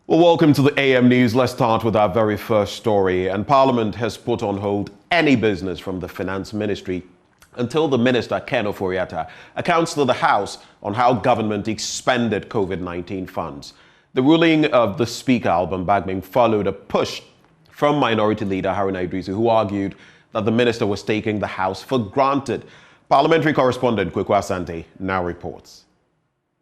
Well, welcome to the AM News. Let's start with our very first story. And Parliament has put on hold any business from the Finance Ministry until the Minister, Ken Ofori-Atta, accounts to the House on how government expended COVID-19 funds. The ruling of the Speaker, Alban Bagbin, followed a push from Minority Leader Haruna Iddrisu, who argued that the Minister was taking the House for granted. Parliamentary correspondent Kweku Asante now reports.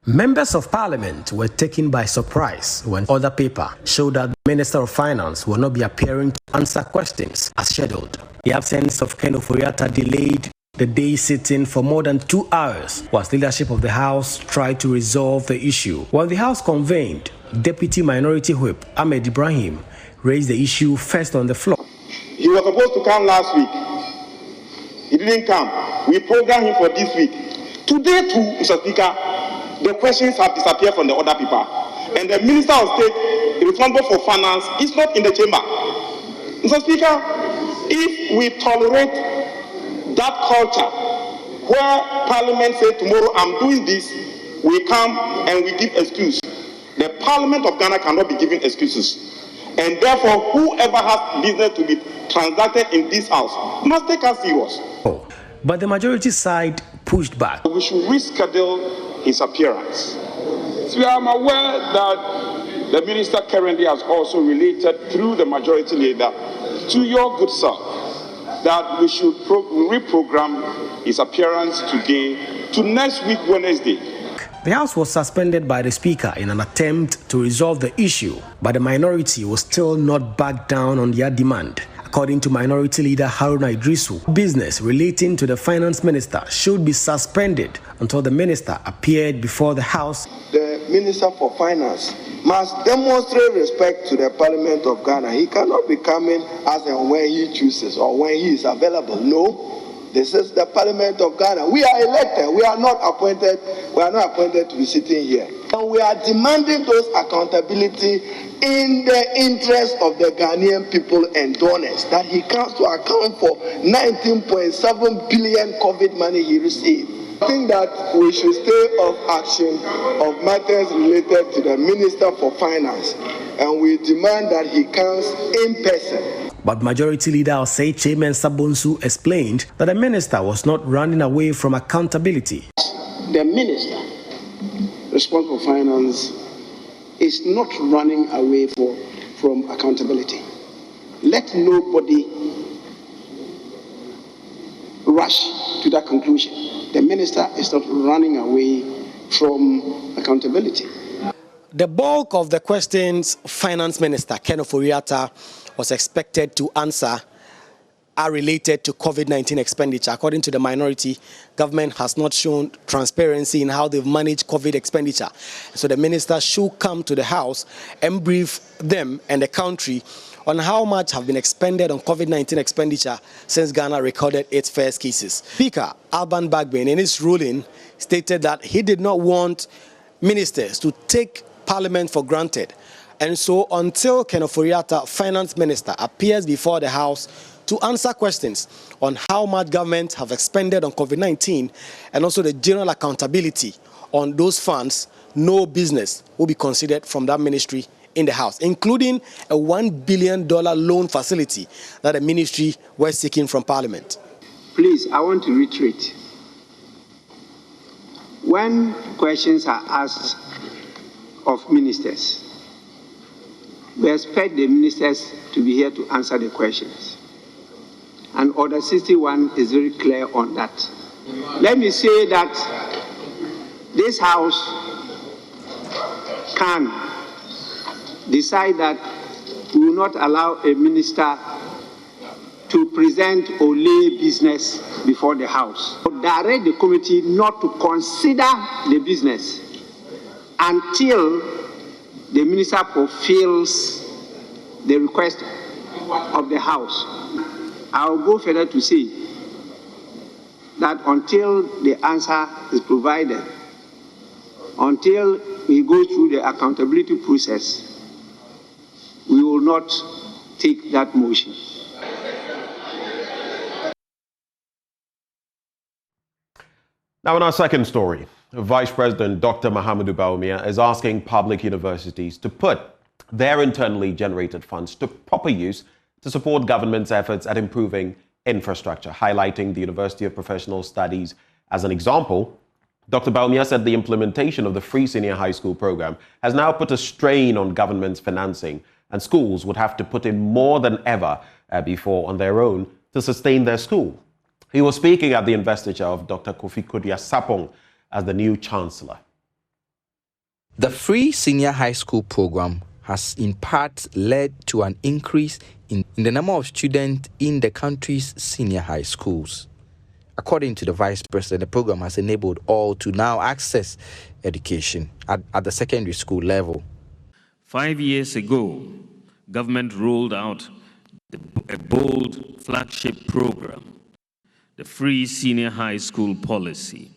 Members of Parliament were taken by surprise when other paper showed that the Minister of Finance will not be appearing to answer questions as scheduled. The absence of Ken Ofori-Atta delayed the day sitting for more than 2 hours, whilst leadership of the House tried to resolve the issue. When the House convened, Deputy Minority Whip Ahmed Ibrahim raised the issue first on the floor. He was supposed to come last week. He didn't come. We programmed him for this week. Today too, Mr. Speaker, the questions have disappeared from the other people. And the Minister of State responsible for finance is not in the chamber. Mr. Speaker, if we tolerate that culture where Parliament says tomorrow I'm doing this, we come and we give excuse. The Parliament of Ghana cannot be giving excuses. And therefore, whoever has business to be transacted in this house must take us serious. But the majority side pushed back. We should reschedule his appearance. So I am aware that the minister currently has also related through the majority leader to your good self that we should reprogram his appearance today to next week, Wednesday. The House was suspended by the Speaker in an attempt to resolve the issue, but the minority will still not back down on their demand. According to Minority Leader Haruna Iddrisu, business relating to the Finance Minister should be suspended until the Minister appeared before the House. The Minister for Finance must demonstrate respect to the Parliament of Ghana. He cannot be coming as and when he chooses or when he is available. No. This is the Parliament of Ghana. We are elected. We are not appointed. We are not appointed to be sitting here. And we are demanding those accountability in the interest of the Ghanaian people and donors, that he comes to account for 19.7 billion COVID money he received. I think that we should stay off action of matters related to the Minister for Finance, and we demand that he comes in person. But Majority Leader Osei Chairman Sabonsu explained that the Minister was not running away from accountability. The Minister responsible for finance is not running away from accountability. Let nobody rush to that conclusion. The Minister is not running away from accountability. The bulk of the questions Finance Minister Ken Ofori-Atta was expected to answer are related to COVID-19 expenditure. According to the minority, government has not shown transparency in how they've managed COVID expenditure. So the minister should come to the House and brief them and the country on how much have been expended on COVID-19 expenditure since Ghana recorded its first cases. Speaker Alban Bagbin, in his ruling, stated that he did not want ministers to take Parliament for granted. And so until Ken Ofori-Atta, Finance Minister, appears before the House to answer questions on how much government have expended on COVID-19 and also the general accountability on those funds, no business will be considered from that ministry in the House, including a $1 billion loan facility that the ministry was seeking from Parliament. Please, I want to reiterate. When questions are asked of ministers, we expect the ministers to be here to answer the questions. And Order 61 is very clear on that. Let me say that this House can decide that we will not allow a minister to present or lay business before the House. Direct the committee not to consider the business until the minister fulfills the request of the House. I'll go further to say that until the answer is provided, until we go through the accountability process, we will not take that motion. Now, in our second story, Vice President Dr. Mahamudu Bawumia is asking public universities to put their internally generated funds to proper use to support government's efforts at improving infrastructure. Highlighting the University of Professional Studies as an example, Dr. Baumia said the implementation of the free senior high school program has now put a strain on government's financing, and schools would have to put in more than ever before on their own to sustain their school. He was speaking at the investiture of Dr. Kofi Sapong as the new chancellor. The free senior high school program has in part led to an increase in the number of students in the country's senior high schools. According to the Vice President, the program has enabled all to now access education at the secondary school level. 5 years ago, government rolled out a bold flagship program, the Free Senior High School Policy.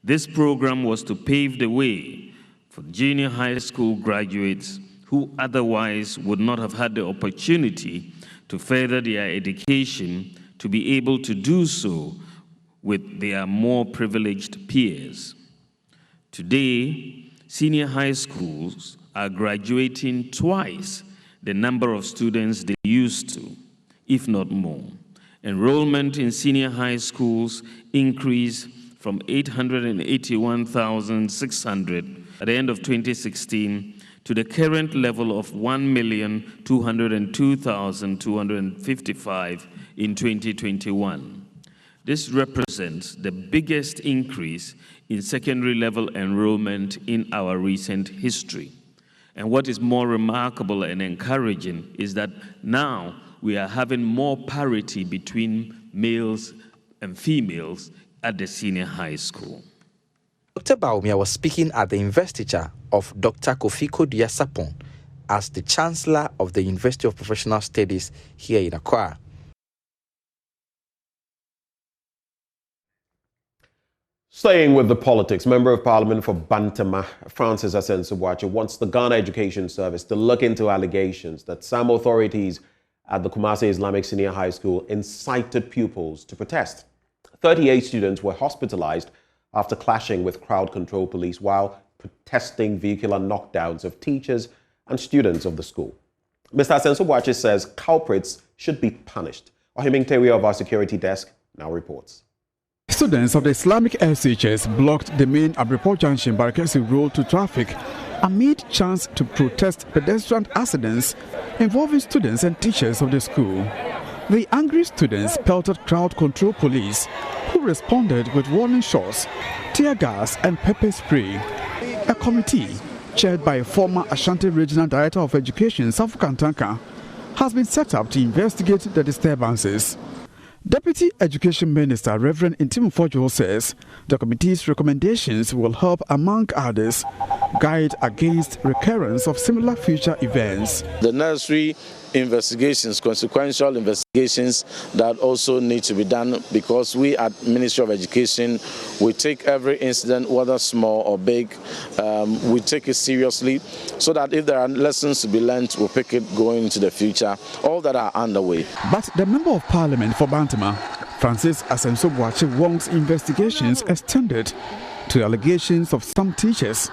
This program was to pave the way for junior high school graduates who otherwise would not have had the opportunity to further their education to be able to do so with their more privileged peers. Today, senior high schools are graduating twice the number of students they used to, if not more. Enrollment in senior high schools increased from 881,600 at the end of 2016 to the current level of 1,202,255 in 2021. This represents the biggest increase in secondary level enrollment in our recent history. And what is more remarkable and encouraging is that now we are having more parity between males and females at the senior high school. Dr. Baumia was speaking at the investiture of Dr. Kofi Sapong as the Chancellor of the University of Professional Studies here in Accra. Staying with the politics, Member of Parliament for Bantama, Francis Asensubuachi, wants the Ghana Education Service to look into allegations that some authorities at the Kumasi Islamic Senior High School incited pupils to protest. 38 students were hospitalized after clashing with crowd control police while protesting vehicular knockdowns of teachers and students of the school. Mr. Asensubuachi says culprits should be punished. Ohiming Tewi of our security desk now reports. Students of the Islamic SHS blocked the main Abreport Junction Barakesi Road to traffic amid chants to protest pedestrian accidents involving students and teachers of the school. The angry students pelted crowd control police, who responded with warning shots, tear gas and pepper spray. A committee, chaired by former Ashanti Regional Director of Education, Safu Kantanka, has been set up to investigate the disturbances. Deputy Education Minister Reverend Intimu Fojo says the committee's recommendations will help, among others, guide against recurrence of similar future events. The necessary investigations, consequential investigations that also need to be done, because we at Ministry of Education, we take every incident, whether small or big, we take it seriously, so that if there are lessons to be learned, we'll pick it going into the future, all that are underway. But the Member of Parliament for Bantama, Francis Asensubuachi, wants investigations extended to allegations of some teachers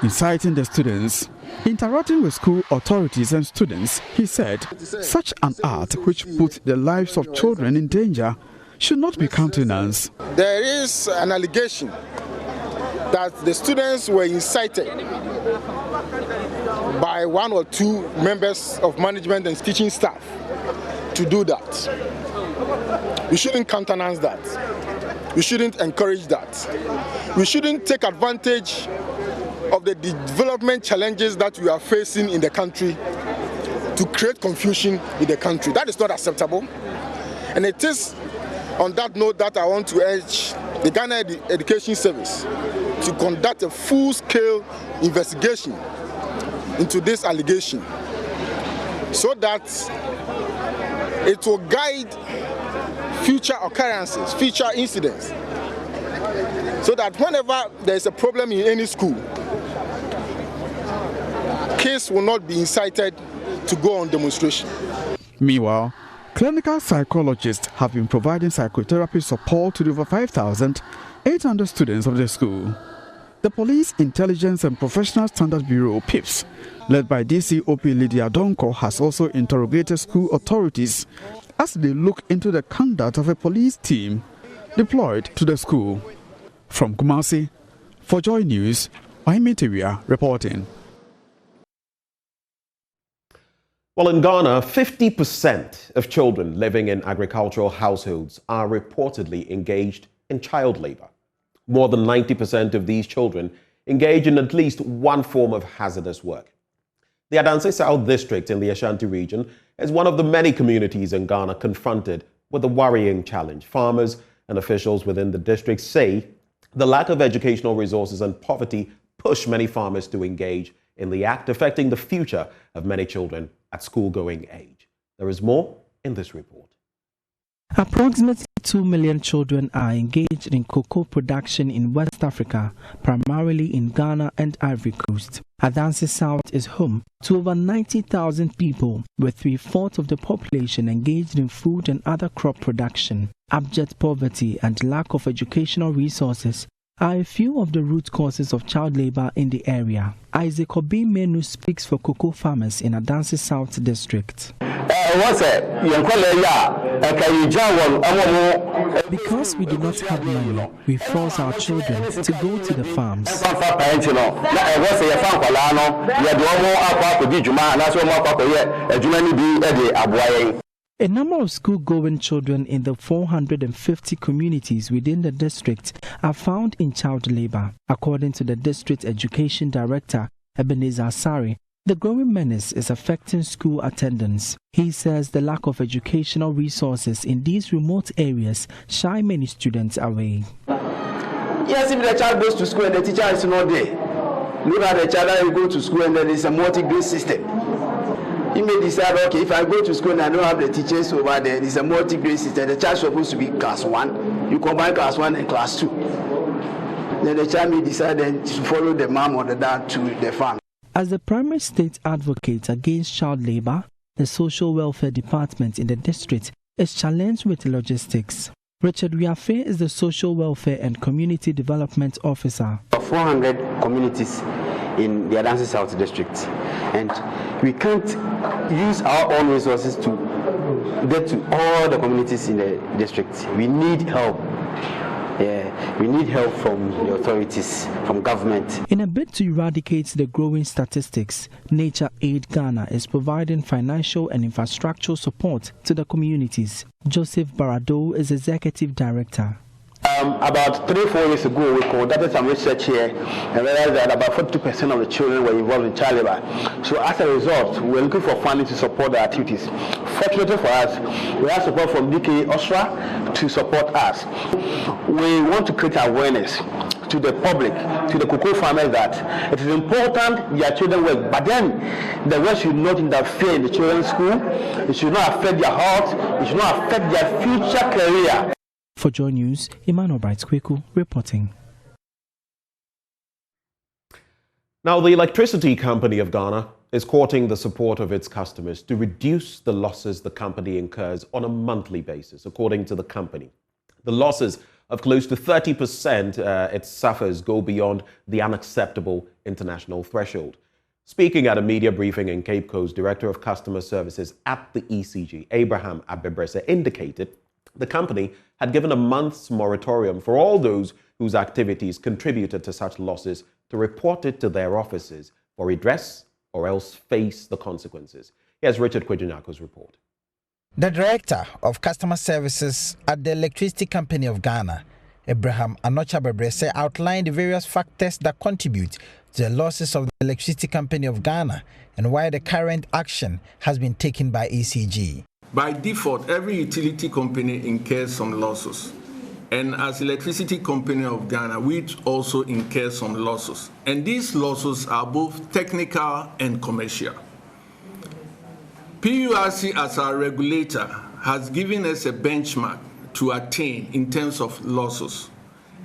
inciting the students. Interacting with school authorities and students, he said, such an act which puts the lives of children in danger should not be countenanced. There is an allegation that the students were incited by one or two members of management and teaching staff to do that. We shouldn't countenance that. We shouldn't encourage that. We shouldn't take advantage of the development challenges that we are facing in the country to create confusion in the country. That is not acceptable. And it is on that note that I want to urge the Ghana Education Service to conduct a full-scale investigation into this allegation so that it will guide future occurrences, future incidents, so that whenever there is a problem in any school, kids will not be incited to go on demonstration. Meanwhile, clinical psychologists have been providing psychotherapy support to the over 5,800 students of the school. The Police Intelligence and Professional Standards Bureau, PIPS, led by DCOP Lydia Donko, has also interrogated school authorities as they look into the conduct of a police team deployed to the school. From Kumasi, for Joy News, I'm reporting. Well, in Ghana, 50% of children living in agricultural households are reportedly engaged in child labor. More than 90% of these children engage in at least one form of hazardous work. The Adanse South District in the Ashanti region is one of the many communities in Ghana confronted with a worrying challenge. Farmers and officials within the district say the lack of educational resources and poverty push many farmers to engage in the act, affecting the future of many children at school-going age. There is more in this report. Approximately 2 million children are engaged in cocoa production in West Africa, primarily in Ghana and Ivory Coast. Adanse South is home to over 90,000 people, with 3/4 of the population engaged in food and other crop production. Abject poverty and lack of educational resources are a few of the root causes of child labor in the area. Isaac Obi Menu speaks for cocoa farmers in Adanse South District. Because we do not have money, we force our children to go to the farms. A number of school-going children in the 450 communities within the district are found in child labor. According to the district education director, Ebenezer Asari, the growing menace is affecting school attendance. He says the lack of educational resources in these remote areas shy many students away. Yes, if the child goes to school and the teacher is not there, look at the child and you go to school and there is a multi-grade system. He may decide, okay, if I go to school and I don't have the teachers over there, it's a multi-grade system. The child is supposed to be class 1. You combine class 1 and class 2. Then the child may decide then to follow the mom or the dad to the farm. As the primary state advocate against child labor, the Social Welfare Department in the district is challenged with logistics. Richard Wiafe is the Social Welfare and Community Development Officer. 400 communities in the Adanse South District, and we can't use our own resources to get to all the communities in the district. We need help. We need help from the authorities, from government. In a bid to eradicate the growing statistics, Nature Aid Ghana is providing financial and infrastructural support to the communities. Joseph Barado is Executive Director. About 3-4 years ago, we conducted some research here and realized that about 42% of the children were involved in child labor. So as a result, we're looking for funding to support the activities. Fortunately for us, we have support from DK Ostra to support us. We want to create awareness to the public, to the cocoa farmers, that it is important their children work, but then the work should not interfere in the children's school. It should not affect their health. It should not affect their future career. For Joy News, Emmanuel Bright-Kweku reporting. Now, the Electricity Company of Ghana is courting the support of its customers to reduce the losses the company incurs on a monthly basis, according to the company. The losses of close to 30% it suffers go beyond the unacceptable international threshold. Speaking at a media briefing in Cape Coast, Director of Customer Services at the ECG, Abraham Abebrese, indicated the company had given a month's moratorium for all those whose activities contributed to such losses to report it to their offices for redress or else face the consequences. Here's Richard Kwejunyako's report. The Director of Customer Services at the Electricity Company of Ghana, Abraham Abebrese, outlined the various factors that contribute to the losses of the Electricity Company of Ghana and why the current action has been taken by ECG. By default, every utility company incurs some losses. And as Electricity Company of Ghana, we also incur some losses. And these losses are both technical and commercial. PURC, as our regulator, has given us a benchmark to attain in terms of losses.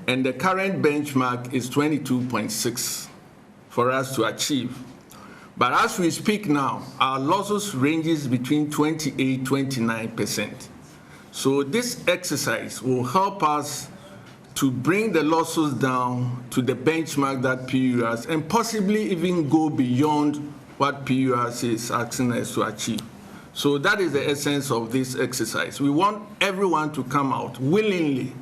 And the current benchmark is 22.6 for us to achieve. But as we speak now, our losses ranges between 28-29%. So this exercise will help us to bring the losses down to the benchmark that PURS, and possibly even go beyond what PURS is asking us to achieve. So that is the essence of this exercise. We want everyone to come out willingly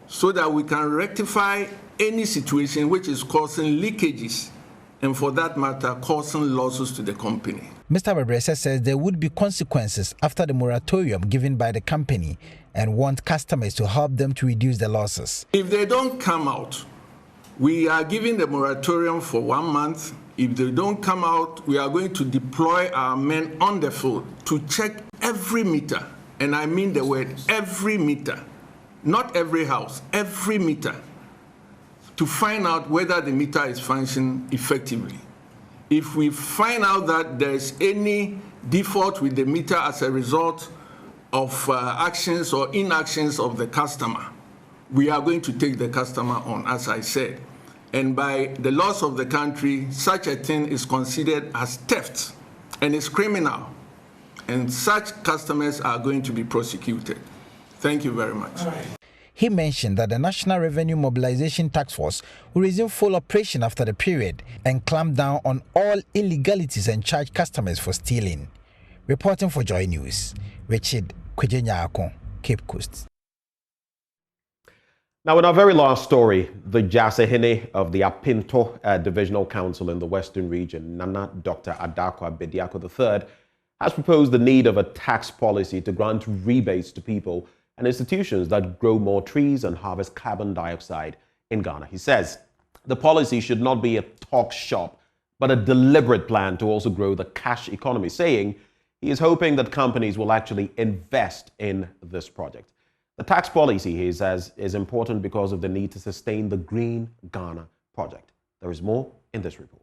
so that we can rectify any situation which is causing leakages and, for that matter, causing losses to the company. Mr. Bebrese says there would be consequences after the moratorium given by the company and want customers to help them to reduce the losses. If they don't come out, we are giving the moratorium for 1 month. If they don't come out, we are going to deploy our men on the field to check every meter, and I mean the word every meter, not every house, every meter, to find out whether the meter is functioning effectively. If we find out that there's any default with the meter as a result of actions or inactions of the customer, we are going to take the customer on, as I said. And by the laws of the country, such a thing is considered as theft and is criminal. And such customers are going to be prosecuted. Thank you very much. He mentioned that the National Revenue Mobilization Task Force will resume full operation after the period and clamp down on all illegalities and charge customers for stealing. Reporting for Joy News, Richard Kwejenyako, Cape Coast. Now, in our very last story, the Jasehine of the Apinto Divisional Council in the Western Region, Nana Dr. Adakwa Bediako III, has proposed the need of a tax policy to grant rebates to people and institutions that grow more trees and harvest carbon dioxide in Ghana. He says the policy should not be a talk shop, but a deliberate plan to also grow the cash economy, saying he is hoping that companies will actually invest in this project. The tax policy, he says, is important because of the need to sustain the Green Ghana project. There is more in this report.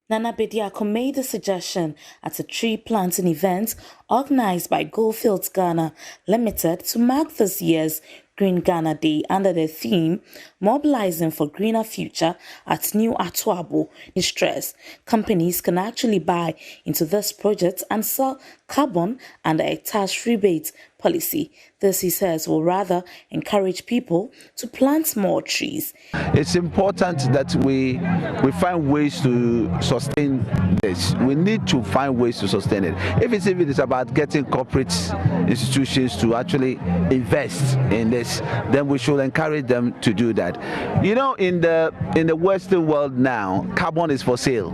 Nana Bediako made the suggestion at a tree planting event organized by Goldfields Ghana Limited to mark this year's Green Ghana Day under the theme Mobilizing for Greener Future at New Atuabo. He stressed companies can actually buy into this project and sell carbon under a tax rebate policy. This, he says, will rather encourage people to plant more trees. It's important that we find ways to sustain this. We need to find ways to sustain it. If it's about getting corporate institutions to actually invest in this, then we should encourage them to do that. You know, in the Western world now, carbon is for sale,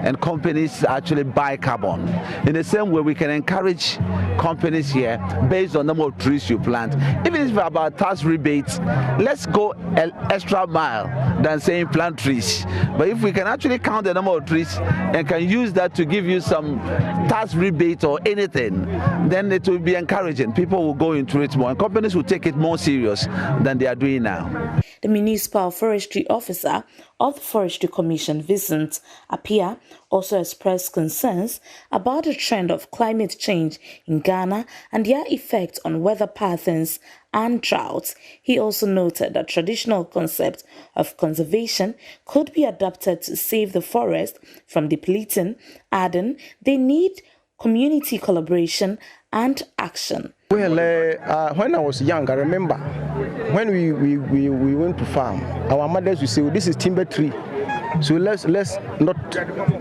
and companies actually buy carbon. In the same way, we can encourage companies here based on the number of trees you plant. Even if it's about tax rebates, let's go an extra mile than saying plant trees. But if we can actually count the number of trees and can use that to give you some tax rebate or anything, then it will be encouraging. People will go into it more, and companies will take it more serious than they are doing now. The Municipal Forestry Officer of the Forestry Commission, Vincent Apia, also expressed concerns about the trend of climate change in Ghana and their effect on weather patterns and droughts. He also noted that traditional concept of conservation could be adapted to save the forest from depleting, adding they need community collaboration and action. Well, when I was young, I remember when we went to farm, our mothers would say, well, this is timber tree, so let's not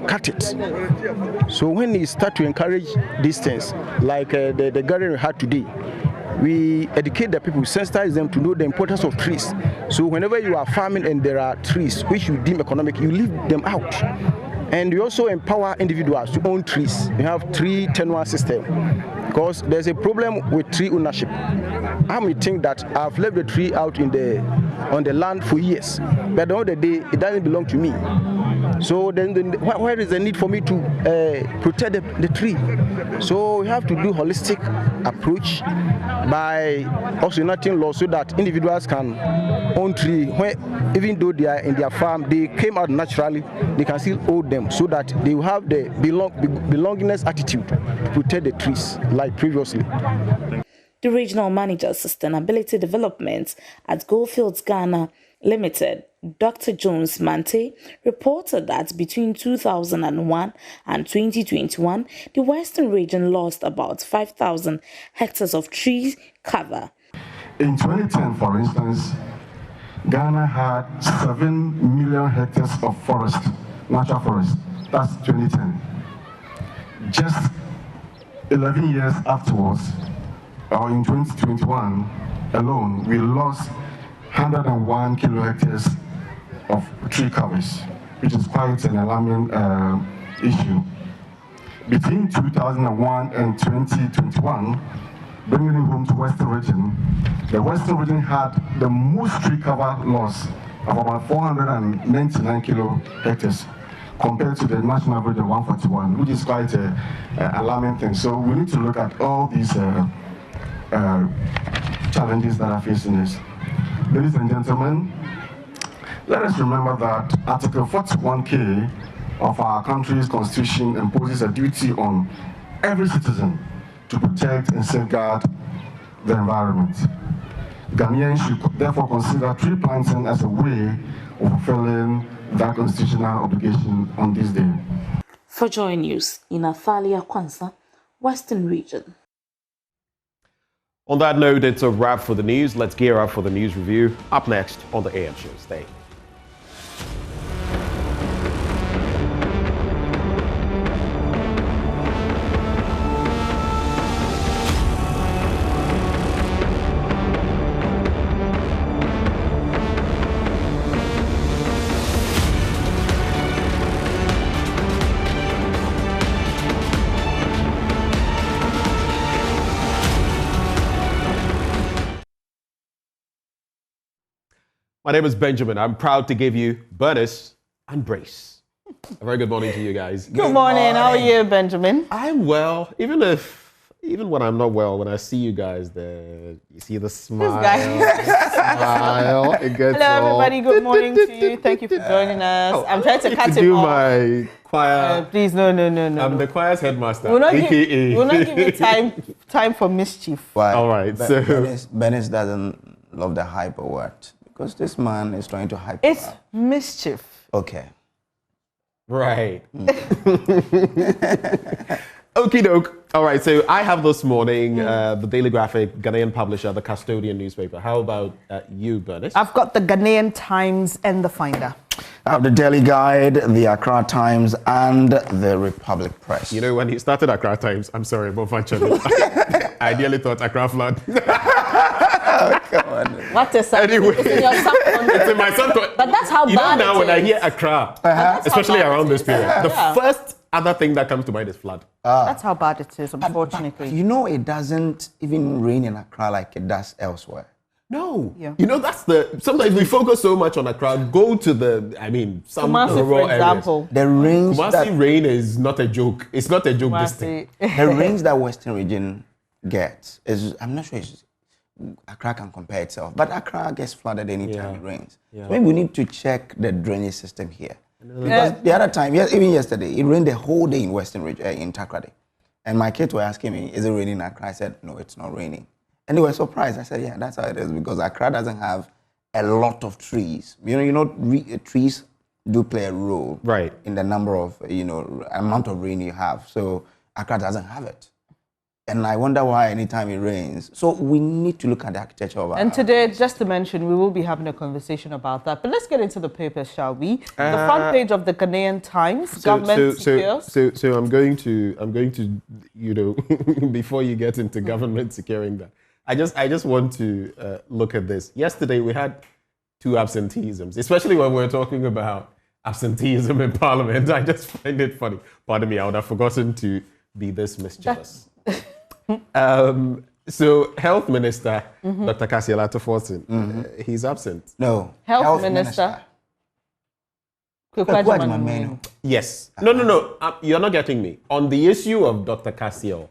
cut it. So when we start to encourage these things, like the garden we had today, we educate the people, sensitize them to know the importance of trees. So whenever you are farming and there are trees which you deem economic, you leave them out. And we also empower individuals to own trees. We have tree tenure system because there's a problem with tree ownership. I may think that I've left the tree out on the land for years, but at the end of the day, it doesn't belong to me. So then where is the need for me to protect the tree? So we have to do holistic approach by also enacting laws so that individuals can own tree. Even though they are in their farm, they came out naturally, they can still own them so that they will have the belongingness attitude to protect the trees like previously. The Regional Manager of Sustainability Development at Goldfields Ghana Limited, Dr. Jones Mante, reported that between 2001 and 2021, the Western region lost about 5,000 hectares of tree cover. In 2010, for instance, Ghana had 7 million hectares of forest, natural forest. That's 2010. Just 11 years afterwards, or in 2021 alone, we lost 101 kilo hectares of tree covers, which is quite an alarming issue. Between 2001 and 2021, bringing it home to Western region, the Western region had the most tree cover loss of about 499 kilo hectares compared to the national average of 141, which is quite an alarming thing. So we need to look at all these challenges that are facing us. Ladies and gentlemen, let us remember that Article 41K of our country's constitution imposes a duty on every citizen to protect and safeguard the environment. Ghanaians should therefore consider tree planting as a way of fulfilling that constitutional obligation on this day. For Joy News, in Athalia Kwanza, Western Region. On that note, it's a wrap for the news. Let's gear up for the news review. Up next on the AM Show. Stay. My name is Benjamin. I'm proud to give you Bernice and Brace. A very good morning to you guys. Good morning. How are you, Benjamin? I'm well. Even when I'm not well, when I see you guys there, you see the smile. Smile. It gets Hello, everybody. Good morning to you. Thank you for joining us. I'm trying to cut him off. My choir. Please, no. I'm the choir's headmaster. We'll not give you time for mischief. Why? All right. So Bernice doesn't love the hype or what? Because this man is trying to hype. It's mischief. Okay. Right. Okie doke. All right, so I have this morning the Daily Graphic, Ghanaian publisher, the Custodian newspaper. How about you, Bernice? I've got the Ghanaian Times and the Finder. I have the Daily Guide, the Accra Times, and the Republic Press. You know, when he started Accra Times, I'm sorry, but eventually, I ideally thought Accra Flood. Oh, come on. What is that? Anyway, it's in your subconscious. It's in my subconscious. But that's how bad now it when is. I hear Accra, especially around this period, the first other thing that comes to mind is flood. That's how bad it is, unfortunately. But you know, it doesn't even rain in Accra like it does elsewhere. No. Yeah. You know, sometimes we focus so much on Accra. Go to some rural areas. The rains Kumasi rain is not a joke. It's not a joke this thing. The rains that Western region gets is, I'm not sure Accra can compare itself, but Accra gets flooded anytime it rains. Yeah. So maybe we need to check the drainage system here. Because the other time, even yesterday, it rained the whole day in Western region, in Takoradi. And my kids were asking me, is it raining in Accra? I said, no, it's not raining. And they were surprised. I said, yeah, that's how it is, because Accra doesn't have a lot of trees. Trees do play a role in the number of, amount of rain you have. So Accra doesn't have it. And I wonder why anytime it rains. So we need to look at the architecture of our... And today, just to mention, we will be having a conversation about that. But let's get into the papers, shall we? The front page of the Ghanaian Times, government secures. So I'm going to, before you get into government securing that, I just want to look at this. Yesterday, we had 2 absenteeisms, especially when we're talking about absenteeism in Parliament. I just find it funny. Pardon me, I would have forgotten to be this mischievous. So, Health Minister, Dr. Kasiela Forson, he's absent. No. Health Minister. Yes. No. You're not getting me. On the issue of Dr. Kasiel.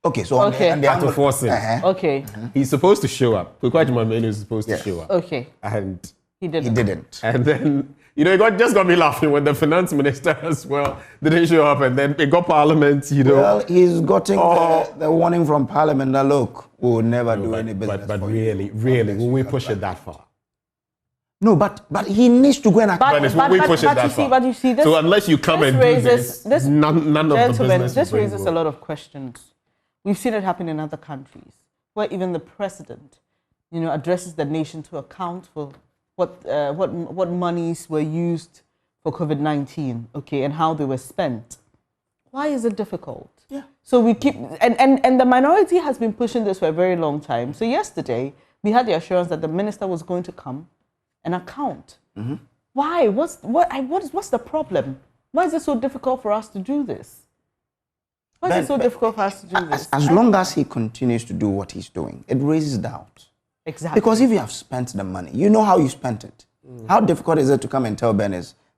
Okay, so Dr. Forson. Okay. He's supposed to show up. Kwekwaji is supposed to show up. Okay. And he didn't. And then, it just got me laughing when the finance minister as well didn't show up, and then it got Parliament, Well, he's gotten the warning from Parliament that, look, we'll never do any business. But really, will we push it that far? No, but he needs to go and... Will we push it that far? But you see, so unless you come and do this, none of the business... This raises a lot of questions. We've seen it happen in other countries, where even the president, addresses the nation to account for what monies were used for COVID-19, okay, and how they were spent. Why is it difficult? Yeah. So we keep, and the minority has been pushing this for a very long time. So yesterday, we had the assurance that the minister was going to come and account. Mm-hmm. Why? What's the problem? Why is it so difficult for us to do this? Why is it so difficult for us to do this? As long as he continues to do what he's doing, it raises doubt. Exactly. Because if you have spent the money, you know how you spent it. How difficult is it to come and tell Ben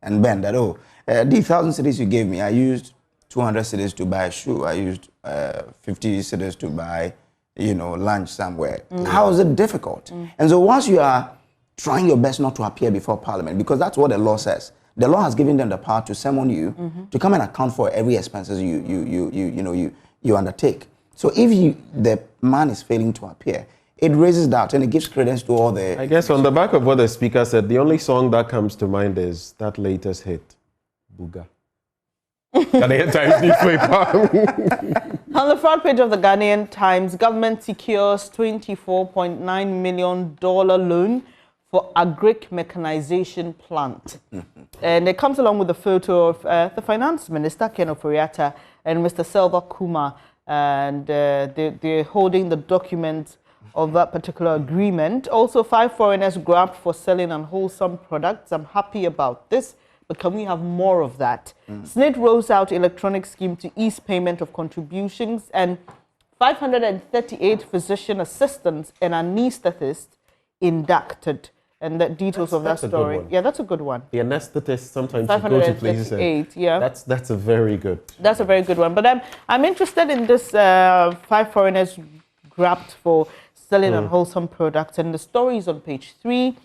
that, oh, the 1,000 cedis you gave me, I used 200 cedis to buy a shoe. I used 50 cedis to buy, lunch somewhere. How is it difficult? And so once you are trying your best not to appear before Parliament, because that's what the law says. The law has given them the power to summon you to come and account for every expenses you undertake. So if the man is failing to appear, it raises doubt and it gives credence to all the... I guess on the back of what the speaker said, the only song that comes to mind is that latest hit, Booga. Ghanaian Times newspaper. On the front page of the Ghanaian Times, government secures $24.9 million loan for agric mechanization plant. And it comes along with a photo of the finance minister, Ken Ofori-Atta, and Mr. Selva Kuma, and they're holding the document of that particular agreement. Also, 5 foreigners grabbed for selling unwholesome products. I'm happy about this, but can we have more of that? SNIT rolls out electronic scheme to ease payment of contributions, and 538 physician assistants and anesthetists inducted. And the details of that story. Yeah, that's a good one. The anesthetists sometimes you go to places and yeah. That's a very good. That's a very good one. But I'm interested in this 5 foreigners grabbed for selling unwholesome products, and the story is on page 3,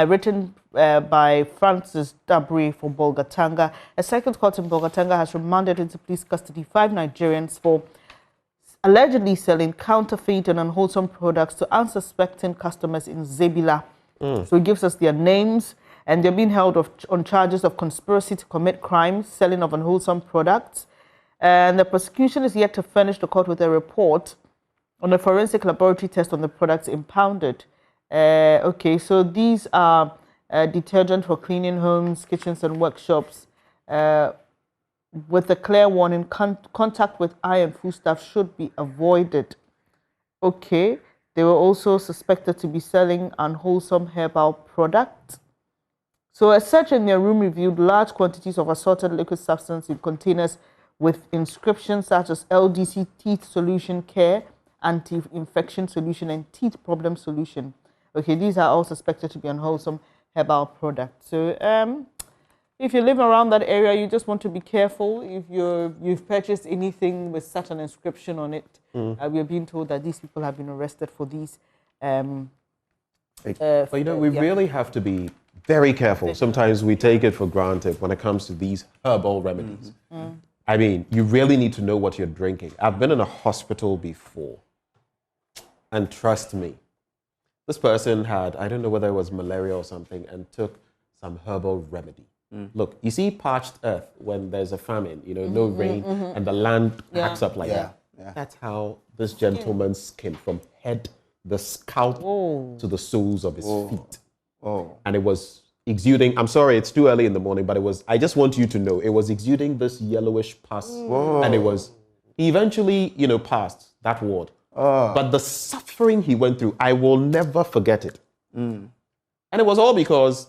written by Francis Dabri for Bolgatanga. A circuit court in Bolgatanga has remanded into police custody 5 Nigerians for allegedly selling counterfeit and unwholesome products to unsuspecting customers in Zebila. So it gives us their names, and they're being held on charges of conspiracy to commit crimes, selling of unwholesome products. And the prosecution is yet to furnish the court with a report on a forensic laboratory test on the products impounded. Okay, so these are detergent for cleaning homes, kitchens, and workshops, with a clear warning: contact with eye and foodstuff should be avoided. Okay. They were also suspected to be selling unwholesome herbal products. So a search in their room revealed large quantities of assorted liquid substance in containers with inscriptions such as LDC teeth solution care, anti-infection solution, and teeth problem solution. Okay, these are all suspected to be unwholesome herbal products. So if you live around that area, you just want to be careful. If you've purchased anything with such an inscription on it, we are being told that these people have been arrested for these. But we really have to be very careful. Sometimes we take it for granted when it comes to these herbal remedies. I mean, you really need to know what you're drinking. I've been in a hospital before, and trust me, this person had, I don't know whether it was malaria or something, and took some herbal remedy. Look, you see parched earth when there's a famine, no rain, and the land packs up like that. Yeah. That's how this gentleman's skin, from head, the scalp, to the soles of his feet. And it was exuding, I'm sorry, it's too early in the morning, but I just want you to know, it was exuding this yellowish pus. And he eventually, passed that ward. But the suffering he went through, I will never forget it. And it was all because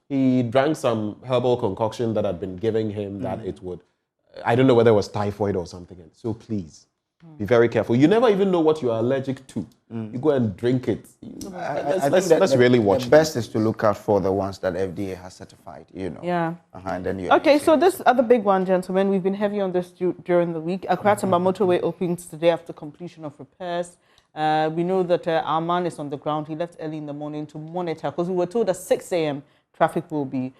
he drank some herbal concoction that had been giving him that it would, I don't know whether it was typhoid or something. So please, be very careful. You never even know what you are allergic to. You go and drink it. Let's really watch. The best is to look out for the ones that FDA has certified, Yeah. And then Okay, so this other big one, gentlemen, we've been heavy on this during the week. Akratamba motorway opens today after completion of repairs. We know that our man is on the ground. He left early in the morning to monitor, because we were told at 6 a.m. traffic will be,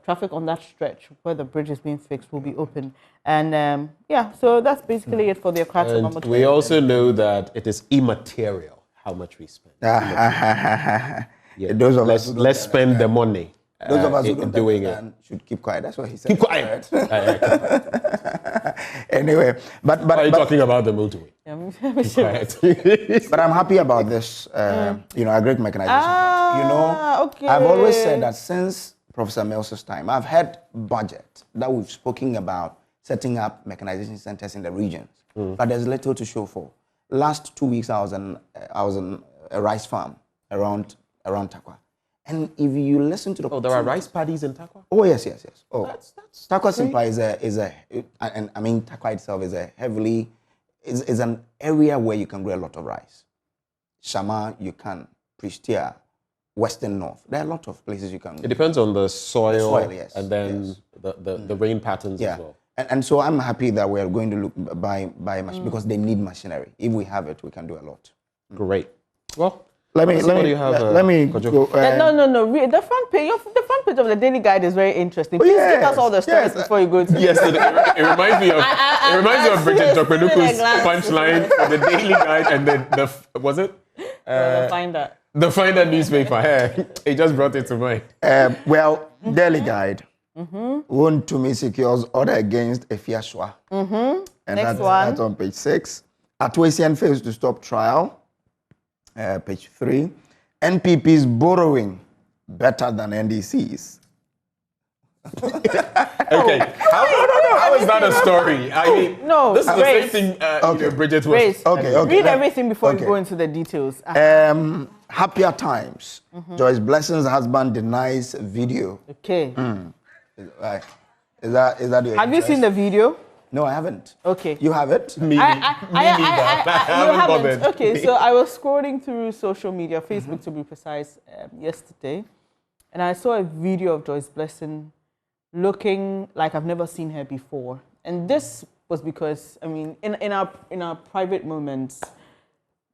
traffic on that stretch where the bridge is being fixed will be open. And so that's basically it for the Akratamba motorway. We also know that it is immaterial how much we spend. Those of us let's spend the money. Those of us who don't doing it should keep quiet. That's what he said. Keep quiet. Anyway, but are you talking about the motorway? But I'm happy about this, agri mechanization. Okay. I've always said that since Professor Mills' time, I've had budget that we've spoken about setting up mechanization centers in the regions, but there's little to show for. Last 2 weeks, I was on a rice farm around Takwa. And if you listen to the... Oh, there are rice paddies in Takwa? Oh, yes. Oh, that's Takwa Simply Takwa itself is a heavily... is an area where you can grow a lot of rice. Shama, you can. Pristia, Western North. There are a lot of places you can... It depends on the soil, yes. And then the rain patterns as well. And so I'm happy that we're going to buy machine because they need machinery. If we have it, we can do a lot. Great. Well, let me go. No. The front page of the Daily Guide is very interesting. Please give us all the stories before you go to. Yes, it reminds me of Bridget Dokpenuku's punchline for the Daily Guide and the was it? The Finder. The Finder newspaper. It just brought it to mind. Daily Guide. Won to me secures order against Efiashwa. And Next one. That's on page 6. Atuasian fails to stop trial. Page 3. NPP's borrowing better than NDC's. Okay. How is that a story? I mean, this is the same thing Bridget was. Read everything before you go into the details. Happier times. Joyce Blessing's husband denies video. Okay. Is that your Have you seen the video? No, I haven't. Okay. You have it? Me neither. You haven't. Okay, so I was scrolling through social media, Facebook to be precise, yesterday, and I saw a video of Joyce Blessing looking like I've never seen her before. And this was because, I mean, in our private moments,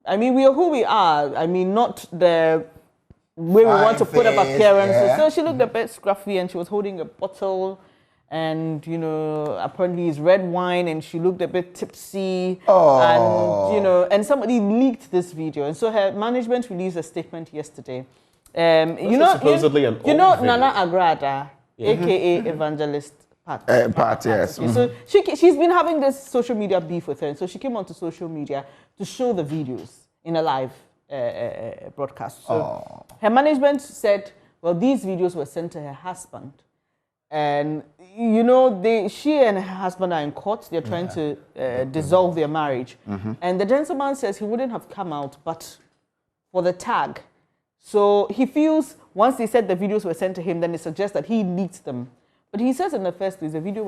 I mean, we are who we are. I mean, not the way we want to put up appearances. Yeah. So she looked a bit scruffy and she was holding a bottle and, apparently it's red wine and she looked a bit tipsy. And, and somebody leaked this video. And so her management released a statement yesterday. Supposedly an old Nana Agrada, a.k.a. Evangelist Pat. Yes. Okay, so she's been having this social media beef with her. And so she came onto social media to show the videos in a live broadcast. So her management said, well, these videos were sent to her husband. And, she and her husband are in court. They're trying to dissolve their marriage. And the gentleman says he wouldn't have come out, but for the tag. So he feels once they said the videos were sent to him, then it suggests that he leaked them. But he says in the first place, the video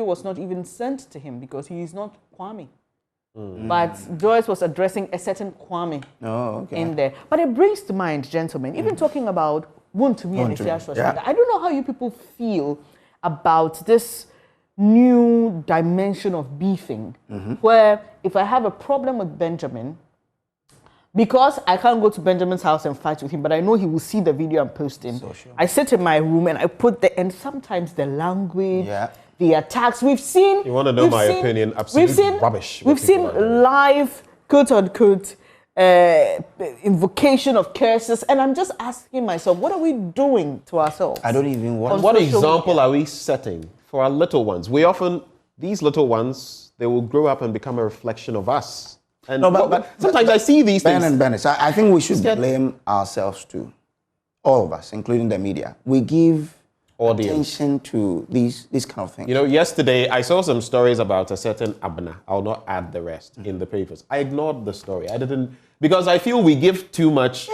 was not even sent to him because he is not Kwame. But Joyce was addressing a certain Kwame in there. But it brings to mind, gentlemen, even talking about Wontumi and Efiashwa. I don't know how you people feel about this new dimension of beefing, where if I have a problem with Benjamin, because I can't go to Benjamin's house and fight with him, but I know he will see the video and post him. I sit in my room and I and sometimes the language, the attacks. We've seen... You want to know my opinion? Absolutely rubbish. We've seen live, quote-unquote, invocation of curses, and I'm just asking myself, what are we doing to ourselves? I don't even want... What example are we setting for our little ones? These little ones, they will grow up and become a reflection of us. And sometimes I see these things. I think we should blame ourselves too. All of us, including the media. We give attention to these kind of things. Yesterday I saw some stories about a certain Abna. I'll not add the rest in the papers. I ignored the story. I didn't, because I feel we give too much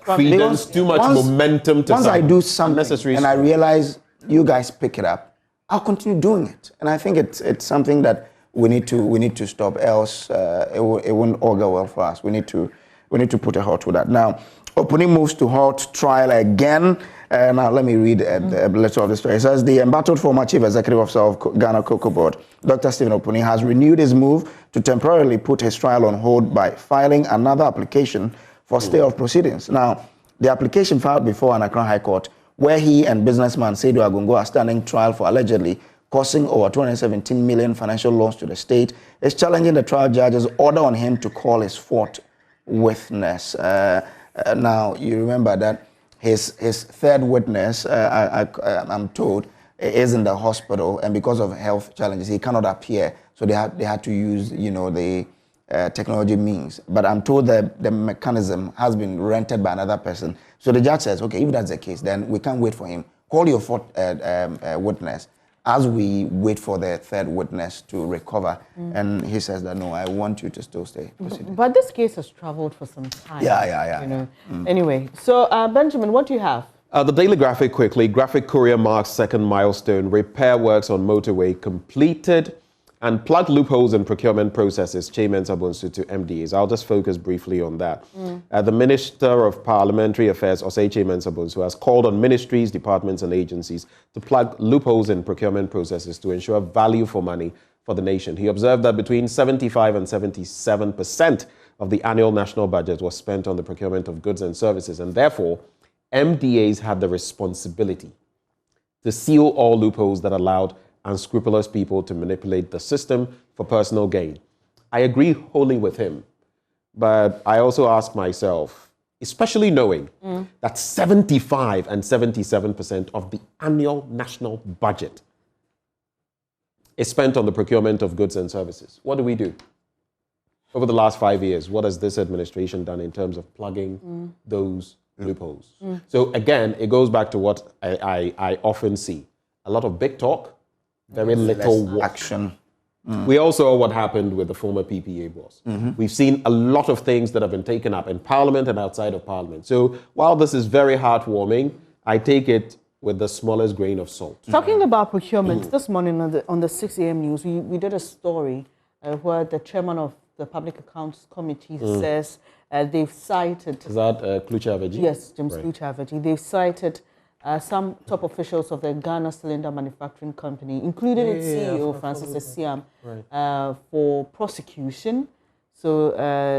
credence, too much momentum to once I do something unnecessary and I realize you guys pick it up, I'll continue doing it. And I think it's something that we need to stop, else it won't augur well for us. We need to put a halt to that. Now, Opuni moves to halt trial again. Now, let me read a letter of the story. It says, the embattled former Chief Executive Officer of Ghana Cocoa Board, Dr. Stephen Opuni, has renewed his move to temporarily put his trial on hold by filing another application for stay of proceedings. Now, the application filed before an Accra High Court, where he and businessman Seydou Agongo are standing trial for allegedly causing over 217 million financial loss to the state, is challenging the trial judge's order on him to call his fourth witness. Now, you remember that his third witness, I'm told, is in the hospital, and because of health challenges, he cannot appear. So they had to use, the technology means. But I'm told that the mechanism has been rented by another person. So the judge says, okay, if that's the case, then we can't wait for him. Call your fourth witness as we wait for the third witness to recover. And he says that, no, I want you to still stay. But this case has traveled for some time. Yeah. Anyway, so Benjamin, what do you have? The Daily Graphic quickly. Graphic Courier marks second milestone. Repair works on motorway completed and plugged loopholes in procurement processes. Chairman Sabonsu to MDAs. I'll just focus briefly on that. The Minister of Parliamentary Affairs, Osei Chairman Sabonsu, has called on ministries, departments and agencies to plug loopholes in procurement processes to ensure value for money for the nation. He observed that between 75 and 77% of the annual national budget was spent on the procurement of goods and services, and therefore, MDAs had the responsibility to seal all loopholes that allowed unscrupulous people to manipulate the system for personal gain. I agree wholly with him, but I also ask myself, especially knowing that 75 and 77% of the annual national budget is spent on the procurement of goods and services. What do we do? Over the last 5 years, what has this administration done in terms of plugging those loopholes? So again, it goes back to what I often see. A lot of big talk, very little action. We all saw what happened with the former PPA boss. We've seen a lot of things that have been taken up in Parliament and outside of Parliament. So while this is very heartwarming, I take it with the smallest grain of salt. Talking about procurement, this morning on the 6 a.m. news, we did a story where the chairman of the Public Accounts Committee says they've cited... Is that Kluchaveji? Yes, James Kluchaveji. They've cited some top officials of the Ghana Cylinder Manufacturing Company, including its CEO, Francis Esiam, for prosecution. So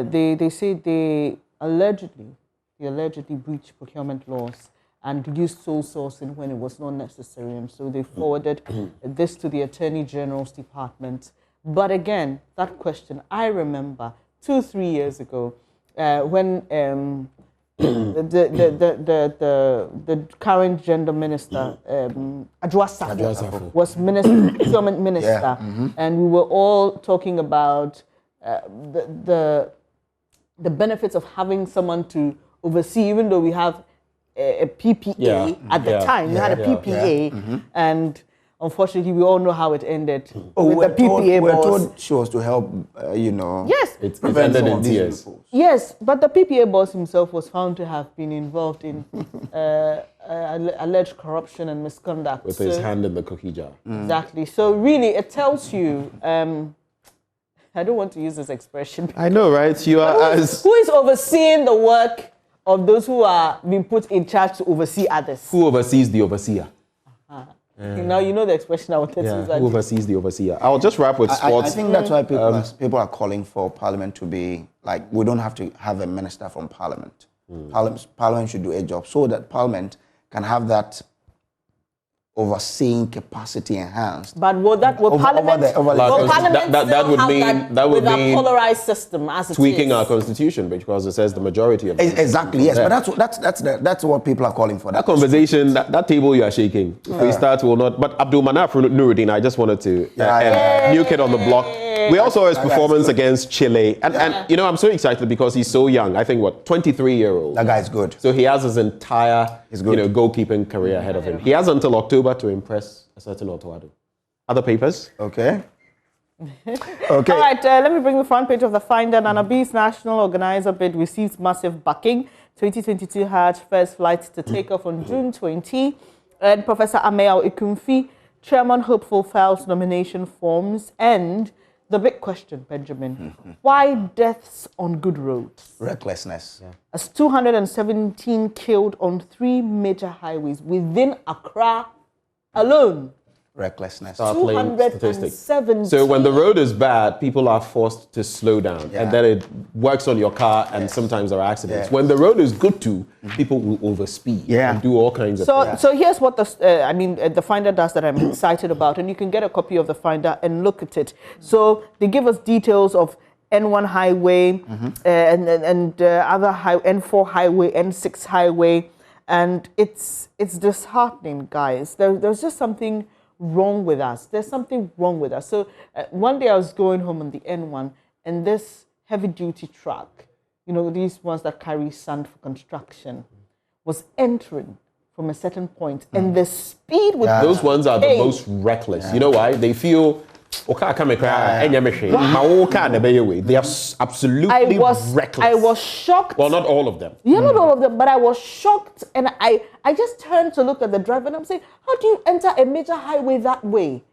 they say they allegedly breached procurement laws and used sole sourcing when it was not necessary. And so they forwarded this to the Attorney General's department. But again, that question, I remember 2-3 years ago when the current gender minister, Adwoa was procurement minister, and we were all talking about the benefits of having someone to oversee, even though we have a PPA at the time. We had a PPA, and unfortunately, we all know how it ended. With the PPA we're boss. told she was to help, Yes. It ended in tears. Yes, but the PPA boss himself was found to have been involved in alleged corruption and misconduct. With his hand in the cookie jar. Exactly. So really, it tells you, I don't want to use this expression. I know, right? You are who is overseeing the work of those who are being put in charge to oversee others? Who oversees the overseer? Now you know the expression I wanted to use. Who oversees the overseer? I'll just wrap with sports. I think that's why people are calling for Parliament to be like, we don't have to have a minister from Parliament. Parliament should do a job so that Parliament can have that overseeing capacity enhanced. But would Parliament that would mean with a polarized system as tweaking our constitution, because it says the majority of exactly, yes. But that's what people are calling for. That conversation, that table you are shaking. If we start, will not. But Abdul Manaf Nuruddin, I just wanted to new kid on the block. We also saw his performance against Chile, and I'm so excited because he's so young. I think 23-year-old. That guy's good. So he has his entire goalkeeping career ahead of him. He has until October to impress a certain Otoado. Other papers? Okay. All right, let me bring the front page of the Finder. Nana B's national organizer bid receives massive backing. 2022 had first flight to take off on June 20. And Professor Ameao Ikumfi, chairman hopeful, files nomination forms. And the big question, Benjamin, why deaths on good roads? Recklessness. As 217 killed on 3 major highways within Accra alone. Recklessness. 217. So when the road is bad, people are forced to slow down, and then it works on your car, and sometimes there are accidents. When the road is good too, people will overspeed and do all kinds of things. So here's what the Finder does that I'm excited about, and you can get a copy of the Finder and look at it. So they give us details of N1 highway and other N4 highway, N6 highway. And it's disheartening, guys. There's just something wrong with us. There's something wrong with us. So one day I was going home on the N1, and this heavy-duty truck, you know, these ones that carry sand for construction, was entering from a certain point, and the speed with those ones are the most reckless. You know why? They feel they are absolutely reckless. I was shocked. Well, not all of them. Yeah, not all of them, but I was shocked, and I just turned to look at the driver, and I'm saying, how do you enter a major highway that way?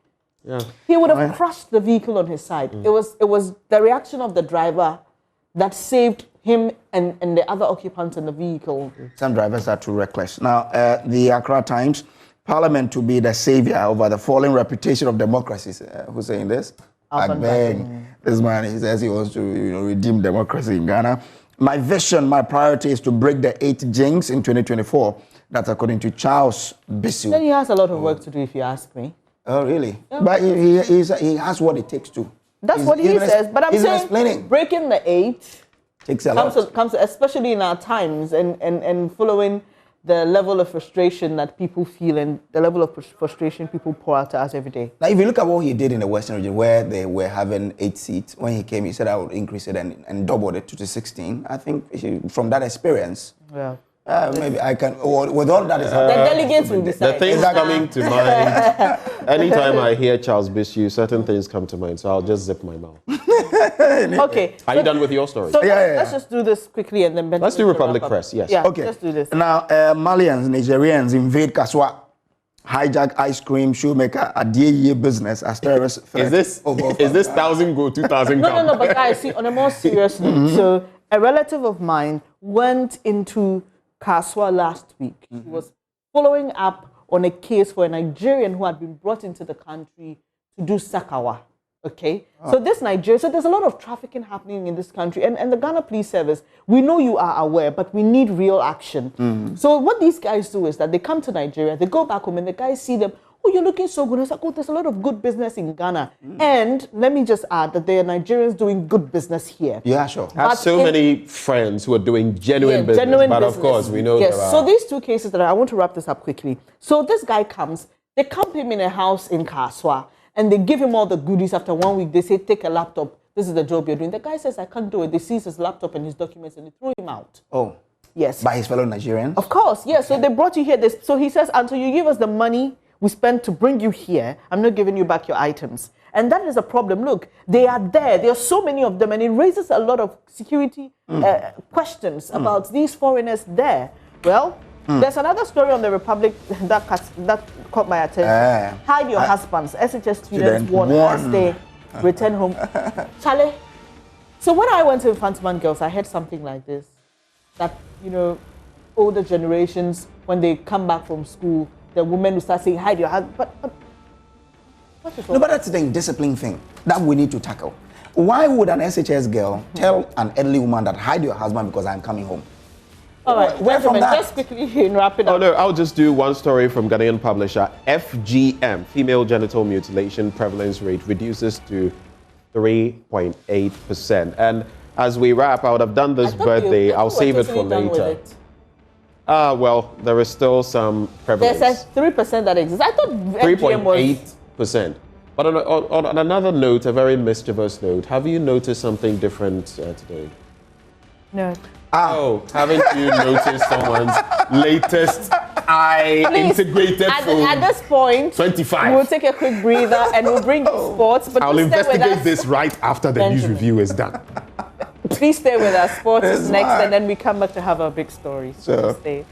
Yeah. He would have crushed the vehicle on his side. It was the reaction of the driver that saved him and the other occupants in the vehicle. Some drivers are too reckless. Now, the Accra Times, Parliament to be the savior over the falling reputation of democracies. Who's saying this? I beg. This man, he says he wants to redeem democracy in Ghana. My vision, my priority is to break the 8 jinx in 2024. That's according to Charles Bisu. Then he has a lot of work to do, if you ask me. Oh, really? Yeah. But he has what it takes to. That's what he says. But I'm saying explaining. Breaking the 8 takes a lot. Comes, especially in our times, and following the level of frustration that people feel and the level of frustration people pour out to us every day. Now, if you look at what he did in the Western region, where they were having 8 seats, when he came, he said, I would increase it and doubled it to 16. I think from that experience, maybe I can, with all that is the delegates will decide. The things coming to mind, anytime I hear Charles Bisu, certain things come to mind, so I'll just zip my mouth. Okay. Are you done with your story? So let's just do this quickly and then... Let's do Republic Press, yes. Yeah, okay. Let's do this. Now, Malians, Nigerians invade Kaswa, hijack ice cream shoemaker, a DAE business as terrorists. Is this 1,000 go, 2,000 come? No, but guys, see, on a more serious note, so a relative of mine went into Kaswa last week. He was following up on a case for a Nigerian who had been brought into the country to do Sakawa. Okay, so there's a lot of trafficking happening in this country, and the Ghana Police Service, we know you are aware, but we need real action. So what these guys do is that they come to Nigeria, they go back home, and the guys see them, oh, you're looking so good. It's like, oh, there's a lot of good business in Ghana. And let me just add that there are Nigerians doing good business here. Yeah, sure. I have so many friends who are doing genuine business, but of course, we know there are. So these 2 cases I want to wrap this up quickly. So this guy comes, they camp him in a house in Kaswa, and they give him all the goodies. After 1 week, they say, take a laptop. This is the job you're doing. The guy says, I can't do it. They seize his laptop and his documents and they throw him out. Oh. Yes. By his fellow Nigerians? Of course, yes. So they brought you here. So he says, until you give us the money we spent to bring you here, I'm not giving you back your items. And that is a problem. Look, they are there. There are so many of them. And it raises a lot of security questions about these foreigners there. Well, there's another story on the Republic that caught my attention. Hide your husbands. SHS students warn as they return home. Charlie, so when I went to Infantsman Girls, I heard something like this. That, older generations, when they come back from school, the women will start saying, hide your husband. But no, but that's the indiscipline thing that we need to tackle. Why would an SHS girl tell an elderly woman that hide your husband because I'm coming home? All right, where from that? Just quickly wrap it up. Oh no, I'll just do one story from Ghanaian publisher. FGM, female genital mutilation prevalence rate reduces to 3.8%. And as we wrap, I would have done this birthday. I'll save it for later. Well, there is still some prevalence. There's a 3% that exists. I thought FGM was 3.8%. But on another note, a very mischievous note, have you noticed something different today? No. Oh, haven't you noticed someone's latest integrated phone? At this point, 25. We'll take a quick breather and we'll bring sports. But I'll investigate this right after the news review is done. Please stay with us. Sports is next, and then we come back to have our big story. So stay.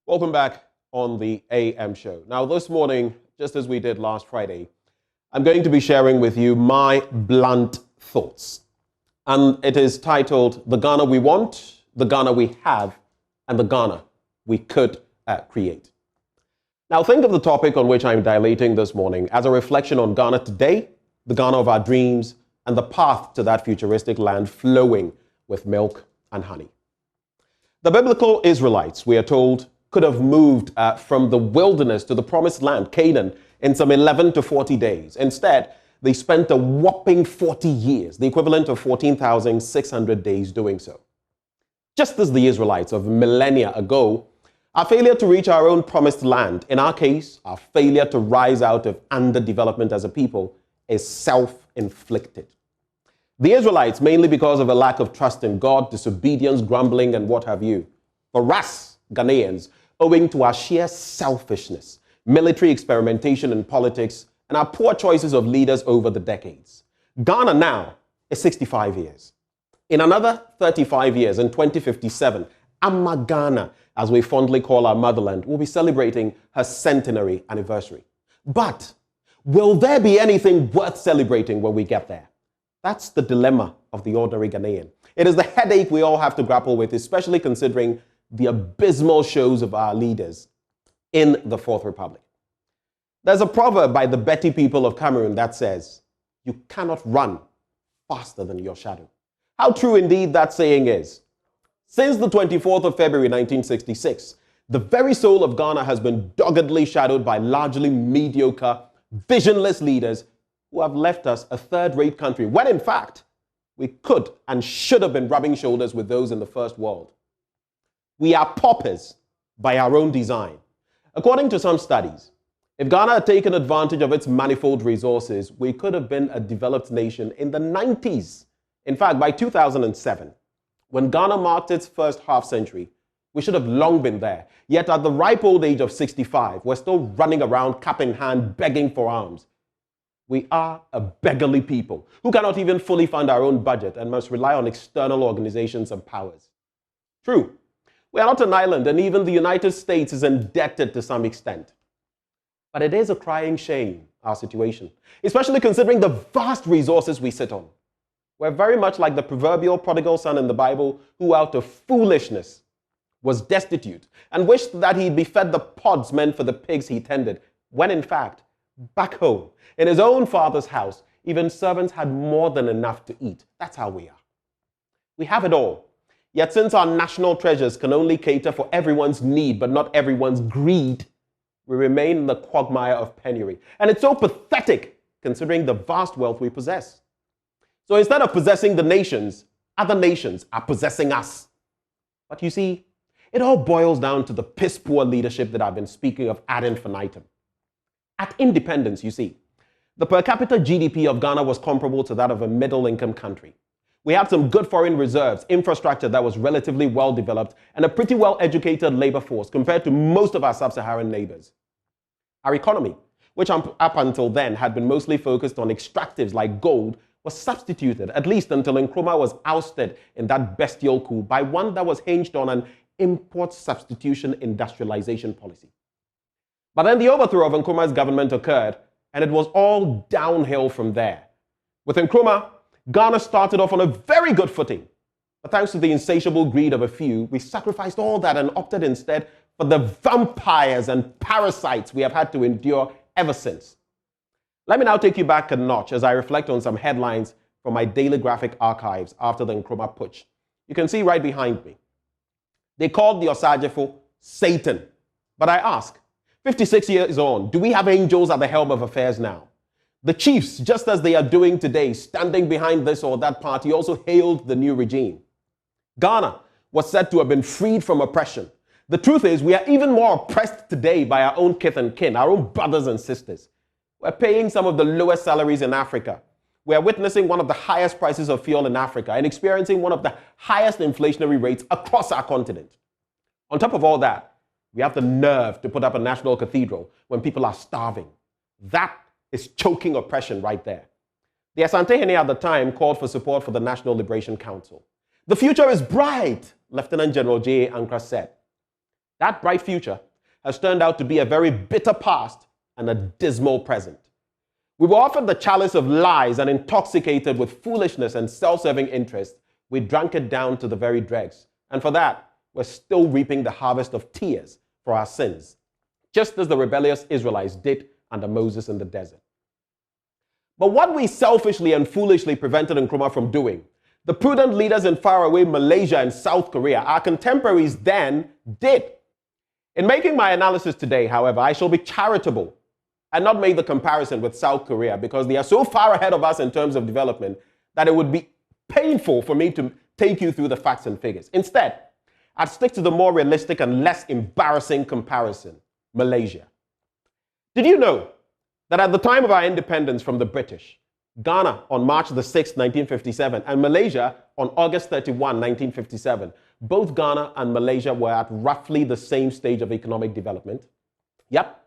Welcome back on the AM show. Now, this morning, just as we did last Friday, I'm going to be sharing with you my blunt thoughts. And it is titled, The Ghana We Want, The Ghana We Have, and The Ghana We Could Create. Now think of the topic on which I'm dilating this morning as a reflection on Ghana today, the Ghana of our dreams, and the path to that futuristic land flowing with milk and honey. The biblical Israelites, we are told, could have moved from the wilderness to the promised land, Canaan, in some 11 to 40 days. Instead, they spent a whopping 40 years, the equivalent of 14,600 days doing so. Just as the Israelites of millennia ago, our failure to reach our own promised land, in our case, our failure to rise out of underdevelopment as a people, is self-inflicted. The Israelites, mainly because of a lack of trust in God, disobedience, grumbling, and what have you. For us, Ghanaians, owing to our sheer selfishness, military experimentation in politics, and our poor choices of leaders over the decades. Ghana now is 65 years. In another 35 years, in 2057, Amma Ghana, as we fondly call our motherland, will be celebrating her centenary anniversary. But will there be anything worth celebrating when we get there? That's the dilemma of the ordinary Ghanaian. It is the headache we all have to grapple with, especially considering the abysmal shows of our leaders in the Fourth Republic. There's a proverb by the Betty people of Cameroon that says, "You cannot run faster than your shadow." How true indeed that saying is. Since the 24th of February 1966, the very soul of Ghana has been doggedly shadowed by largely mediocre, visionless leaders who have left us a third-rate country, when in fact, we could and should have been rubbing shoulders with those in the first world. We are paupers by our own design. According to some studies, if Ghana had taken advantage of its manifold resources, we could have been a developed nation in the 90s. In fact, by 2007, when Ghana marked its first half-century, we should have long been there. Yet at the ripe old age of 65, we're still running around cap in hand, begging for alms. We are a beggarly people who cannot even fully fund our own budget and must rely on external organizations and powers. True, we are not an island, and even the United States is indebted to some extent. But it is a crying shame, our situation, especially considering the vast resources we sit on. We're very much like the proverbial prodigal son in the Bible who out of foolishness was destitute and wished that he'd be fed the pods meant for the pigs he tended, when in fact, back home, in his own father's house, even servants had more than enough to eat. That's how we are. We have it all. Yet since our national treasures can only cater for everyone's need but not everyone's greed, we remain in the quagmire of penury. And it's so pathetic considering the vast wealth we possess. So instead of possessing the nations, other nations are possessing us. But you see, it all boils down to the piss-poor leadership that I've been speaking of ad infinitum. At independence, you see, the per capita GDP of Ghana was comparable to that of a middle-income country. We had some good foreign reserves, infrastructure that was relatively well developed, and a pretty well-educated labor force compared to most of our sub-Saharan neighbors. Our economy, which up until then had been mostly focused on extractives like gold, was substituted, at least until Nkrumah was ousted in that bestial coup, by one that was hinged on an import substitution industrialization policy. But then the overthrow of Nkrumah's government occurred, and it was all downhill from there. With Nkrumah, Ghana started off on a very good footing. But thanks to the insatiable greed of a few, we sacrificed all that and opted instead for the vampires and parasites we have had to endure ever since. Let me now take you back a notch as I reflect on some headlines from my daily graphic archives after the Nkrumah putsch. You can see right behind me. They called the Osajefo Satan. But I ask, 56 years on, do we have angels at the helm of affairs now? The chiefs, just as they are doing today, standing behind this or that party, also hailed the new regime. Ghana was said to have been freed from oppression. The truth is, we are even more oppressed today by our own kith and kin, our own brothers and sisters. We're paying some of the lowest salaries in Africa. We are witnessing one of the highest prices of fuel in Africa and experiencing one of the highest inflationary rates across our continent. On top of all that, we have the nerve to put up a national cathedral when people are starving. That is choking oppression right there. The Asante at the time called for support for the National Liberation Council. The future is bright, Lieutenant General J. Ankra said. That bright future has turned out to be a very bitter past and a dismal present. We were offered the chalice of lies and intoxicated with foolishness and self-serving interests. We drank it down to the very dregs. And for that, we're still reaping the harvest of tears for our sins. just as the rebellious Israelites did under Moses in the desert. But what we selfishly and foolishly prevented Nkrumah from doing, the prudent leaders in faraway Malaysia and South Korea, our contemporaries then, did. In making my analysis today, however, I shall be charitable and not make the comparison with South Korea because they are so far ahead of us in terms of development that it would be painful for me to take you through the facts and figures. Instead, I'd stick to the more realistic and less embarrassing comparison, Malaysia. Did you know that at the time of our independence from the British, Ghana on March the 6th, 1957, and Malaysia on August 31, 1957, both Ghana and Malaysia were at roughly the same stage of economic development? Yep.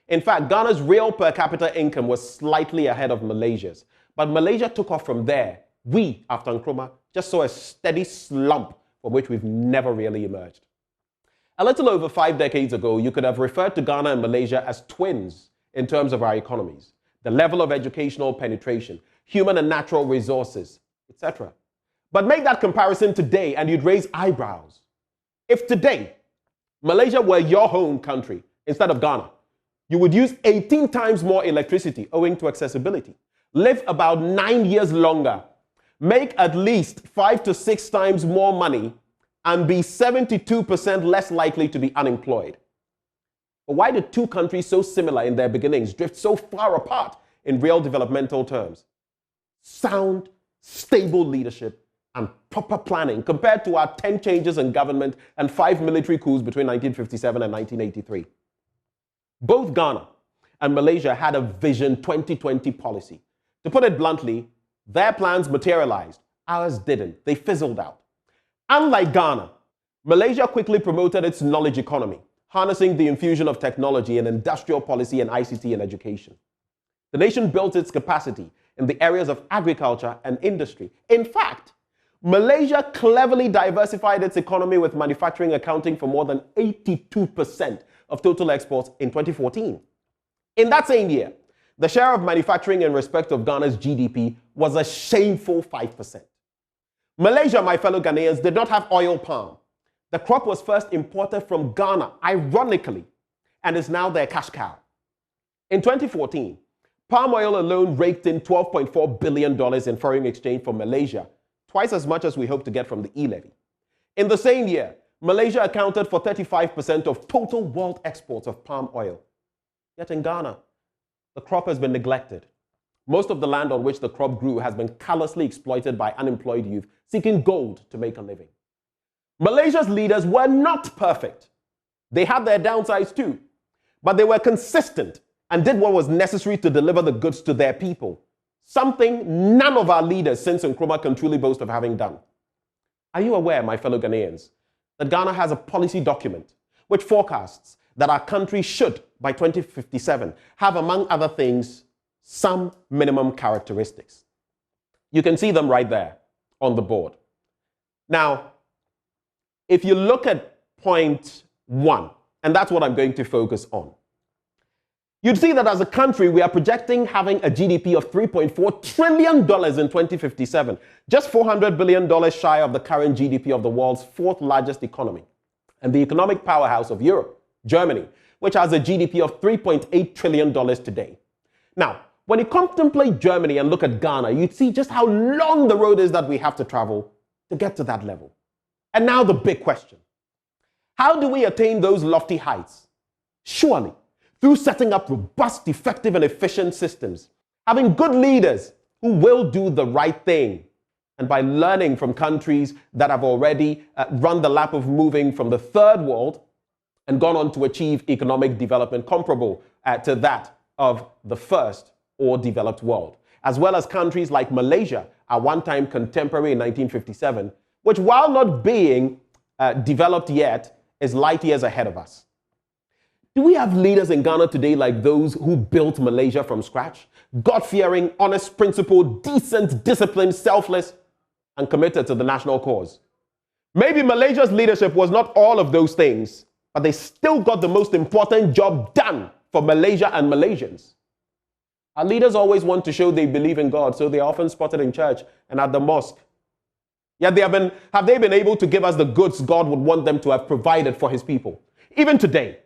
In fact, Ghana's real per capita income was slightly ahead of Malaysia's, but Malaysia took off from there. We, after Nkrumah, just saw a steady slump from which we've never really emerged. A little over 5 decades ago, you could have referred to Ghana and Malaysia as twins in terms of our economies, the level of educational penetration, human and natural resources, etc. But make that comparison today and you'd raise eyebrows. If today, Malaysia were your home country instead of Ghana, you would use 18 times more electricity owing to accessibility, live about 9 years longer, make at least 5 to 6 times more money, and be 72% less likely to be unemployed. But why did two countries so similar in their beginnings drift so far apart in real developmental terms? Sound, stable leadership and proper planning compared to our 10 changes in government and 5 military coups between 1957 and 1983. Both Ghana and Malaysia had a Vision 2020 policy. To put it bluntly, their plans materialized, ours didn't. They fizzled out. Unlike Ghana, Malaysia quickly promoted its knowledge economy, harnessing the infusion of technology in industrial policy and ICT in education. The nation built its capacity in the areas of agriculture and industry. In fact, Malaysia cleverly diversified its economy with manufacturing accounting for more than 82% of total exports in 2014. In that same year, the share of manufacturing in respect of Ghana's GDP was a shameful 5%. Malaysia, my fellow Ghanaians, did not have oil palm. The crop was first imported from Ghana, ironically, and is now their cash cow. In 2014, palm oil alone raked in $12.4 billion in foreign exchange for Malaysia, twice as much as we hope to get from the e-levy. In the same year, Malaysia accounted for 35% of total world exports of palm oil. Yet in Ghana, the crop has been neglected. Most of the land on which the crop grew has been callously exploited by unemployed youth seeking gold to make a living. Malaysia's leaders were not perfect. They had their downsides too, but they were consistent and did what was necessary to deliver the goods to their people, something none of our leaders since Nkrumah can truly boast of having done. Are you aware, my fellow Ghanaians, that Ghana has a policy document which forecasts that our country should, by 2057, have, among other things, some minimum characteristics? You can see them right there on the board. Now, if you look at point 1, and that's what I'm going to focus on, you'd see that as a country, we are projecting having a GDP of $3.4 trillion in 2057, just $400 billion shy of the current GDP of the world's 4th largest economy, and the economic powerhouse of Europe, Germany, which has a GDP of $3.8 trillion today. Now, when you contemplate Germany and look at Ghana, you'd see just how long the road is that we have to travel to get to that level. And now the big question. How do we attain those lofty heights? Surely, through setting up robust, effective, and efficient systems, having good leaders who will do the right thing, and by learning from countries that have already run the lap of moving from the third world and gone on to achieve economic development comparable to that of the first or developed world, as well as countries like Malaysia, our one-time contemporary in 1957, which, while not being developed yet, is light years ahead of us. Do we have leaders in Ghana today like those who built Malaysia from scratch? God-fearing, honest, principled, decent, disciplined, selfless, and committed to the national cause. Maybe Malaysia's leadership was not all of those things, but they still got the most important job done for Malaysia and Malaysians. Our leaders always want to show they believe in God, so they are often spotted in church and at the mosque. Yet have they been able to give us the goods God would want them to have provided for his people? Even today,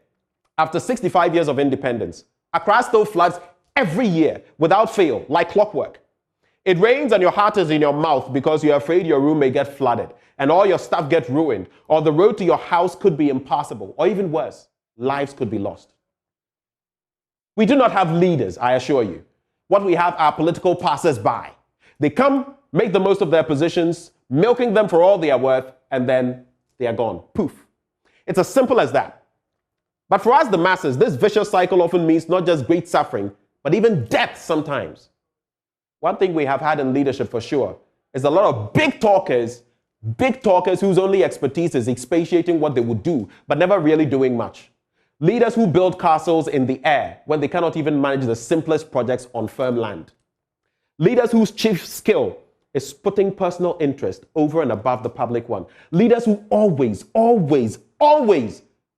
After 65 years of independence, Accra still floods every year without fail, like clockwork. It rains and your heart is in your mouth because you're afraid your room may get flooded and all your stuff get ruined, or the road to your house could be impassable, or even worse, lives could be lost. We do not have leaders, I assure you. What we have are political passers-by. They come, make the most of their positions, milking them for all they are worth, and then they are gone. Poof. It's as simple as that. But for us, the masses, this vicious cycle often means not just great suffering, but even death sometimes. One thing we have had in leadership for sure is a lot of big talkers whose only expertise is expatiating what they would do, but never really doing much. Leaders who build castles in the air when they cannot even manage the simplest projects on firm land. Leaders whose chief skill is putting personal interest over and above the public one. Leaders who always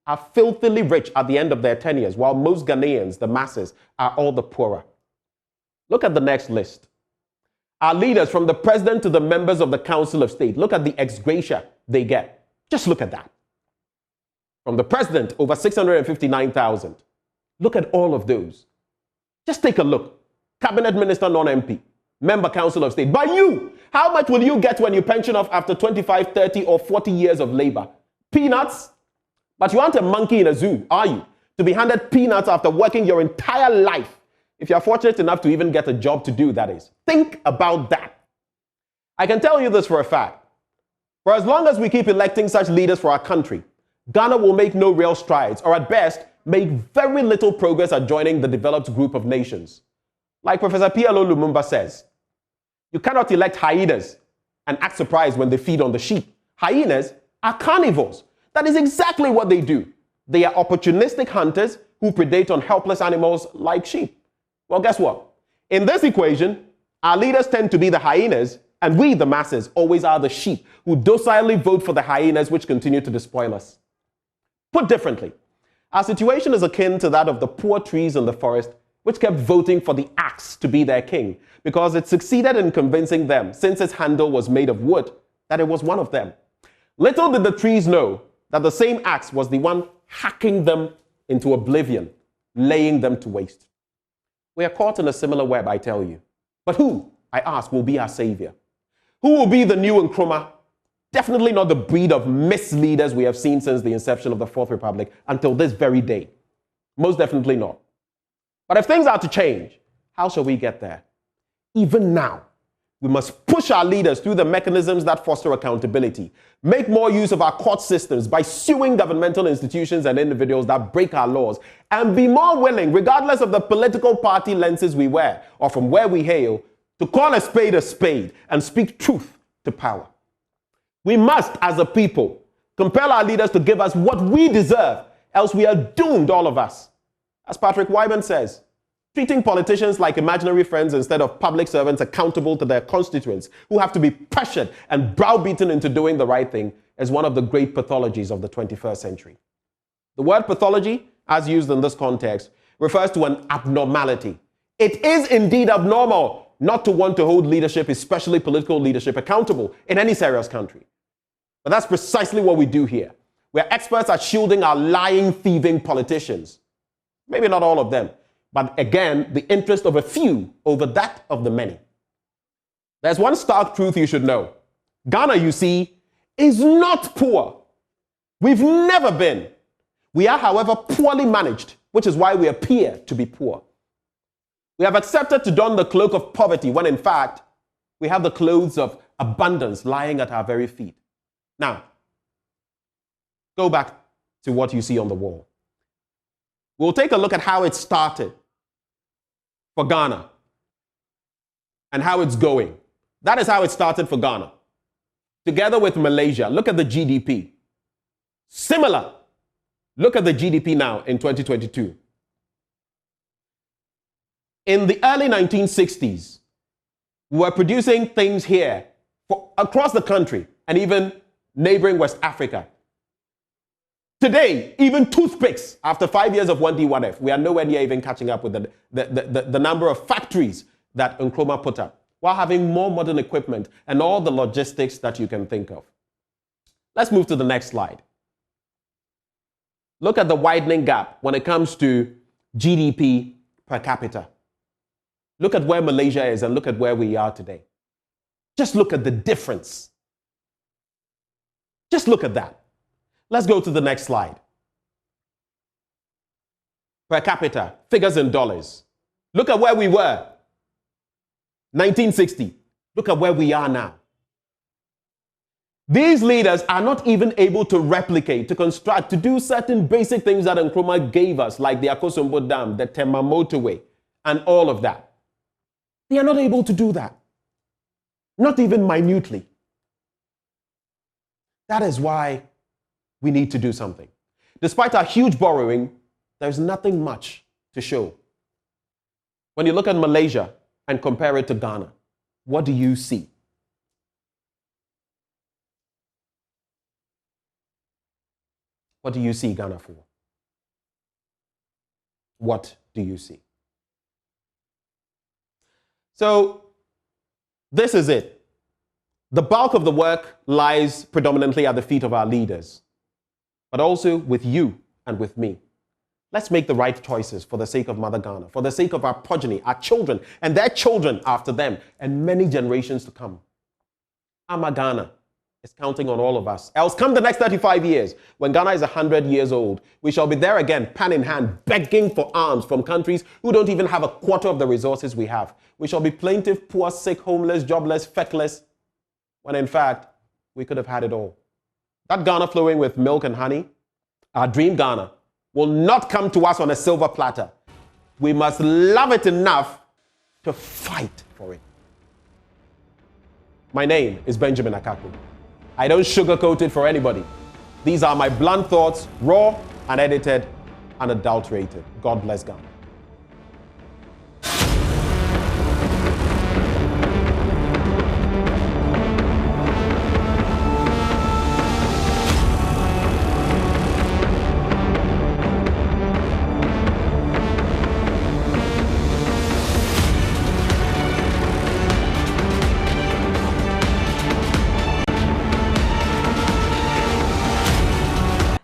are filthily rich at the end of their tenures, while most Ghanaians, the masses, are all the poorer. Look at the next list. Our leaders, from the president to the members of the Council of State, look at the ex gratia they get. Just look at that. From the president, over 659,000. Look at all of those. Just take a look. Cabinet minister, non-MP, member Council of State. But you, how much will you get when you pension off after 25, 30, or 40 years of labor? Peanuts? But you aren't a monkey in a zoo, are you? To be handed peanuts after working your entire life. If you're fortunate enough to even get a job to do, that is. Think about that. I can tell you this for a fact. For as long as we keep electing such leaders for our country, Ghana will make no real strides, or at best, make very little progress at joining the developed group of nations. Like Professor P.L.O. Lumumba says, you cannot elect hyenas and act surprised when they feed on the sheep. Hyenas are carnivores. That is exactly what they do. They are opportunistic hunters who predate on helpless animals like sheep. Well, guess what? In this equation, our leaders tend to be the hyenas, and we, the masses, always are the sheep who docilely vote for the hyenas which continue to despoil us. Put differently, our situation is akin to that of the poor trees in the forest which kept voting for the axe to be their king because it succeeded in convincing them, since its handle was made of wood, that it was one of them. Little did the trees know that the same axe was the one hacking them into oblivion, laying them to waste. We are caught in a similar web, I tell you. But who, I ask, will be our savior? Who will be the new Nkrumah? Definitely not the breed of misleaders we have seen since the inception of the Fourth Republic until this very day. Most definitely not. But if things are to change, how shall we get there? Even now, we must push our leaders through the mechanisms that foster accountability, make more use of our court systems by suing governmental institutions and individuals that break our laws, and be more willing, regardless of the political party lenses we wear or from where we hail, to call a spade and speak truth to power. We must, as a people, compel our leaders to give us what we deserve, else we are doomed, all of us. As Patrick Wyman says, treating politicians like imaginary friends instead of public servants accountable to their constituents who have to be pressured and browbeaten into doing the right thing is one of the great pathologies of the 21st century. The word pathology, as used in this context, refers to an abnormality. It is indeed abnormal not to want to hold leadership, especially political leadership, accountable in any serious country. But that's precisely what we do here. We are experts at shielding our lying, thieving politicians. Maybe not all of them, but again, the interest of a few over that of the many. There's one stark truth you should know. Ghana, you see, is not poor. We've never been. We are, however, poorly managed, which is why we appear to be poor. We have accepted to don the cloak of poverty when, in fact, we have the clothes of abundance lying at our very feet. Now, go back to what you see on the wall. We'll take a look at how it started for Ghana and how it's going. That is how it started for Ghana. Together with Malaysia, look at the GDP. Similar. Look at the GDP now in 2022. In the early 1960s, we were producing things here across the country and even neighboring West Africa. Today, even toothpicks, after 5 years of 1D1F, we are nowhere near even catching up with the number of factories that Nkrumah put up, while having more modern equipment and all the logistics that you can think of. Let's move to the next slide. Look at the widening gap when it comes to GDP per capita. Look at where Malaysia is and look at where we are today. Just look at the difference. Just look at that. Let's go to the next slide. Per capita, figures in dollars. Look at where we were. 1960. Look at where we are now. These leaders are not even able to replicate, to construct, to do certain basic things that Nkrumah gave us, like the Akosombo Dam, the Tema motorway, and all of that. They are not able to do that. Not even minutely. That is why we need to do something. Despite our huge borrowing, there's nothing much to show. When you look at Malaysia and compare it to Ghana, what do you see? What do you see Ghana for? What do you see? So, this is it. The bulk of the work lies predominantly at the feet of our leaders, but also with you and with me. Let's make the right choices for the sake of Mother Ghana, for the sake of our progeny, our children, and their children after them, and many generations to come. Ama Ghana is counting on all of us. Else come the next 35 years, when Ghana is 100 years old, we shall be there again, pan in hand, begging for alms from countries who don't even have a quarter of the resources we have. We shall be plaintive, poor, sick, homeless, jobless, feckless, when in fact, we could have had it all. That Ghana flowing with milk and honey, our dream Ghana, will not come to us on a silver platter. We must love it enough to fight for it. My name is Benjamin Akaku. I don't sugarcoat it for anybody. These are my blunt thoughts, raw, unedited, unadulterated. God bless Ghana.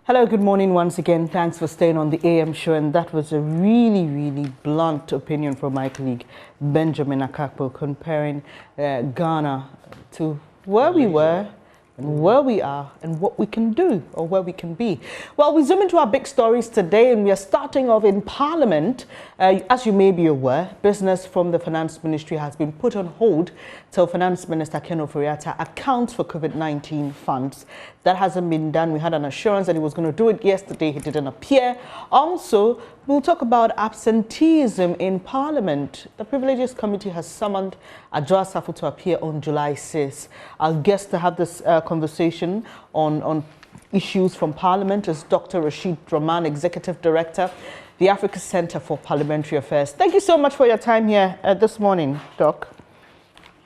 Hello, good morning once again. Thanks for staying on the AM show. And that was a really, really blunt opinion from my colleague, Benjamin Akakpo, comparing Ghana to where we were and where we are and what we can do or where we can be. Well, we zoom into our big stories today, and we are starting off in Parliament. As you may be aware, business from the Finance Ministry has been put on hold till Finance Minister Ken Ofori-Atta accounts for COVID-19 funds. That hasn't been done. We had an assurance that he was going to do it yesterday. He didn't appear. Also, we'll talk about absenteeism in Parliament. The Privileges Committee has summoned Adjoa Safo to appear on July 6th. Our guest to have this conversation on issues from Parliament is Dr. Rashid Draman, Executive Director, the Africa Center for Parliamentary Affairs. Thank you so much for your time here this morning, Doc.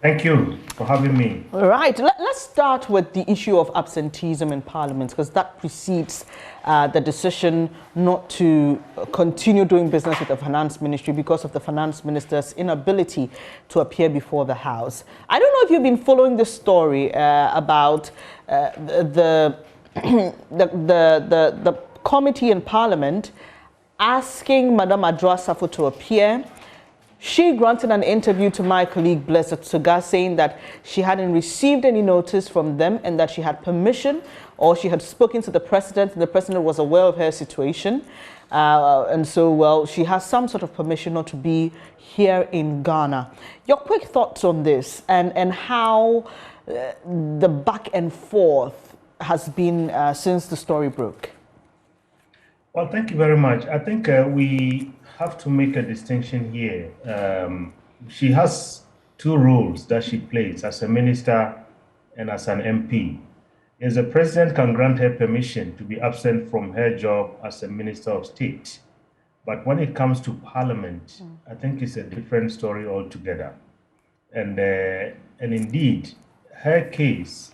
Thank you for having me. All right, let's start with the issue of absenteeism in Parliament, because that precedes the decision not to continue doing business with the Finance Ministry because of the Finance Minister's inability to appear before the House. I don't know if you've been following this story about the committee in Parliament asking Madam Adjoa Safo to appear. She granted an interview to my colleague Blessed Suga saying that she hadn't received any notice from them and that she had permission, or she had spoken to the president and the president was aware of her situation. And so, well, she has some sort of permission not to be here in Ghana. Your quick thoughts on this and how the back and forth has been since the story broke? Well, thank you very much. I think we have to make a distinction here. She has two roles that she plays as a minister and as an MP. As the president can grant her permission to be absent from her job as a minister of state. But when it comes to Parliament, I think it's a different story altogether. And indeed, her case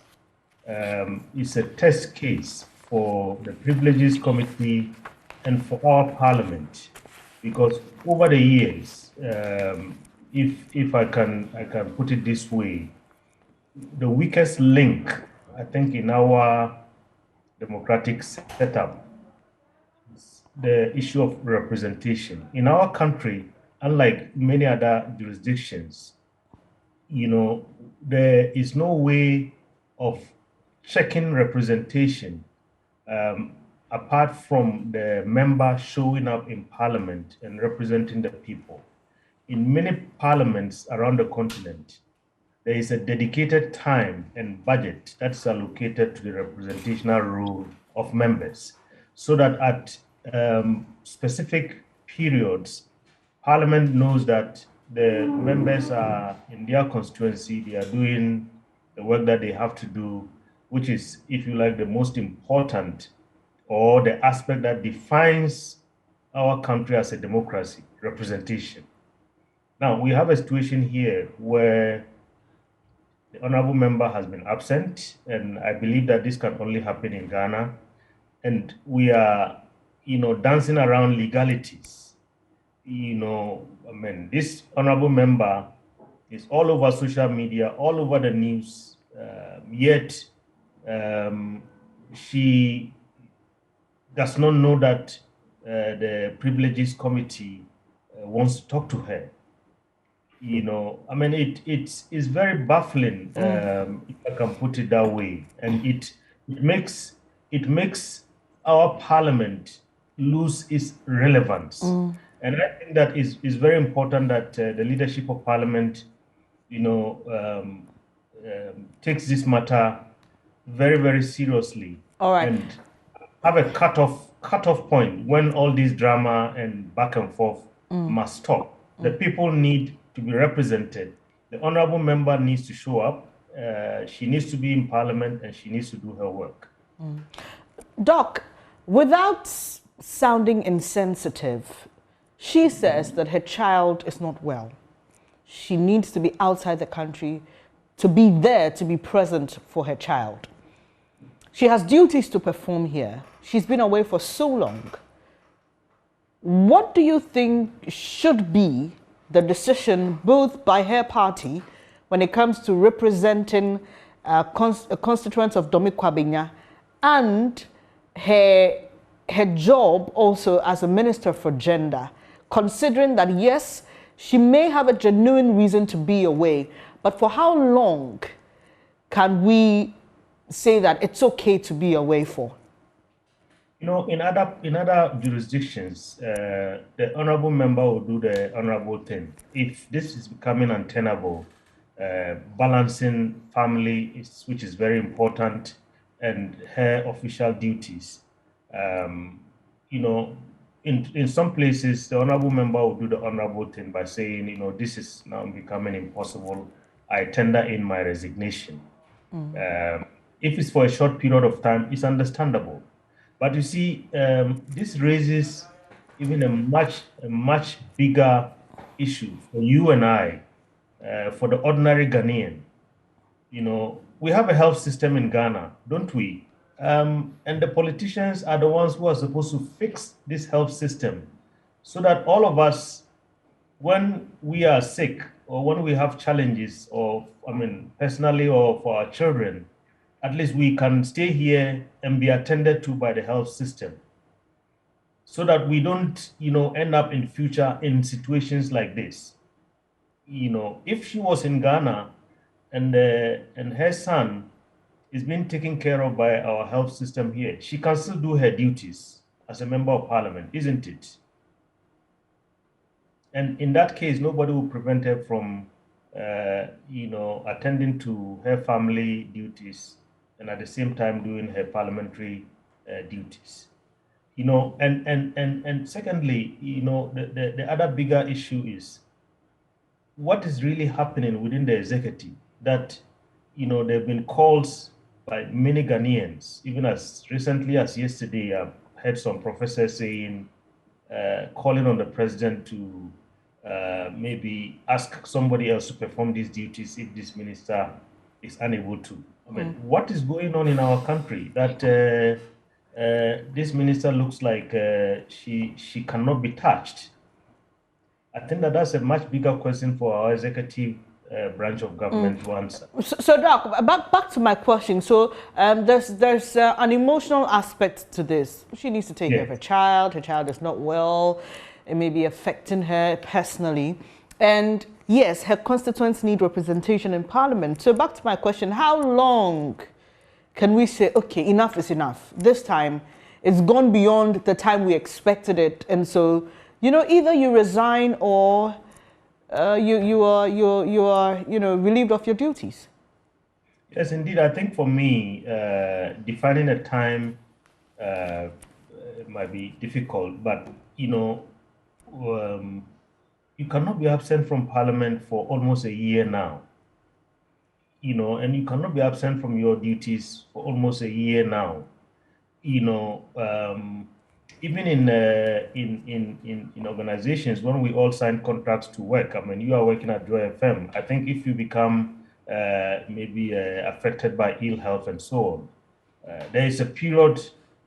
is a test case for the Privileges Committee and for our Parliament. Because over the years, if I can put it this way, the weakest link, I think, in our democratic setup the issue of representation. In our country, unlike many other jurisdictions, there is no way of checking representation apart from the member showing up in parliament and representing the people. In many parliaments around the continent, there is a dedicated time and budget that's allocated to the representational role of members, so that at specific periods, Parliament knows that the members are in their constituency, they are doing the work that they have to do, which is, if you like, the most important or the aspect that defines our country as a democracy, representation. Now, we have a situation here where the honorable member has been absent, and I believe that this can only happen in Ghana. And we are, dancing around legalities. This honorable member is all over social media, all over the news, yet she does not know that the Privileges Committee wants to talk to her. It's very baffling, if I can put it that way, and it makes our parliament lose its relevance. And I think that is very important that the leadership of parliament, takes this matter very, very seriously. All right. And have a cutoff point when all this drama and back and forth must stop. The people need to be represented. The honorable member needs to show up. She needs to be in parliament and she needs to do her work. Doc, without sounding insensitive, she says that her child is not well. She needs to be outside the country to be there, to be present for her child. She has duties to perform here. She's been away for so long. What do you think should be the decision both by her party when it comes to representing constituents of Domi Kwabenya and her job also as a minister for gender, considering that yes, she may have a genuine reason to be away, but for how long can we say that it's okay to be away for? In other jurisdictions, the honorable member will do the honorable thing. If this is becoming untenable, balancing family, which is very important, and her official duties, in some places, the honorable member will do the honorable thing by saying, this is now becoming impossible. I tender in my resignation. If it's for a short period of time, it's understandable. But you see, this raises even a much bigger issue for you and I, for the ordinary Ghanaian. We have a health system in Ghana, don't we? And the politicians are the ones who are supposed to fix this health system so that all of us, when we are sick or when we have challenges, or personally or for our children, at least we can stay here and be attended to by the health system so that we don't, end up in future in situations like this. If she was in Ghana and her son is being taken care of by our health system here, she can still do her duties as a member of parliament, isn't it? And in that case, nobody will prevent her from, attending to her family duties and at the same time doing her parliamentary duties. And secondly, the other bigger issue is what is really happening within the executive, that, there have been calls by many Ghanaians, even as recently as yesterday, I've heard some professors saying, calling on the president to maybe ask somebody else to perform these duties if this minister is unable to. What is going on in our country that this minister looks like she cannot be touched? I think that's a much bigger question for our executive branch of government to answer. So Doc, back to my question. So there's an emotional aspect to this. She needs to take care of her child. Her child is not well. It may be affecting her personally. And yes, her constituents need representation in Parliament. So back to my question, how long can we say, okay, enough is enough? This time, it's gone beyond the time we expected it. And so, either you resign or you are relieved of your duties. Yes, indeed. I think for me, defining a time might be difficult, but you cannot be absent from Parliament for almost a year now. And you cannot be absent from your duties for almost a year now. Even in organizations, when we all sign contracts to work, I mean, you are working at Joy FM. I think if you become maybe affected by ill health and so on, there is a period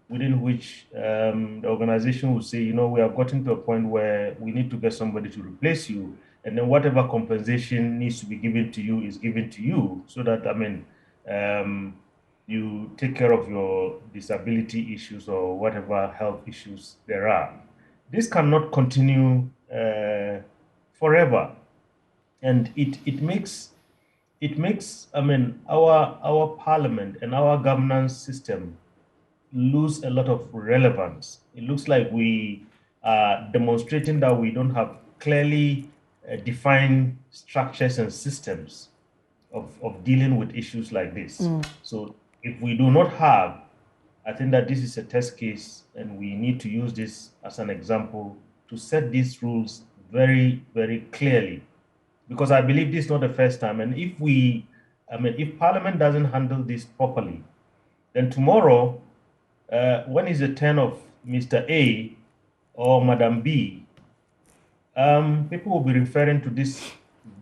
within which the organization will say, we have gotten to a point where we need to get somebody to replace you, and then whatever compensation needs to be given to you is given to you, so that, you take care of your disability issues or whatever health issues there are. This cannot continue forever, and it makes our Parliament and our governance system lose a lot of relevance. It looks like we are demonstrating that we don't have clearly defined structures and systems of dealing with issues like this. So if we do not have, I think that this is a test case, and we need to use this as an example to set these rules very, very clearly, because I believe this is not the first time. And if Parliament doesn't handle this properly, then tomorrow, when is the turn of Mr. A or Madam B, people will be referring to this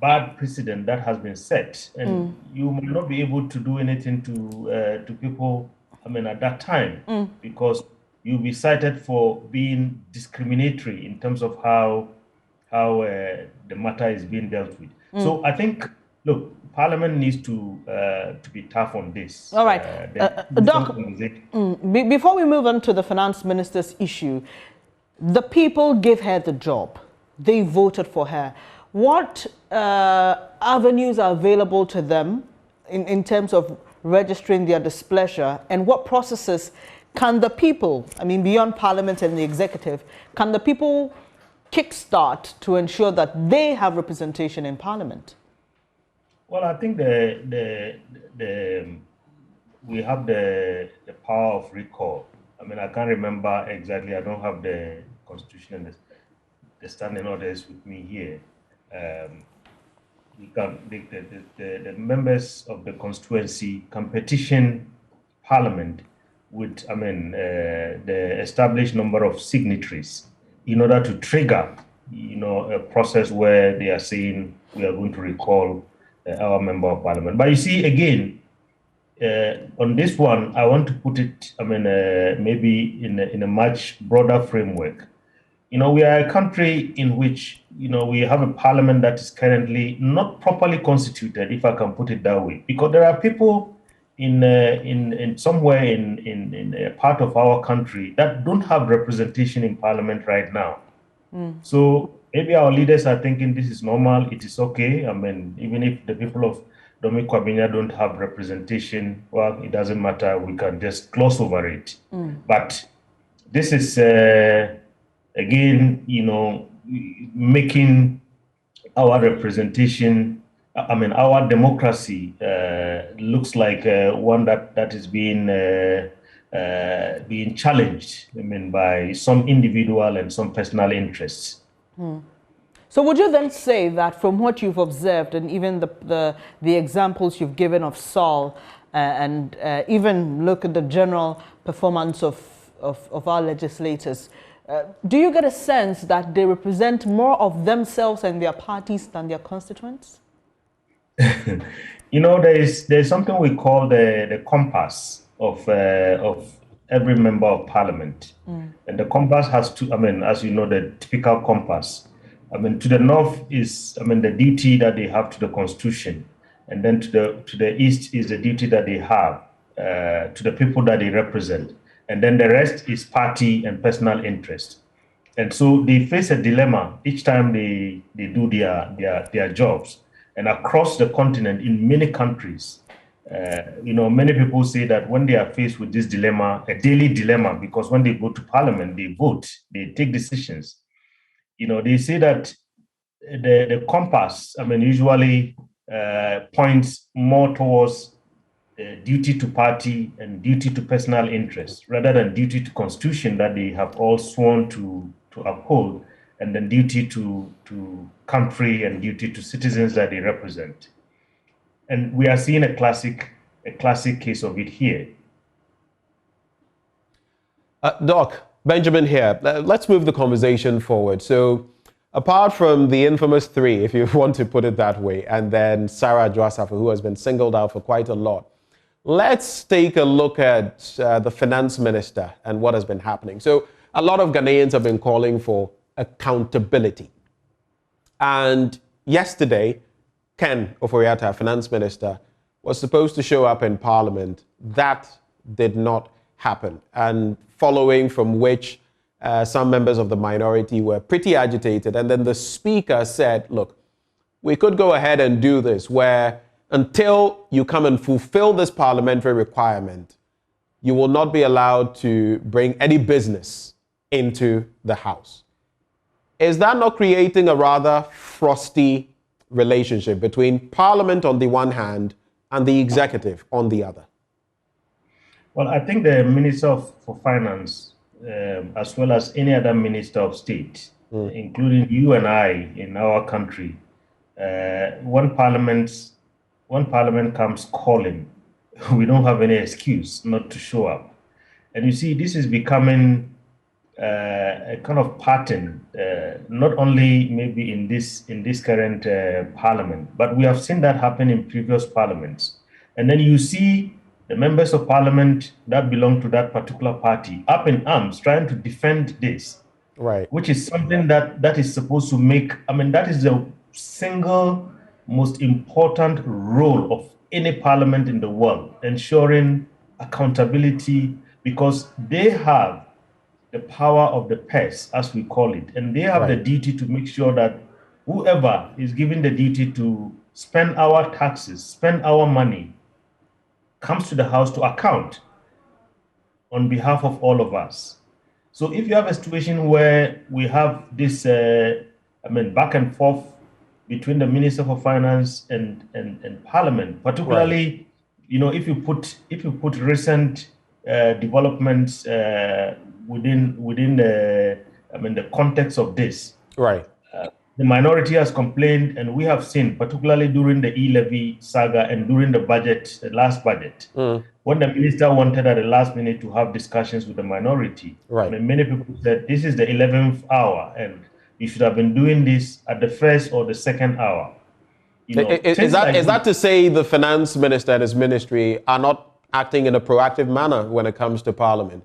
bad precedent that has been set, and you may not be able to do anything to people, at that time, because you'll be cited for being discriminatory in terms of how the matter is being dealt with. So I think, look, Parliament needs to be tough on this. All right, Doc, before we move on to the finance minister's issue, the people gave her the job. They voted for her. What avenues are available to them in terms of registering their displeasure, and what processes can the people, beyond Parliament and the executive, can the people kickstart to ensure that they have representation in Parliament? Well, I think we have the power of recall. I can't remember exactly. I don't have the Constitution and the standing orders with me here. The members of the constituency can petition Parliament with, the established number of signatories in order to trigger, a process where they are saying we are going to recall our member of Parliament. But you see, again, on this one, I want to put it, maybe in a much broader framework. We are a country in which, we have a Parliament that is currently not properly constituted, if I can put it that way, because there are people in somewhere in a part of our country that don't have representation in Parliament right now. So maybe our leaders are thinking this is normal, it is okay. Even if the people of Domi Kwabinya don't have representation, well, it doesn't matter, we can just gloss over it. But this is, again, making our representation, our democracy looks like one that is being challenged, by some individual and some personal interests. So would you then say that from what you've observed, and even the examples you've given of Saul, and even look at the general performance of our legislators, do you get a sense that they represent more of themselves and their parties than their constituents? There's something we call the compass of every member of Parliament. And the compass has two, as you know, the typical compass I mean, to the north is, I mean, the duty that they have to the Constitution, and then to the east is the duty that they have to the people that they represent, and then the rest is party and personal interest. And so they face a dilemma each time they do their jobs. And across the continent, in many countries, many people say that when they are faced with this dilemma, a daily dilemma, because when they go to parliament, they vote, they take decisions. They say that the compass, I mean, usually points more towards duty to party and duty to personal interest, rather than duty to constitution that they have all sworn to uphold, and then duty to country and duty to citizens that they represent. And we are seeing a classic case of it here. Doc, Benjamin here. Let's move the conversation forward. So, apart from the infamous three, if you want to put it that way, and then Sarah Dwasafa, who has been singled out for quite a lot, let's take a look at the finance minister and what has been happening. So, a lot of Ghanaians have been calling for accountability. And yesterday, Ken Ofori-Atta, finance minister, was supposed to show up in parliament. That did not happen. And following from which some members of the minority were pretty agitated. And then the speaker said, look, we could go ahead and do this where until you come and fulfill this parliamentary requirement, you will not be allowed to bring any business into the House. Is that not creating a rather frosty relationship between Parliament on the one hand and the executive on the other? Well, I think the Minister for Finance, as well as any other Minister of State, including you and I in our country, when Parliament comes calling, we don't have any excuse not to show up. And you see, this is becoming a kind of pattern, not only maybe in this current parliament, but we have seen that happen in previous parliaments. And then you see the members of parliament that belong to that particular party up in arms trying to defend this, right? Which is something that is supposed to make, I mean, that is the single most important role of any parliament in the world, ensuring accountability, because they have the power of the purse, as we call it, and they have the duty to make sure that whoever is given the duty to spend our taxes, spend our money, comes to the House to account on behalf of all of us. So if you have a situation where we have this, back and forth between the Minister for Finance and Parliament, particularly, if you put recent developments within the context of this, right? The minority has complained, and we have seen, particularly during the e-levy saga and during the last budget, when the minister wanted at the last minute to have discussions with the minority. Right. I mean, many people said this is the 11th hour, and you should have been doing this at the first or the second hour. Is that to say the finance minister and his ministry are not acting in a proactive manner when it comes to Parliament?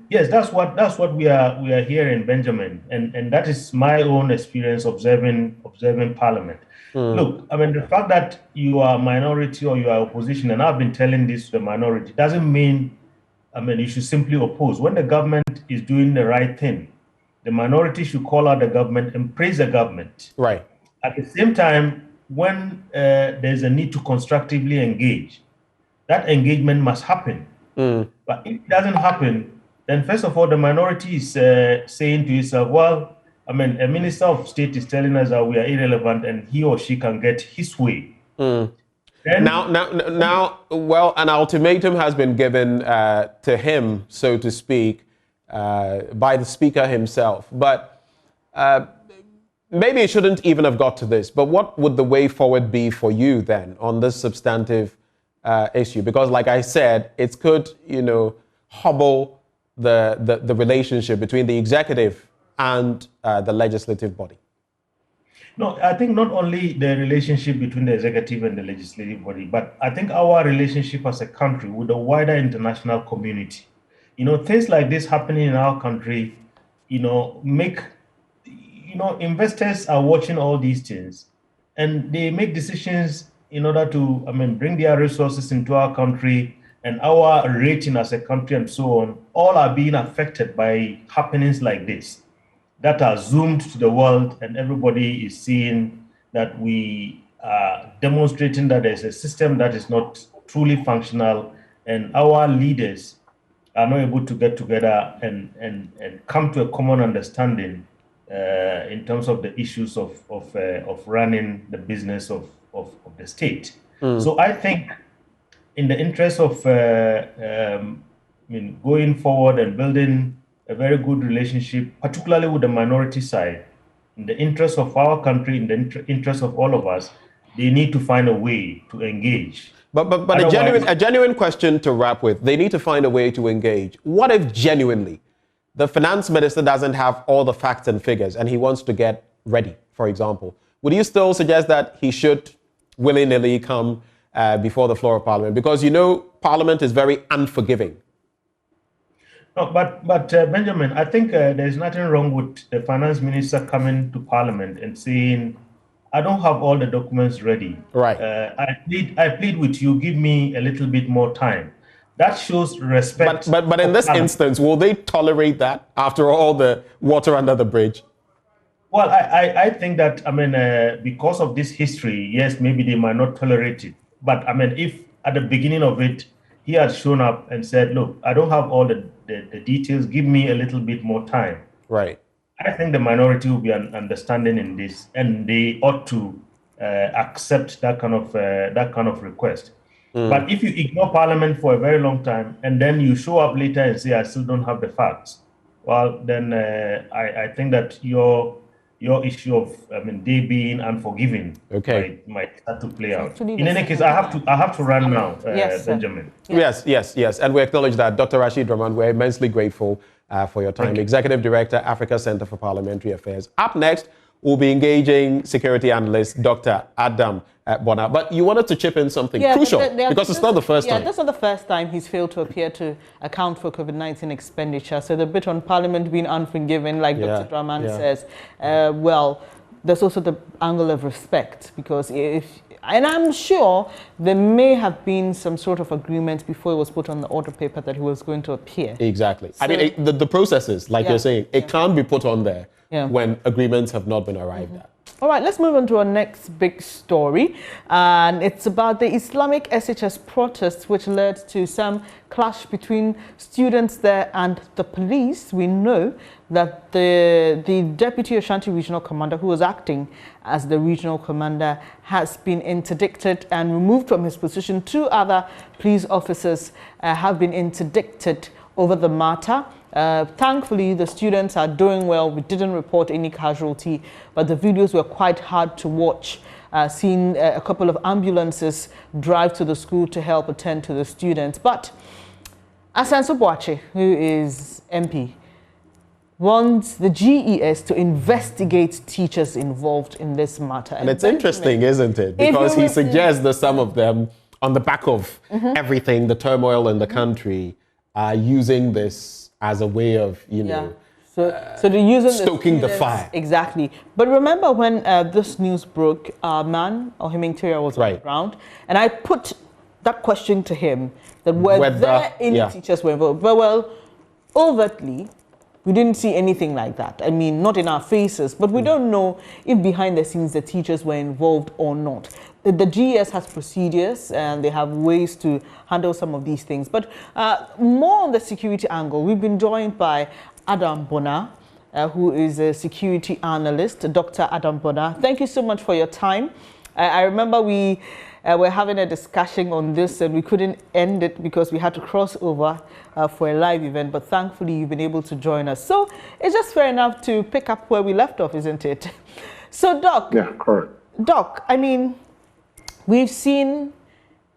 Yes, that's what we are hearing, Benjamin, and that is my own experience observing Parliament. Look, I mean, the fact that you are a minority or you are opposition, and I've been telling this to the minority, doesn't mean, I mean, you should simply oppose. When the government is doing the right thing, the minority should call out the government and praise the government. Right. At the same time, when there's a need to constructively engage, that engagement must happen. But if it doesn't happen, then first of all, the minority is saying to itself, well, I mean, a minister of state is telling us that we are irrelevant and he or she can get his way. Now, well, an ultimatum has been given to him, so to speak, by the speaker himself. But maybe it shouldn't even have got to this. But what would the way forward be for you then on this substantive issue? Because like I said, it could, hobble the relationship between the executive and the legislative body. No, I think not only the relationship between the executive and the legislative body, but I think our relationship as a country with the wider international community. Things like this happening in our country, make, investors are watching all these things, and they make decisions in order to, bring their resources into our country, and our rating as a country and so on, all are being affected by happenings like this that are zoomed to the world, and everybody is seeing that we are demonstrating that there's a system that is not truly functional, and our leaders are not able to get together and come to a common understanding in terms of the issues of running the business of the state. So I think in the interest of going forward and building a very good relationship, particularly with the minority side, in the interest of our country, in the interest of all of us, they need to find a way to engage. But a genuine question to wrap with. They need to find a way to engage. What if genuinely the finance minister doesn't have all the facts and figures and he wants to get ready, for example? Would you still suggest that he should willy-nilly come before the floor of Parliament? Because Parliament is very unforgiving. No, but Benjamin, I think there's nothing wrong with the finance minister coming to Parliament and saying, I don't have all the documents ready. Right. I plead with you, give me a little bit more time. That shows respect. But in this instance, will they tolerate that after all the water under the bridge? Well, I think that, because of this history, yes, maybe they might not tolerate it. But if at the beginning of it, he had shown up and said, look, I don't have all the details, give me a little bit more time. Right. I think the minority will be understanding in this, and they ought to accept that kind of request. But if you ignore Parliament for a very long time and then you show up later and say, I still don't have the facts, well, then I think that your issue of they being unforgiving might start to play out. In any case, I have to run now, yes, Benjamin. Yes, and we acknowledge that. Dr. Rashid Rahman, we're immensely grateful for your time. Executive Director, Africa Center for Parliamentary Affairs. Up next, we'll be engaging security analyst Dr. Adam Bonner. But you wanted to chip in something crucial because it's not the first time. Yeah, that's not the first time he's failed to appear to account for COVID-19 expenditure. So the bit on Parliament being unforgiving, like Dr. Rahman says, well, there's also the angle of respect, because and I'm sure there may have been some sort of agreement before it was put on the order paper that he was going to appear. Exactly. So, the processes, like you're saying, it can't be put on there when agreements have not been arrived at. All right, let's move on to our next big story. And it's about the Islamic SHS protests, which led to some clash between students there and the police. We know that the Deputy Ashanti Regional Commander, who was acting as the regional commander, has been interdicted and removed from his position. 2 other police officers have been interdicted over the matter. Thankfully, the students are doing well. We didn't report any casualty, but the videos were quite hard to watch. Seeing a couple of ambulances drive to the school to help attend to the students. But Asanso Boache, who is MP, wants the GES to investigate teachers involved in this matter. And it's interesting, isn't it? Because he suggests that some of them, on the back of everything, the turmoil in the country, are using this as a way of, so they're using stoking the fire. Exactly. But remember when this news broke, our man, Ohiming was on the ground, and I put that question to him, that whether there any teachers were involved. Well, overtly, we didn't see anything like that. I mean, not in our faces, but we don't know if behind the scenes the teachers were involved or not. The GES has procedures and they have ways to handle some of these things. But more on the security angle, we've been joined by Adam Bonner, who is a security analyst. Dr. Adam Bonner, thank you so much for your time. I remember we were having a discussion on this and we couldn't end it because we had to cross over for a live event, but thankfully you've been able to join us. So it's just fair enough to pick up where we left off, isn't it? So Doc. Yeah, correct. Doc, I mean, we've seen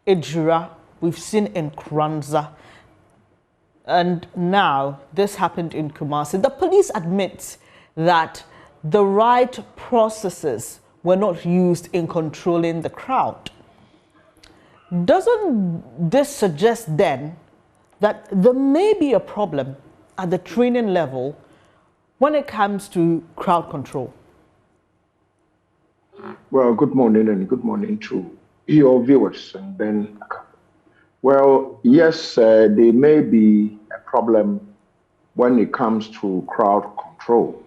Ejura, we've seen Nkranza, and now this happened in Kumasi. The police admit that the right processes were not used in controlling the crowd. Doesn't this suggest then that there may be a problem at the training level when it comes to crowd control? Well, good morning and good morning to your viewers. And then, well, yes, there may be a problem when it comes to crowd control,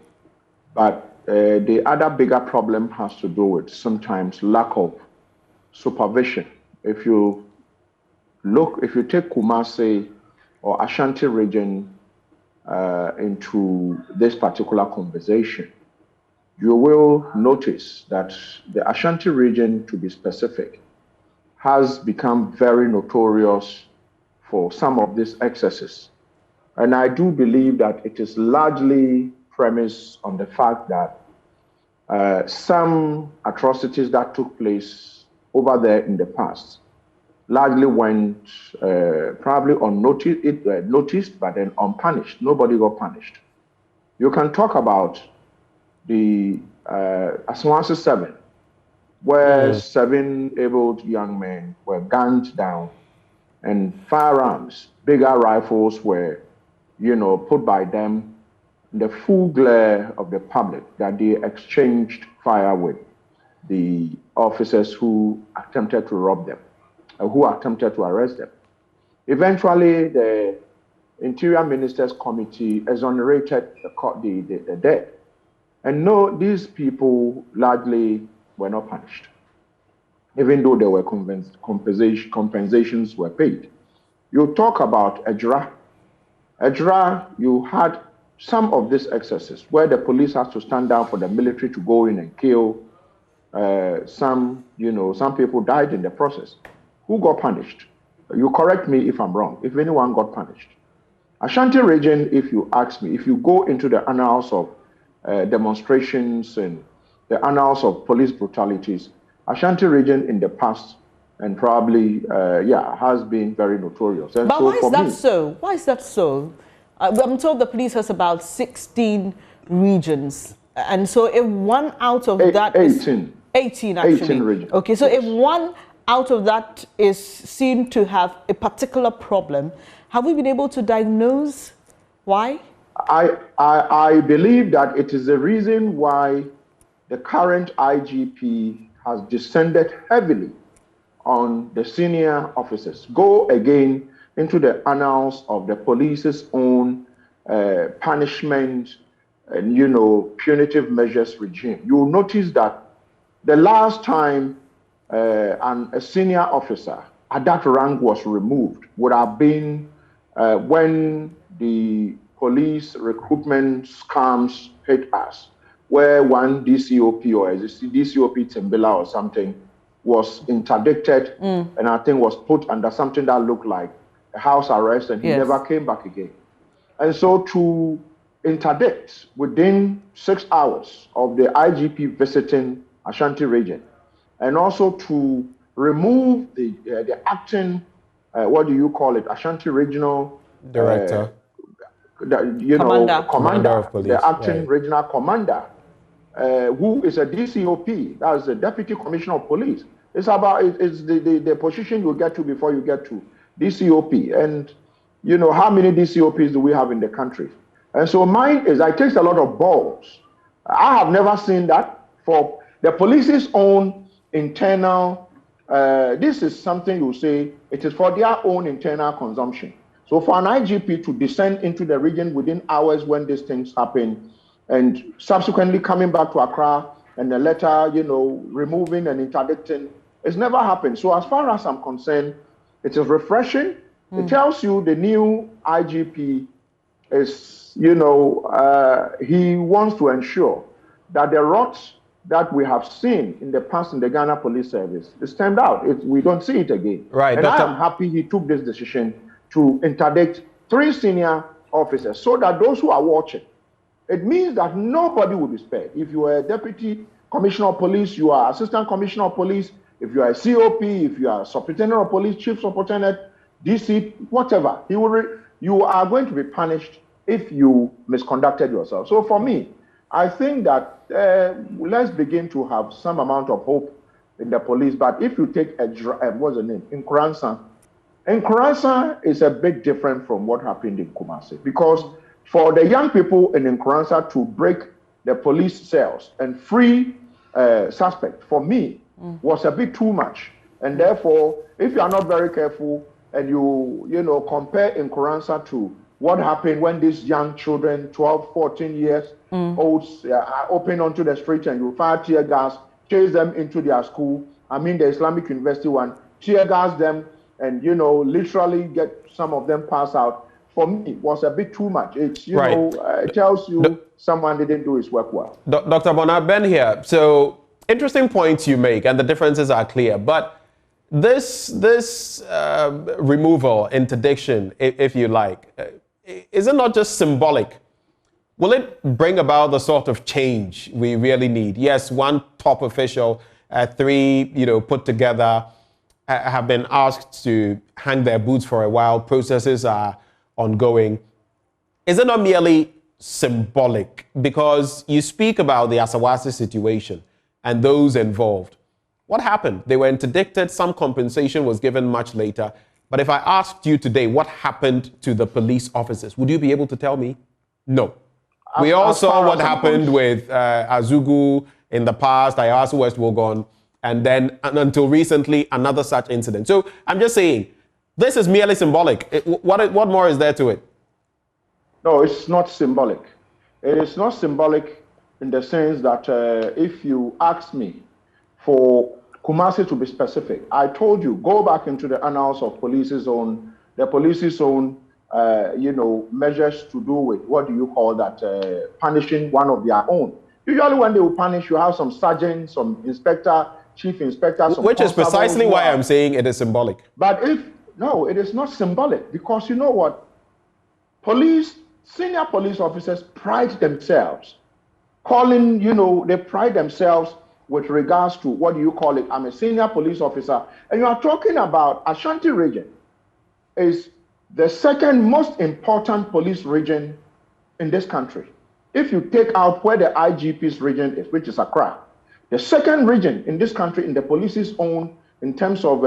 but the other bigger problem has to do with sometimes lack of supervision. If you take Kumasi or Ashanti region into this particular conversation, you will notice that the Ashanti region, to be specific, has become very notorious for some of these excesses. And I do believe that it is largely premised on the fact that some atrocities that took place over there in the past largely went probably noticed, but then unpunished. Nobody got punished. You can talk about the Aswansi 7, where 7 able young men were gunned down and firearms, bigger rifles were, put by them in the full glare of the public, that they exchanged fire with the officers who attempted to rob them, who attempted to arrest them. Eventually, the Interior Ministers Committee exonerated the dead. And no, these people largely were not punished, even though there were compensations were paid. You talk about Ejra. Ejra, you had some of these excesses where the police has to stand down for the military to go in and kill some people died in the process. Who got punished? You correct me if I'm wrong, if anyone got punished. Ashanti region, if you ask me, if you go into the annals of demonstrations and the annals of police brutalities, Ashanti region in the past and probably, has been very notorious. And but so why is that so? Why is that so? I'm told the police has about 16 regions. And so if one out of that 18. 18 actually. 18 regions. Okay, so if one out of that is seen to have a particular problem, have we been able to diagnose why? I believe that it is the reason why the current IGP has descended heavily on the senior officers. Go again into the annals of the police's own punishment and, punitive measures regime. You'll notice that the last time a senior officer at that rank was removed would have been when the police recruitment scams hit us, where one DCOP or a DCOP Timbila or something was interdicted and I think was put under something that looked like a house arrest, and he never came back again. And so to interdict within 6 hours of the IGP visiting Ashanti region, and also to remove the acting, Ashanti regional director, commander of police, the acting right. regional commander, who is a DCOP, that's the Deputy Commissioner of Police. It's the position you get to before you get to DCOP. And how many DCOPs do we have in the country? And so mine it takes a lot of balls. I have never seen that for the police's own internal. This is something you say it is for their own internal consumption. So for an IGP to descend into the region within hours when these things happen, and subsequently coming back to Accra and a letter, removing and interdicting, it's never happened. So as far as I'm concerned, it is refreshing. It tells you the new IGP is, he wants to ensure that the rots that we have seen in the past in the Ghana Police Service is stemmed out. We don't see it again. Right. And I am happy he took this decision to interdict 3 senior officers so that those who are watching, it means that nobody will be spared. If you are a Deputy Commissioner of Police, you are Assistant Commissioner of Police, if you are a COP, if you are Superintendent of Police, Chief Superintendent, DC, whatever, you are going to be punished if you misconducted yourself. So for me, I think that let's begin to have some amount of hope in the police. But if you take what's the name? Nkoranza is a bit different from what happened in Kumasi, because for the young people in Nkoranza to break the police cells and free suspect, for me, was a bit too much. And therefore, if you are not very careful and you compare Nkoranza to what happened when these young children, 12, 14 years olds, are open onto the street and you fire tear gas, chase them into their school. I mean, the Islamic University one, tear gas them and, literally get some of them pass out. For me, it was a bit too much. It's, it tells you someone didn't do his work well. Dr. Bonner, Ben here. So, interesting points you make, and the differences are clear. But this removal, interdiction, if you like, is it not just symbolic? Will it bring about the sort of change we really need? Yes, one top official, 3, put together, have been asked to hang their boots for a while. Processes are ongoing. Is it not merely symbolic? Because you speak about the Asawasi situation and those involved. What happened? They were interdicted. Some compensation was given much later. But if I asked you today what happened to the police officers, would you be able to tell me? No. We all saw what happened with Azugu in the past, Ayasu West Wogon, and then until recently, another such incident. So I'm just saying, this is merely symbolic. What more is there to it? No, it's not symbolic. It is not symbolic in the sense that if you ask me for Kumasi to be specific, I told you, go back into the annals of the police's own measures to do with, what do you call that, punishing one of their own. Usually when they will punish, you have some sergeant, some inspector, chief inspector, some which is precisely why I'm saying it is symbolic. But no, it is not symbolic, because you know what? Senior police officers pride themselves, they pride themselves with regards to, what do you call it? I'm a senior police officer. And you are talking about Ashanti region is the second most important police region in this country. If you take out where the IGP's region is, which is Accra, the second region in this country in the police's own, in terms of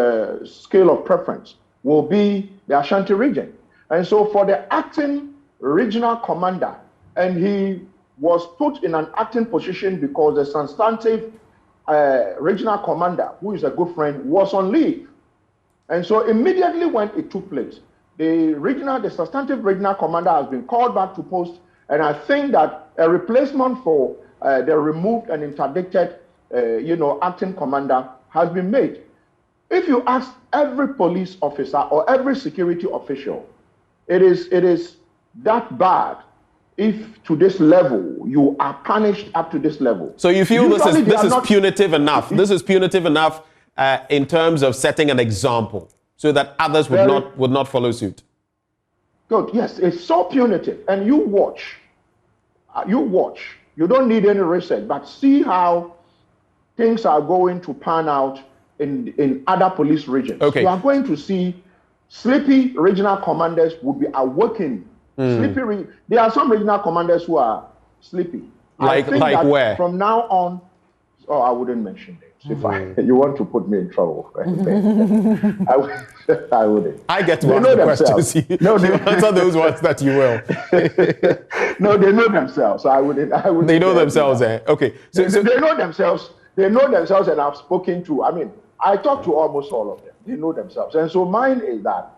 scale of preference, will be the Ashanti region. And so for the acting regional commander, and he was put in an acting position because the substantive regional commander, who is a good friend, was on leave. And so immediately when it took place, the substantive regional commander has been called back to post, and I think that a replacement for the removed and interdicted, acting commander has been made. If you ask every police officer or every security official, it is that bad. If to this level, you are punished up to this level. So you feel this is punitive enough? This is punitive enough in terms of setting an example so that others would not follow suit? Good, yes, it's so punitive. And you watch. You don't need any research, but see how things are going to pan out in other police regions. Okay. You are going to see sleepy regional commanders will be awakened. There are some regional commanders who are sleepy. Like where? From now on, I wouldn't mention names. If you want to put me in trouble, I wouldn't. I get to ask the questions. You answer those ones that you will. No, they know themselves. I wouldn't. They know themselves, Okay. So they know themselves. They know themselves, and I've spoken to. I talk to almost all of them. They know themselves, and so mine is that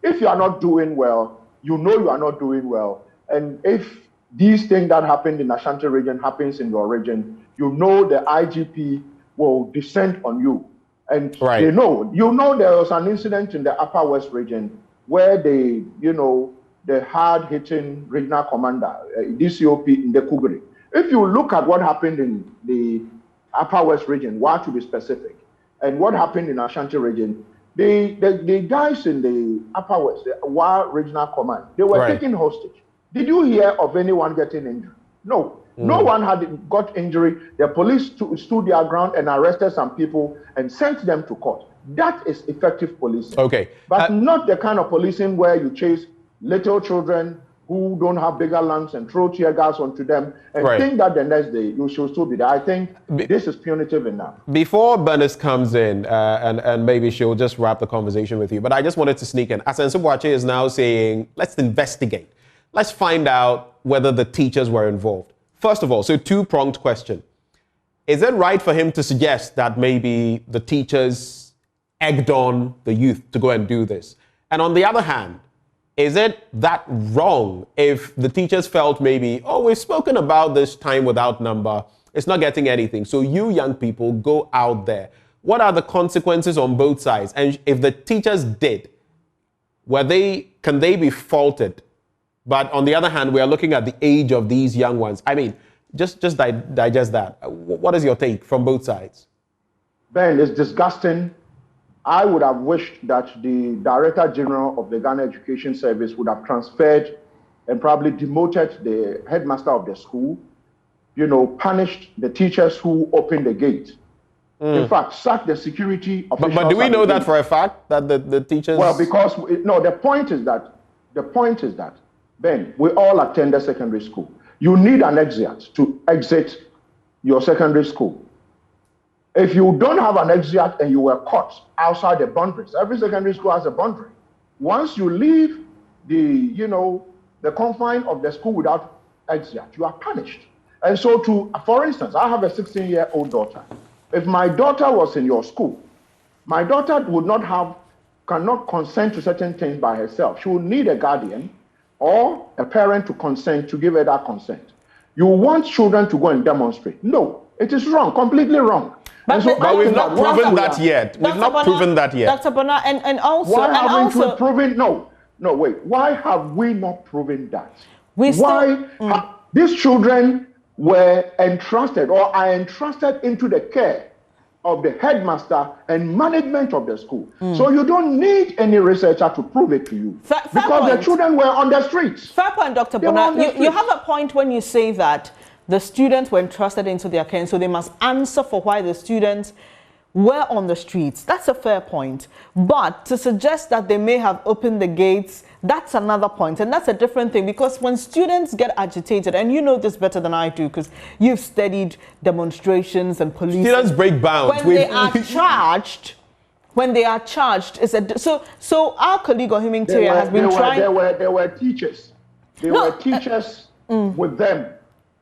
if you are not doing well, you know you are not doing well. And if these things that happened in Ashanti region happens in your region, you know the IGP will descend on you. And they know. There was an incident in the Upper West region where the hard-hitting regional commander, DCOP in the Kugri. If you look at what happened in the Upper West region, to be specific, and what happened in Ashanti region, the guys in the Upper West, the Wa Regional Command, they were taken hostage. Did you hear of anyone getting injured? No. No one had got injury. The police stood their ground and arrested some people and sent them to court. That is effective policing. Okay. But not the kind of policing where you chase little children who don't have bigger lungs and throw tear gas onto them and think that the next day you should still be there. I think this is punitive enough. Before Bernice comes in, and maybe she'll just wrap the conversation with you, but I just wanted to sneak in. Asensu Boakye is now saying, let's investigate. Let's find out whether the teachers were involved. First of all, so two-pronged question. is it right for him to suggest that maybe the teachers egged on the youth to go and do this? And on the other hand, is it that wrong if the teachers felt maybe, oh, we've spoken about this time without number, it's not getting anything, so you young people go out there? What are the consequences on both sides? And if the teachers did, can they be faulted? But on the other hand, we are looking at the age of these young ones. I mean, just digest that. What is your take from both sides? Ben, it's disgusting. I would have wished that the Director General of the Ghana Education Service would have transferred and probably demoted the headmaster of the school, punished the teachers who opened the gate. In fact, sacked the security officials. But do we know that for a fact, that the teachers... Well, because, the point is that, Ben, we all attended secondary school. You need an exit to exit your secondary school. If you don't have an exit and you were caught outside the boundaries, every secondary school has a boundary. Once you leave the confine of the school without exit, you are punished. And so for instance, I have a 16-year-old daughter. If my daughter was in your school, my daughter cannot consent to certain things by herself. She will need a guardian or a parent to consent, to give her that consent. You want children to go and demonstrate? No, it is wrong, completely wrong. But we've not proven that yet. We've not proven that yet. Dr. Bona, and also... Why haven't we proven... No, wait. Why have we not proven that? These children were entrusted or are entrusted into the care of the headmaster and management of the school. So you don't need any researcher to prove it to you. Because the children were on the streets. Fair point, Dr. Bona. You have a point when you say that the students were entrusted into their care, so they must answer for why the students were on the streets. That's a fair point. But to suggest that they may have opened the gates, that's another point. And that's a different thing, because when students get agitated, and you know this better than I do, because you've studied demonstrations and police. Students break bounds. When they are charged, so our colleague Ohiming Teria has been trying. There were teachers. There were teachers with them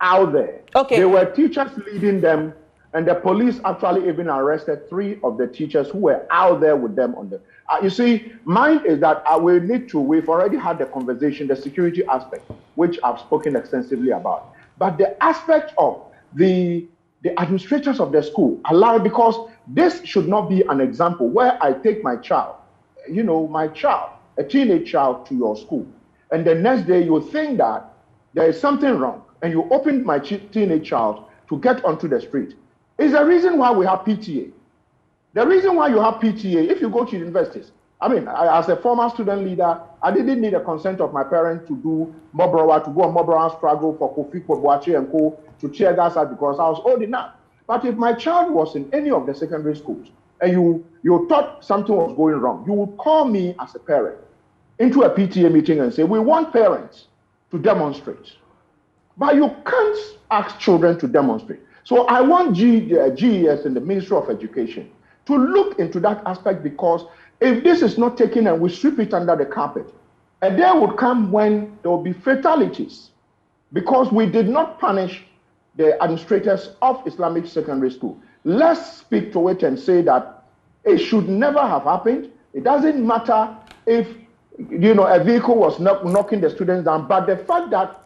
out there. Okay. There were teachers leading them, and the police actually even arrested 3 of the teachers who were out there with them on the... you see, mine is that we've already had the conversation, the security aspect, which I've spoken extensively about. But the aspect of the administrators of the school because this should not be an example where I take my child, a teenage child, to your school, and the next day you think that there is something wrong, and you open my teenage child to get onto the street. Is the reason why we have PTA. The reason why you have PTA, if you go to universities, as a former student leader, I didn't need the consent of my parents to go on Mobrowa struggle for Kofi Kodwache and Co. to chair that side because I was old enough. But if my child was in any of the secondary schools and you thought something was going wrong, you would call me as a parent into a PTA meeting and say, we want parents to demonstrate. But you can't ask children to demonstrate. So I want GES and the Ministry of Education to look into that aspect, because if this is not taken and we sweep it under the carpet, a day would come when there will be fatalities because we did not punish the administrators of Islamic secondary school. Let's speak to it and say that it should never have happened. It doesn't matter if a vehicle was knocking the students down, but the fact that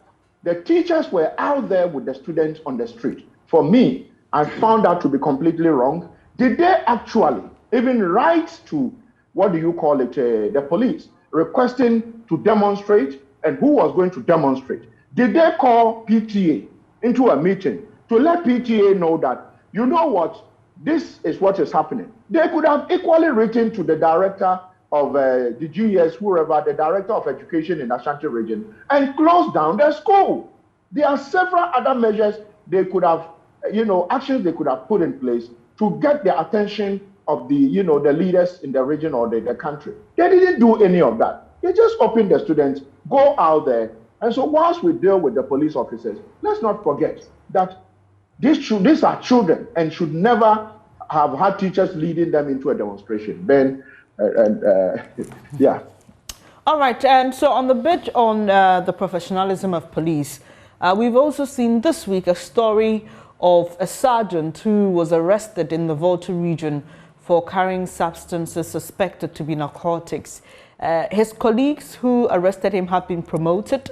the teachers were out there with the students on the street, for me, I found that to be completely wrong. Did they actually even write to, the police, requesting to demonstrate, and who was going to demonstrate? Did they call PTA into a meeting to let PTA know that, you know what, this is what is happening? They could have equally written to the director of the GES, whoever, the director of education in Ashanti region, and close down the school. There are several other measures they could have, actions they could have put in place to get the attention of the leaders in the region or the country. They didn't do any of that. They just opened the students, go out there. And so whilst we deal with the police officers, let's not forget that these are children and should never have had teachers leading them into a demonstration. Then, yeah. All right, and so on the bit on the professionalism of police, we've also seen this week a story of a sergeant who was arrested in the Volta region for carrying substances suspected to be narcotics. His colleagues who arrested him have been promoted,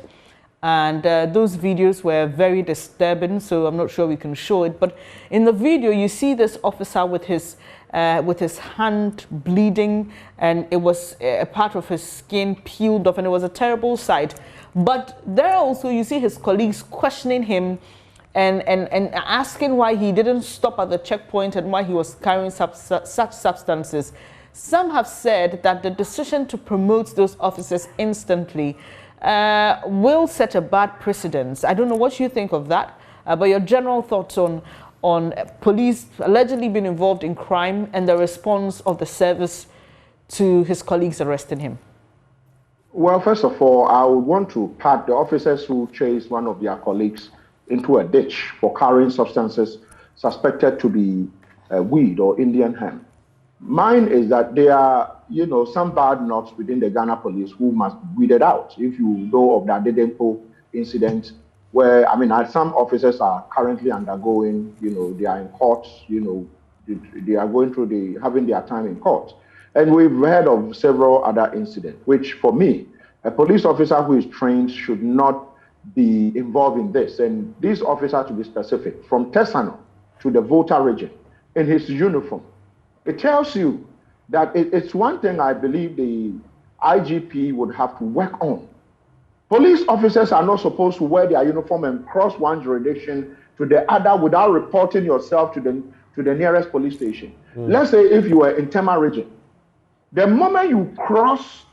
and those videos were very disturbing, so I'm not sure we can show it. But in the video, you see this officer with his hand bleeding, and it was a part of his skin peeled off, and it was a terrible sight. But there also you see his colleagues questioning him and asking why he didn't stop at the checkpoint and why he was carrying such substances. Some have said that the decision to promote those officers instantly will set a bad precedence. I don't know what you think of that, but your general thoughts on police allegedly being involved in crime and the response of the service to his colleagues arresting him. Well, first of all, I would want to pat the officers who chased one of their colleagues into a ditch for carrying substances suspected to be weed or Indian hemp. Mine is that there are, some bad nuts within the Ghana police who must be weeded out. If you know of the Adedempo incident, where, some officers are currently undergoing, they are in court, they are going through having their time in court. And we've heard of several other incidents, which for me, a police officer who is trained should not be involved in this. And this officer, to be specific, from Tesano to the Volta region, in his uniform, it tells you that it's one thing I believe the IGP would have to work on. Police officers are not supposed to wear their uniform and cross one jurisdiction to the other without reporting yourself to the nearest police station. Let's say if you were in Tema region, the moment you cross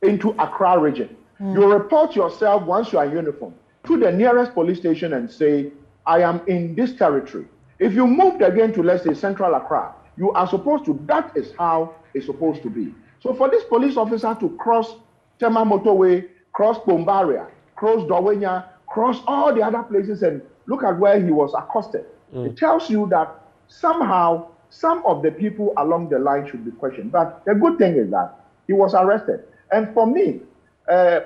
into Accra region, you report yourself once you are in uniform to the nearest police station and say, I am in this territory. If you moved again to, let's say, Central Accra, you are supposed to, that is how it's supposed to be. So for this police officer to cross Tema Motorway, cross Bombaria, cross Dawenya, cross all the other places and look at where he was accosted, it tells you that somehow some of the people along the line should be questioned. But the good thing is that he was arrested. And for me,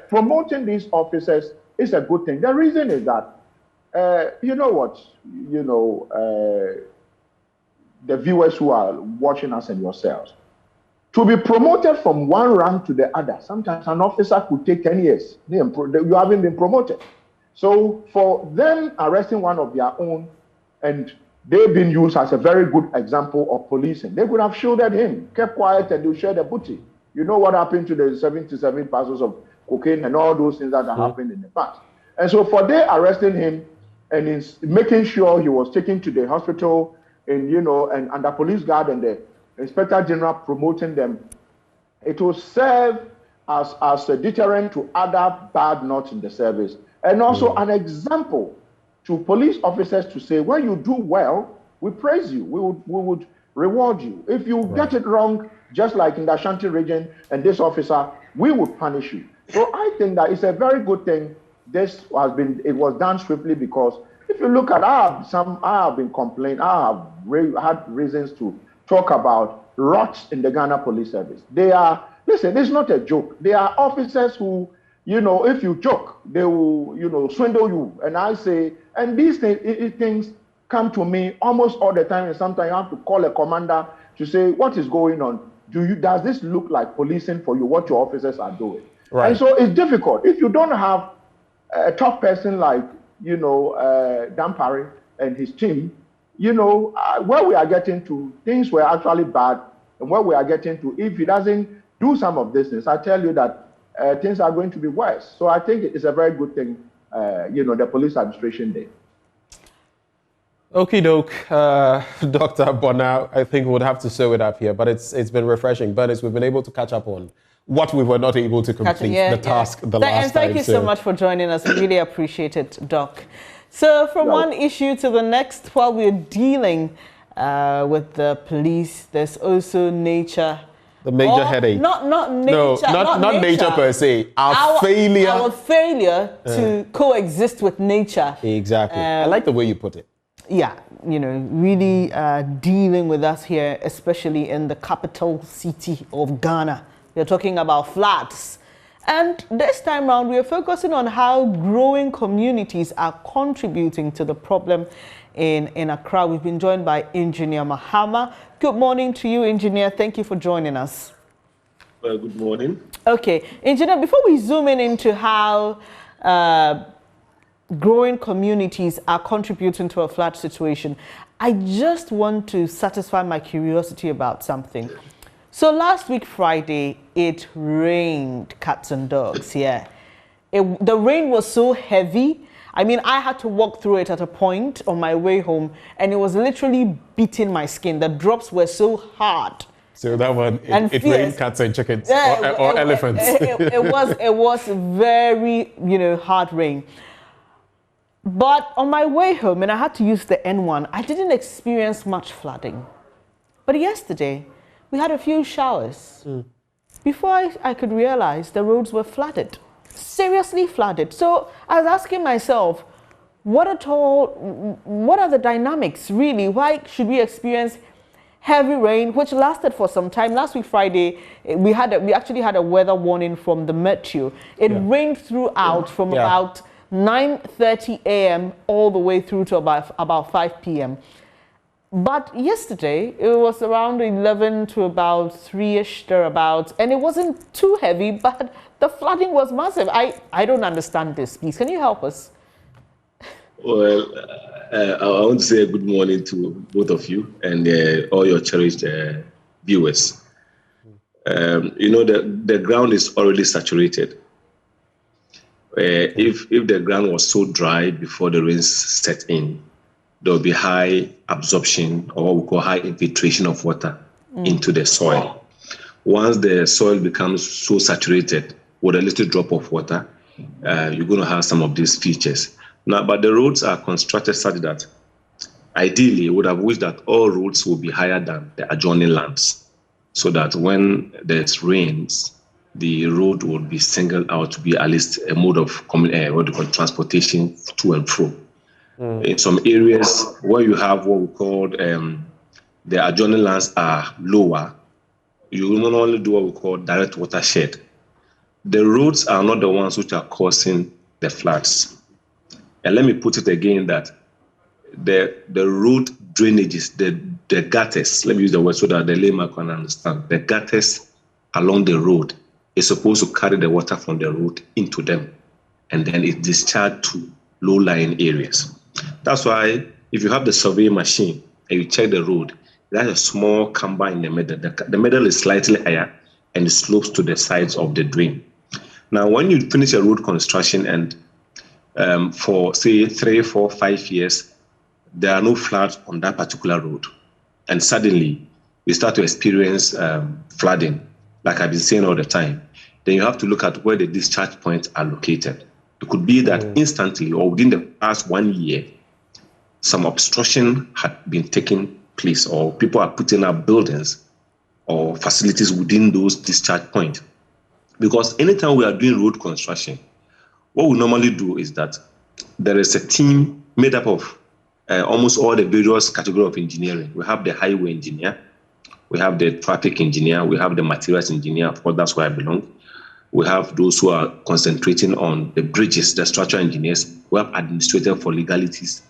promoting these officers is a good thing. The reason is that, you know what, the viewers who are watching us and yourselves, to be promoted from one rank to the other, sometimes an officer could take 10 years. You haven't been promoted. So for them arresting one of their own, and they've been used as a very good example of policing, they could have shielded him, kept quiet, and they share the booty. You know what happened to the 77 parcels of cocaine and all those things that happened in the past. And so for they arresting him and making sure he was taken to the hospital and, and under police guard and the Inspector General promoting them, it will serve as a deterrent to other bad nuts in the service. And also an example to police officers to say, when you do well, we praise you, we would reward you. If you get it wrong, just like in the Ashanti region and this officer, we would punish you. So I think that it's a very good thing. It was done swiftly because if you look at, I have been complaining, I have had reasons to talk about rots in the Ghana police service. Listen, it's not a joke. They are officers who, if you joke, they will, swindle you. And I say, and these things come to me almost all the time. And sometimes you have to call a commander to say, what is going on? Does this look like policing for you, what your officers are doing? Right. And so it's difficult. If you don't have a top person like, Dampari and his team, where we are getting to, things were actually bad. And where we are getting to, if he doesn't do some of these things, I tell you that things are going to be worse. So I think it's a very good thing, the police administration did. Okie doke, Dr. Bona, I think we'll have to sew it up here, but it's been refreshing. Bernice, we've been able to catch up on what we were not able to complete, the task the last time. And thank you so much for joining us. We really appreciate it, Doc. So from one issue to the next, while we're dealing with the police, there's also nature. The major headache. Not nature. No, not nature per se. Our failure. Our failure to coexist with nature. Exactly. I like the way you put it. Yeah, really dealing with us here, especially in the capital city of Ghana. We're talking about floods. And this time around, we are focusing on how growing communities are contributing to the problem in Accra. We've been joined by Engineer Mahama. Good morning to you, Engineer. Thank you for joining us. Well, good morning. Okay, Engineer, before we zoom into how growing communities are contributing to a flood situation, I just want to satisfy my curiosity about something. So last week, Friday, it rained cats and dogs here. The rain was so heavy. I mean, I had to walk through it at a point on my way home, and it was literally beating my skin. The drops were so hard. So that one, it rained cats and chickens, or elephants. It was very, hard rain. But on my way home, and I had to use the N1, I didn't experience much flooding. But yesterday, we had a few showers. Before I could realize, the roads were flooded, seriously flooded. So I was asking myself, what are the dynamics really? Why should we experience heavy rain, which lasted for some time? Last week, Friday, we actually had a weather warning from the Meteo. It rained throughout from about 9:30 a.m. all the way through to about 5 p.m. But yesterday, it was around 11 to about 3-ish thereabouts, and it wasn't too heavy, but the flooding was massive. I don't understand this. Please, can you help us? Well, I want to say good morning to both of you and all your cherished viewers. The ground is already saturated. If the ground was so dry before the rains set in, there will be high absorption, or what we call high infiltration of water into the soil. Once the soil becomes so saturated with a little drop of water, you're going to have some of these features. Now, but the roads are constructed such that ideally would have wished that all roads will be higher than the adjoining lands, so that when there's rains, the road would be singled out to be at least a mode of transportation to and fro. In some areas where you have what we call the adjoining lands are lower, you will not only do what we call direct watershed. The roads are not the ones which are causing the floods. And let me put it again that the road drainages, the gutters, let me use the word so that the layman can understand. The gutters along the road is supposed to carry the water from the road into them, and then it's discharged to low-lying areas. That's why if you have the survey machine and you check the road, there's a small camber in the middle. The middle is slightly higher and it slopes to the sides of the drain. Now, when you finish a road construction and for say 3, 4, 5 years, there are no floods on that particular road, and suddenly you start to experience flooding, like I've been saying all the time, then you have to look at where the discharge points are located. It could be that instantly or within the past 1 year, some obstruction had been taking place, or people are putting up buildings or facilities within those discharge points. Because anytime we are doing road construction, what we normally do is that there is a team made up of almost all the various categories of engineering. We have the highway engineer, we have the traffic engineer, we have the materials engineer, of course, that's where I belong. We have those who are concentrating on the bridges, the structural engineers. We have administrators for legalities.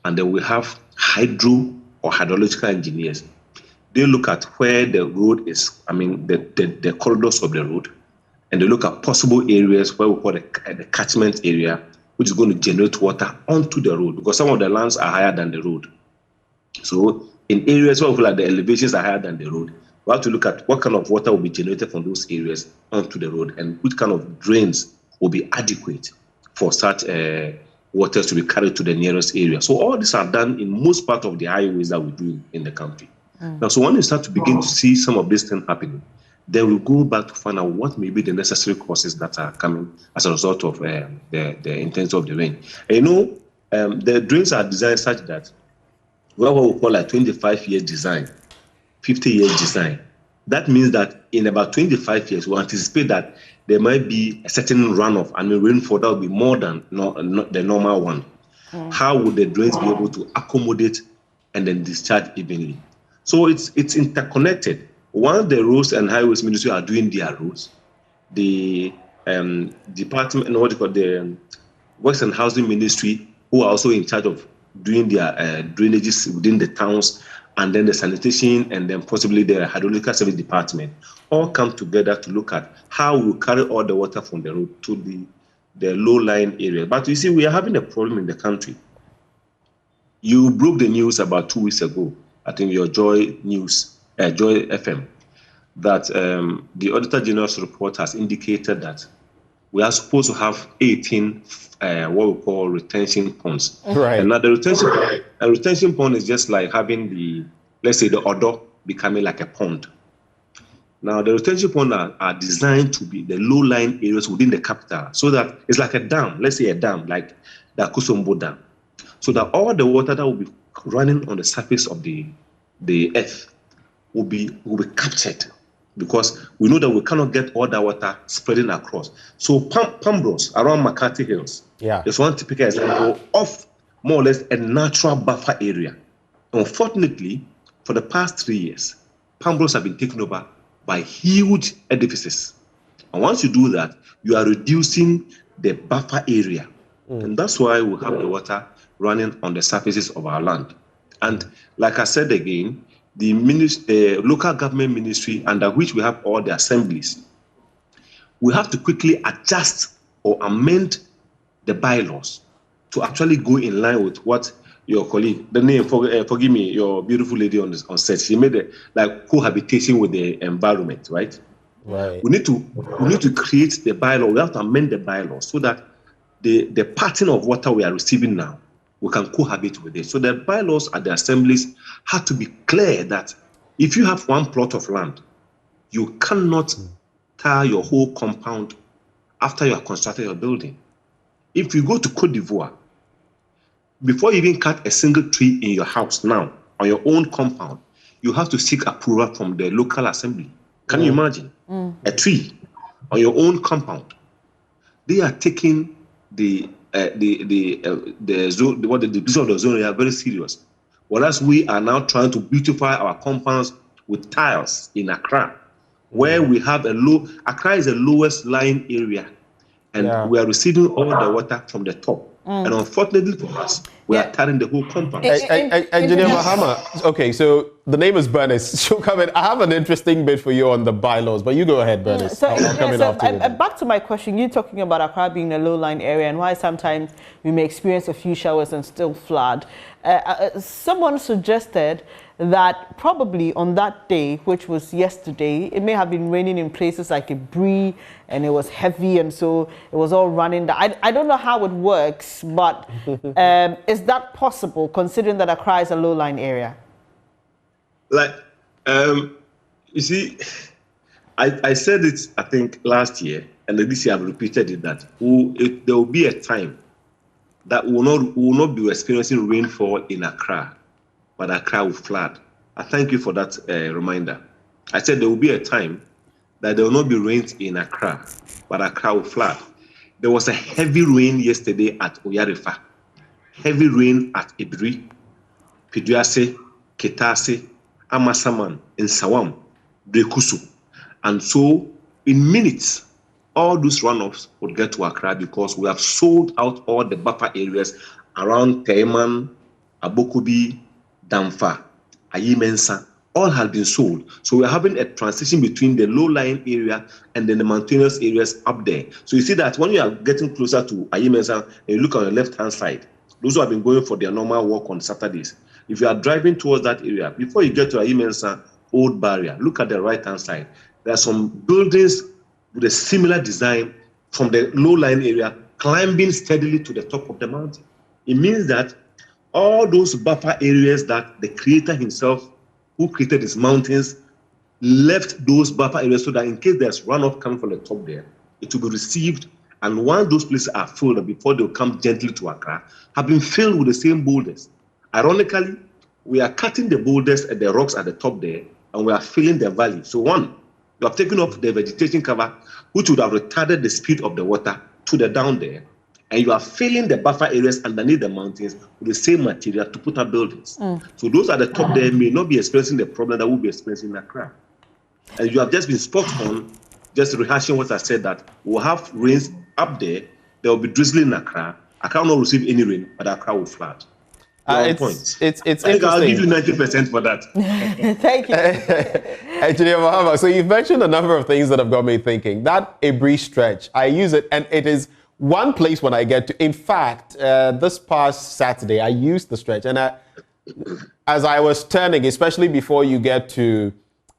And then we have hydro or hydrological engineers. They look at where the road is, the corridors of the road, and they look at possible areas where we call the catchment area, which is going to generate water onto the road, because some of the lands are higher than the road. So in areas where we feel like the elevations are higher than the road, we have to look at what kind of water will be generated from those areas onto the road, and which kind of drains will be adequate for such waters to be carried to the nearest area. So all these are done in most part of the highways that we do in the country. Now, so when you start to begin to see some of these things happening, then we'll go back to find out what may be the necessary causes that are coming as a result of the intensity of the rain. And the drains are designed such that what we call a 25-year design, 50-year design. That means that in about 25 years, we anticipate that there might be a certain runoff, rainfall that will be more than the normal one. How would the drains be able to accommodate and then discharge evenly? So it's interconnected. Once the roads and highways ministry are doing their roads, the department, and what you call the Works and Housing Ministry, who are also in charge of doing their drainages within the towns, and then the sanitation, and then possibly the hydrological service department, all come together to look at how we carry all the water from the road to the low-lying area. But you see, we are having a problem in the country. You broke the news about 2 weeks ago, I think your JoyNews, Joy FM, that the Auditor General's report has indicated that we are supposed to have 18 what we call retention ponds. Right. And now the retention pond is just like having the, let's say, the odor becoming like a pond. Now the retention ponds are designed to be the low-lying areas within the capital, so that it's like a dam, let's say a dam, like the Akusombo Dam, so that all the water that will be running on the surface of the earth will be captured, because we know that we cannot get all that water spreading across. So Pambros around McCarthy Hills is one typical example of more or less a natural buffer area. Unfortunately, for the past 3 years, Pambros have been taken over by huge edifices. And once you do that, you are reducing the buffer area. And that's why we have the water running on the surfaces of our land. And like I said again, the local government ministry, under which we have all the assemblies, we have to quickly adjust or amend the bylaws to actually go in line with what your colleague, the name, forgive me, your beautiful lady on set, she made it like cohabitation with the environment, right? Right. We need to create the bylaw. We have to amend the bylaw so that the pattern of water we are receiving now, we can cohabit with it. So the bylaws at the assemblies have to be clear that if you have one plot of land, you cannot tar your whole compound after you have constructed your building. If you go to Cote d'Ivoire, before you even cut a single tree in your house now, on your own compound, you have to seek approval from the local assembly. Can you imagine? A tree on your own compound. They are taking the zone, the division of the zone area very serious. Whereas we are now trying to beautify our compounds with tiles in Accra, where we have Accra is the lowest lying area, and we are receiving all the water from the top. And unfortunately for us, we are tarring the whole compound. Engineer Mahama, okay, so the name is Bernice. She'll come in. I have an interesting bit for you on the bylaws, but you go ahead, Bernice. I'll come in after you. Back to my question, you're talking about Accra being a low-lying area and why sometimes we may experience a few showers and still flood. Someone suggested that probably on that day, which was yesterday, it may have been raining in places like Ibri, and it was heavy, and so it was all running down. I don't know how it works, but is that possible, considering that Accra is a low-lying area? Like, you see, I said it, I think, last year, and this year I've repeated it, that there will be a time that we will not be experiencing rainfall in Accra, but Accra will flood. I thank you for that reminder. I said there will be a time that there will not be rains in Accra, but Accra will flood. There was a heavy rain yesterday at Oyarifa, heavy rain at Ibri, Piduase, Ketase, Amasaman, and Sawam, Brekusu. And so in minutes, all those runoffs would get to Accra because we have sold out all the buffer areas around Teman, Abokubi, Damfa, Ayimensa, all have been sold. So we're having a transition between the low-lying area and then the mountainous areas up there. So you see that when you are getting closer to Ayimensa and you look on the left-hand side, those who have been going for their normal walk on Saturdays, if you are driving towards that area, before you get to Ayimensa Old Barrier, look at the right-hand side. There are some buildings with a similar design from the low-lying area climbing steadily to the top of the mountain. It means that all those buffer areas that the Creator himself, who created these mountains, left those buffer areas so that in case there's runoff coming from the top there, it will be received. And once those places are filled, before they'll come gently to Accra, have been filled with the same boulders. Ironically, we are cutting the boulders and the rocks at the top there, and we are filling the valley. So one, you have taken off the vegetation cover, which would have retarded the speed of the water to the down there, and you are filling the buffer areas underneath the mountains with the same material to put up buildings. So those at the top there may not be experiencing the problem that we'll be experiencing in Accra. And you have just been spot on just rehashing what I said, that we'll have rains up there. There will be drizzling in Accra. Accra will not receive any rain, but Accra will flood. It's I think I'll give you 90% for that. Thank you. Engineer Mahama, so you've mentioned a number of things that have got me thinking. That Abri stretch, I use it, and it is one place when I get to. In fact, this past Saturday, I used the stretch, and as I was turning, especially before you get to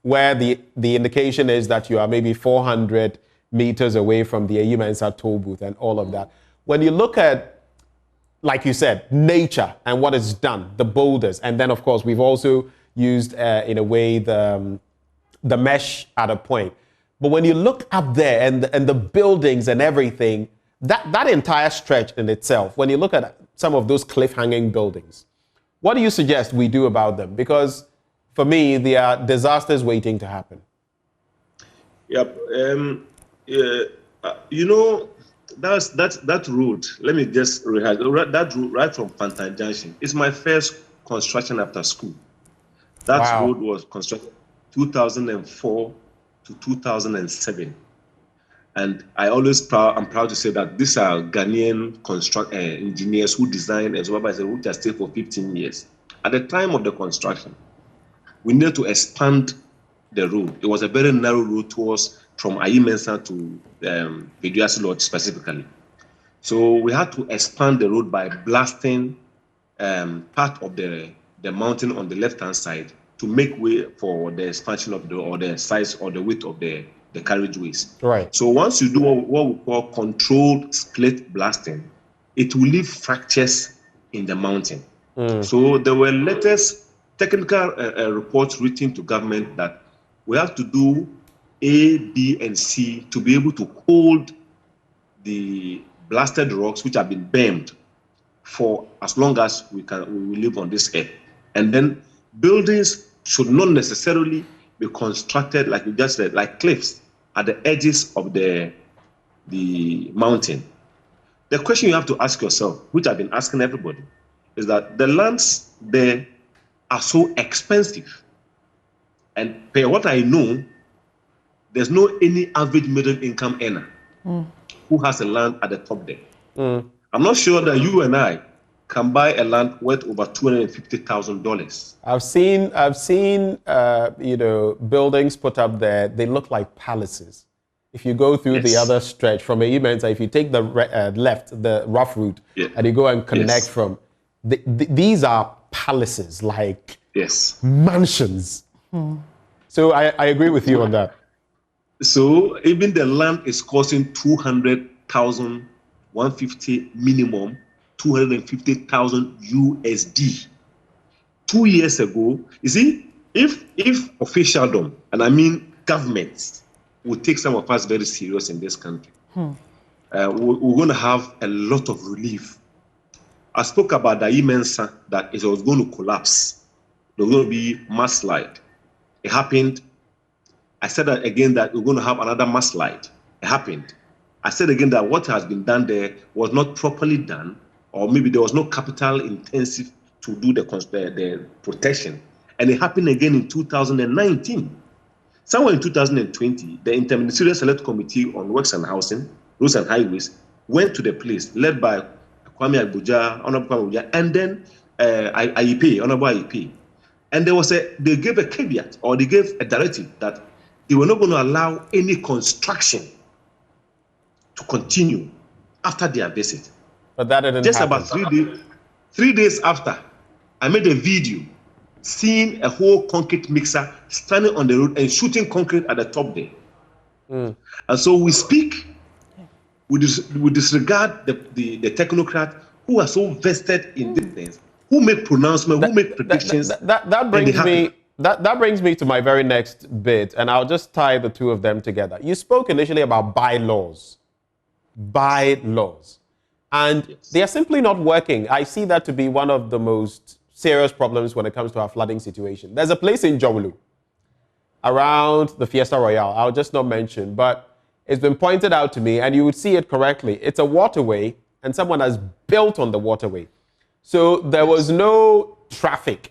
where the indication is that you are maybe 400 meters away from the Ayumensa toll booth and all of that, when you look at, like you said, nature and what it's done, the boulders, and then of course we've also used in a way the mesh at a point. But when you look up there and the buildings and everything, that entire stretch in itself, when you look at some of those cliff-hanging buildings, what do you suggest we do about them? Because for me, there are disasters waiting to happen. Yep. You know, that road, let me just rehash, that road right from Pantan Junction is my first construction after school. That road was constructed 2004 to 2007. And I'm proud to say that these are Ghanaian engineers who designed and supervised, who just stayed for 15 years. At the time of the construction, we needed to expand the road. It was a very narrow road towards from Ayumensa to Peduasi Lodge specifically. So we had to expand the road by blasting part of the mountain on the left-hand side to make way for the expansion of the size or the width of the carriageways. Right. So once you do what we call controlled split blasting, it will leave fractures in the mountain. So there were latest technical reports written to government that we have to do A, B, and C to be able to hold the blasted rocks which have been burned for as long as we will live on this earth. And then buildings should not necessarily be constructed, like you just said, like cliffs at the edges of the mountain. The question you have to ask yourself, which I've been asking everybody, is that the lands there are so expensive. And per what I know, there's no any average middle income earner who has a land at the top there. I'm not sure that you and I can buy a land worth over $250,000. I've seen buildings put up there. They look like palaces. If you go through the other stretch from Ayumensa, if you take the left, the rough route, and you go and connect from, these are palaces, like mansions. So I agree with you on that. So even the land is costing 200,000, 150 minimum, 250,000 USD. 2 years ago, you see, if officialdom, and I mean governments, would take some of us very serious in this country, we're going to have a lot of relief. I spoke about the Ayumensa, that it was going to collapse. There was going to be mudslide. It happened. I said that again, that we're going to have another mudslide. It happened. I said again that what has been done there was not properly done, or maybe there was no capital intensive to do the protection. And it happened again in 2019. Somewhere in 2020, the Interministerial Select Committee on Works and Housing, Roads and Highways, went to the place led by Kwame Abuja, Honorable Kwame Abuja, and then IEP, Honorable IEP. And they gave a caveat, or they gave a directive that they were not going to allow any construction to continue after their visit. But that didn't Just happen. about 3 days after, I made a video seeing a whole concrete mixer standing on the road and shooting concrete at the top there. And so we speak, we disregard the technocrat who are so vested in these things, who make pronouncements, who make predictions. That brings me to my very next bit, and I'll just tie the two of them together. You spoke initially about bylaws, and they are simply not working. I see that to be one of the most serious problems when it comes to our flooding situation. There's a place in Jowulu around the Fiesta Royale, I'll just not mention, but it's been pointed out to me, and you would see it correctly. It's a waterway, and someone has built on the waterway. So there was no traffic.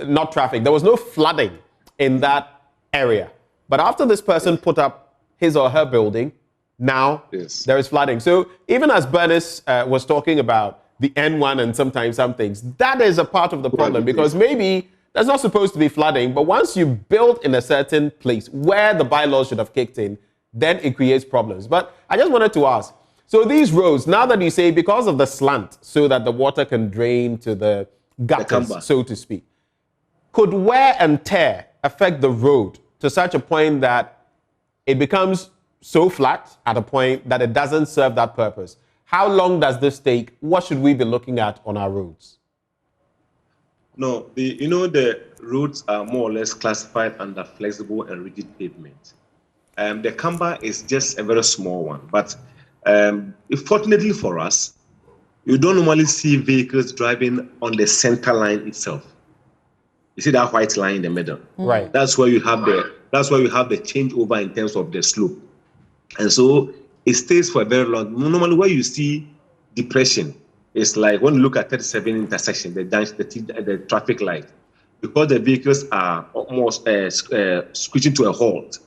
Not traffic. There was no flooding in that area. But after this person put up his or her building, now there is flooding. So even as Bernice was talking about the N1 and sometimes some things, that is a part of the problem, because maybe there's not supposed to be flooding, but once you build in a certain place where the bylaws should have kicked in, then it creates problems. But I just wanted to ask, so these roads, now that you say because of the slant, so that the water can drain to the gutters, so to speak, could wear and tear affect the road to such a point that it becomes so flat at a point that it doesn't serve that purpose? How long does this take? What should we be looking at on our roads? No, the roads are more or less classified under flexible and rigid pavement. The camber is just a very small one, but fortunately for us, you don't normally see vehicles driving on the center line itself. You see that white line in the middle, right? That's where you have the changeover in terms of the slope, and so it stays for a very long. Normally, where you see depression, it's like when you look at 37 intersection, the traffic light, because the vehicles are almost screeching to a halt.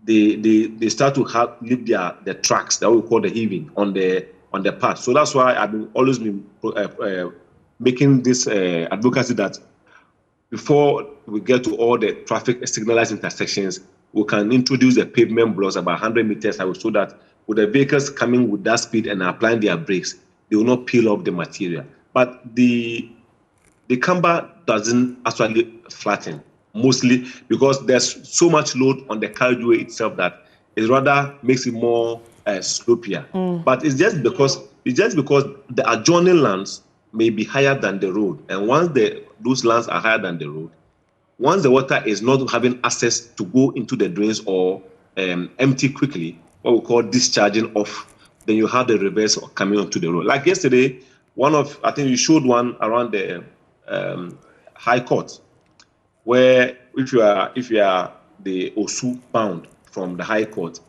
They start to leave the tracks that we call the heaving on the path. So that's why I've always been making this advocacy that before we get to all the traffic signalized intersections, we can introduce the pavement blocks about 100 meters away, so that with the vehicles coming with that speed and applying their brakes, they will not peel off the material. But the camber doesn't actually flatten, mostly because there's so much load on the carriageway itself that it rather makes it more slopier. But it's just because the adjoining lands may be higher than the road, and once those lands are higher than the road, once the water is not having access to go into the drains or empty quickly, what we call discharging off, then you have the reverse coming onto the road. Like yesterday, I think you showed one around the High Court, where if you are the Osu bound from the High Court,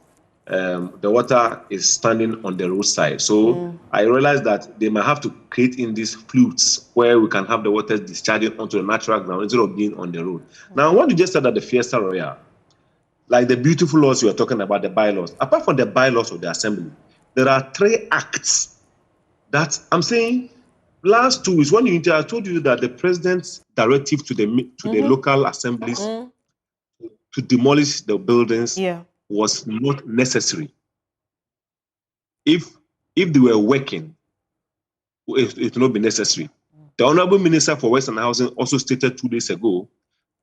the water is standing on the roadside. So I realized that they might have to create in these flutes where we can have the water discharging onto the natural ground instead of being on the road. Now, what you just said at the Fiesta Royale, like the beautiful laws you are talking about, the bylaws, apart from the bylaws of the assembly, there are 3 acts that I'm saying last 2 weeks, when I told you that the president's directive to the local assemblies to demolish the buildings was not necessary. If they were working, it would not be necessary. The Honorable Minister for Western Housing also stated 2 days ago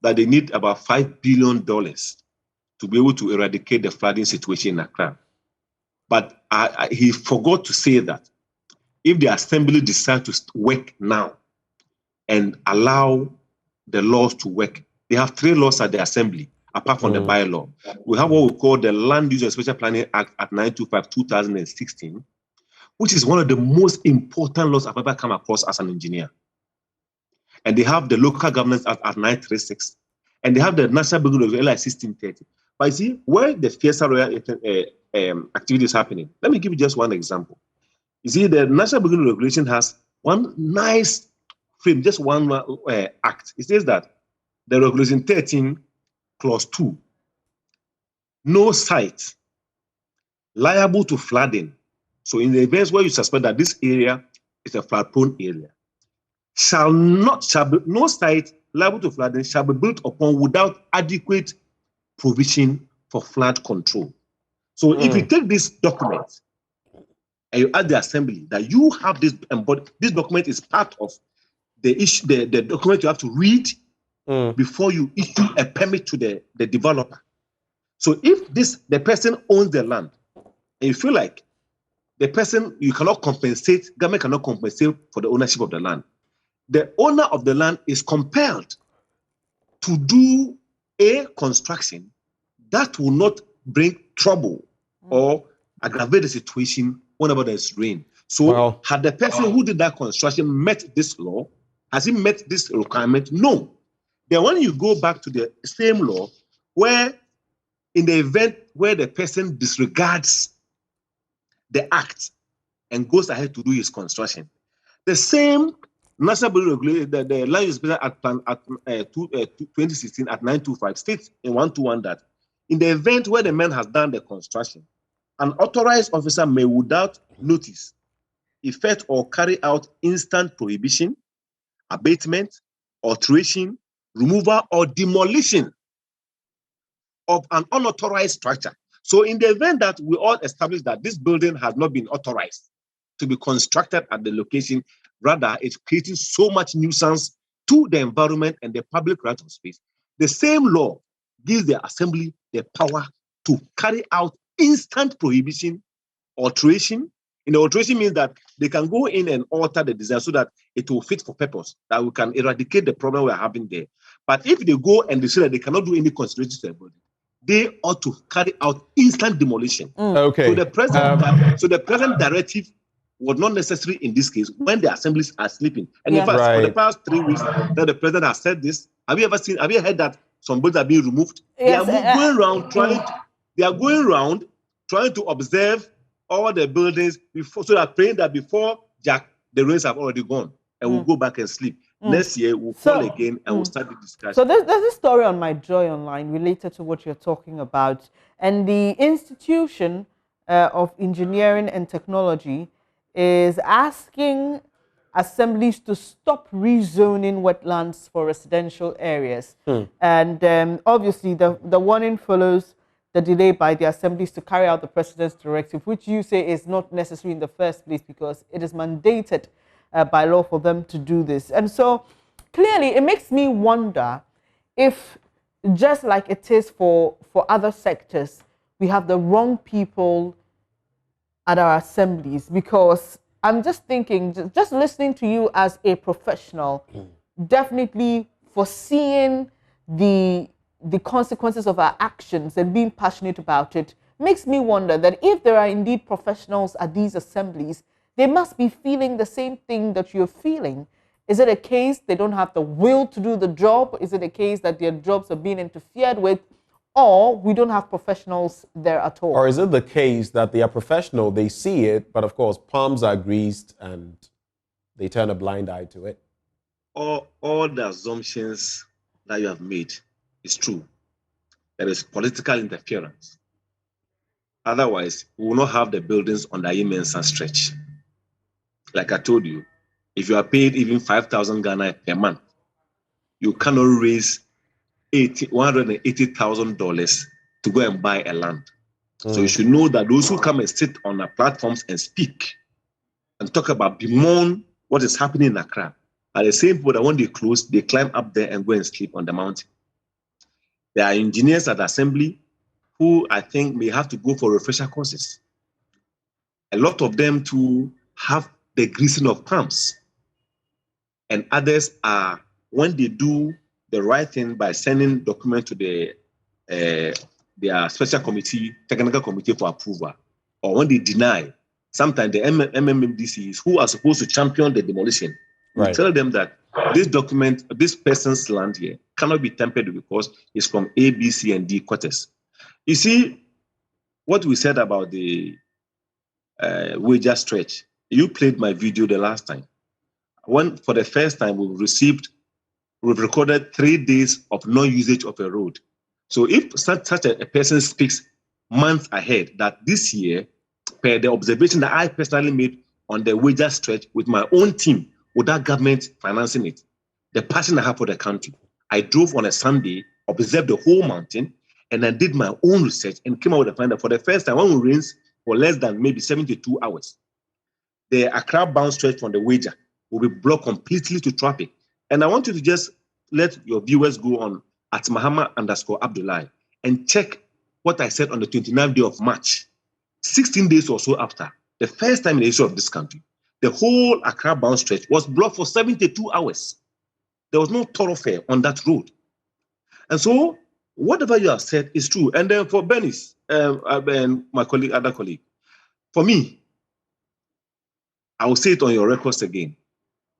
that they need about $5 billion to be able to eradicate the flooding situation in Accra. But he forgot to say that if the assembly decides to work now and allow the laws to work, they have 3 laws at the assembly, apart from the bylaw. We have what we call the Land Use and Special Planning Act at 925/2016, which is one of the most important laws I've ever come across as an engineer. And they have the Local Governance Act at 936, and they have the National Building Regulation at 1630. But you see, where the Fiesta Royale activity is happening, let me give you just one example. You see, the National Building Regulation has one nice frame, just one act. It says that the Regulation 13, Clause 2, no site liable to flooding. So in the events where you suspect that this area is a flood-prone area, no site liable to flooding shall be built upon without adequate provision for flood control. So if you take this document and you ask the assembly that you have this, but this document is part of the issue, the document you have to read before you issue a permit to the developer. So if the person owns the land and you feel like the person, you cannot compensate, government cannot compensate for the ownership of the land, the owner of the land is compelled to do a construction that will not bring trouble or aggravate the situation whenever there's rain. So had the person who did that construction met this law? Has he met this requirement? No. Then when you go back to the same law, where in the event where the person disregards the act and goes ahead to do his construction, the same National Building Regulation, the Land Use Special Act 2016 at 925 states in 121 that in the event where the man has done the construction, an authorized officer may, without notice, effect or carry out instant prohibition, abatement, alteration, removal, or demolition of an unauthorized structure. So in the event that we all establish that this building has not been authorized to be constructed at the location, rather it's creating so much nuisance to the environment and the public right of space, the same law gives the assembly the power to carry out instant prohibition, alteration. And the alteration means that they can go in and alter the design so that it will fit for purpose, that we can eradicate the problem we're having there. But if they go and they say that they cannot do any consideration to the building, they ought to carry out instant demolition. Okay. So the present directive was not necessary in this case when the assemblies are sleeping. And in fact, for the past 3 weeks that the president has said this, have you heard that some buildings are being removed? Yes, they are going around trying to observe all the buildings before, so that praying that before the rains have already gone, and we'll go back and sleep. Next year we'll call again and we'll start the discussion. So there's a story on my Joy Online related to what you're talking about, and the Institution of Engineering and Technology is asking assemblies to stop rezoning wetlands for residential areas. And obviously the warning follows the delay by the assemblies to carry out the president's directive, which you say is not necessary in the first place because it is mandated by law for them to do this. And so clearly it makes me wonder if, just like it is for other sectors, we have the wrong people at our assemblies, because I'm just thinking, just listening to you as a professional, definitely foreseeing the consequences of our actions and being passionate about it, makes me wonder that if there are indeed professionals at these assemblies, they must be feeling the same thing that you're feeling. Is it a case they don't have the will to do the job? Is it a case that their jobs are being interfered with? Or we don't have professionals there at all? Or is it the case that they are professional, they see it, but of course palms are greased and they turn a blind eye to it? All the assumptions that you have made is true. There is political interference. Otherwise, we will not have the buildings on the immense stretch. Like I told you, if you are paid even 5,000 Ghana per month, you cannot raise $180,000 to go and buy a land. So you should know that those who come and sit on the platforms and speak and talk about bemoan what is happening in Accra are the same people that when they close, they climb up there and go and sleep on the mountain. There are engineers at the assembly who I think may have to go for refresher courses. A lot of them to have the greasing of palms. And others are, when they do the right thing by sending documents to their special committee, technical committee for approval, or when they deny, sometimes the MMMDCs who are supposed to champion the demolition, we tell them that this document, this person's land here cannot be tampered with because it's from A, B, C, and D quarters. You see, what we said about the wager stretch, you played my video the last time. When, for the first time, we've recorded 3 days of non-usage of a road. So if such a person speaks months ahead that this year, per the observation that I personally made on the wager stretch with my own team, without government financing it, the passion I have for the country, I drove on a Sunday, observed the whole mountain, and I did my own research and came out with a find that for the first time, when it rains for less than maybe 72 hours, the Accra-bound stretch from the wager will be blocked completely to traffic. And I want you to just let your viewers go on at Mahama_Abdullahi and check what I said on the 29th day of March, 16 days or so after, the first time in the history of this country, the whole Accra-bound stretch was blocked for 72 hours. There was no thoroughfare on that road. And so, whatever you have said is true. And then for Bernice, and my other colleague, for me, I will say it on your records again,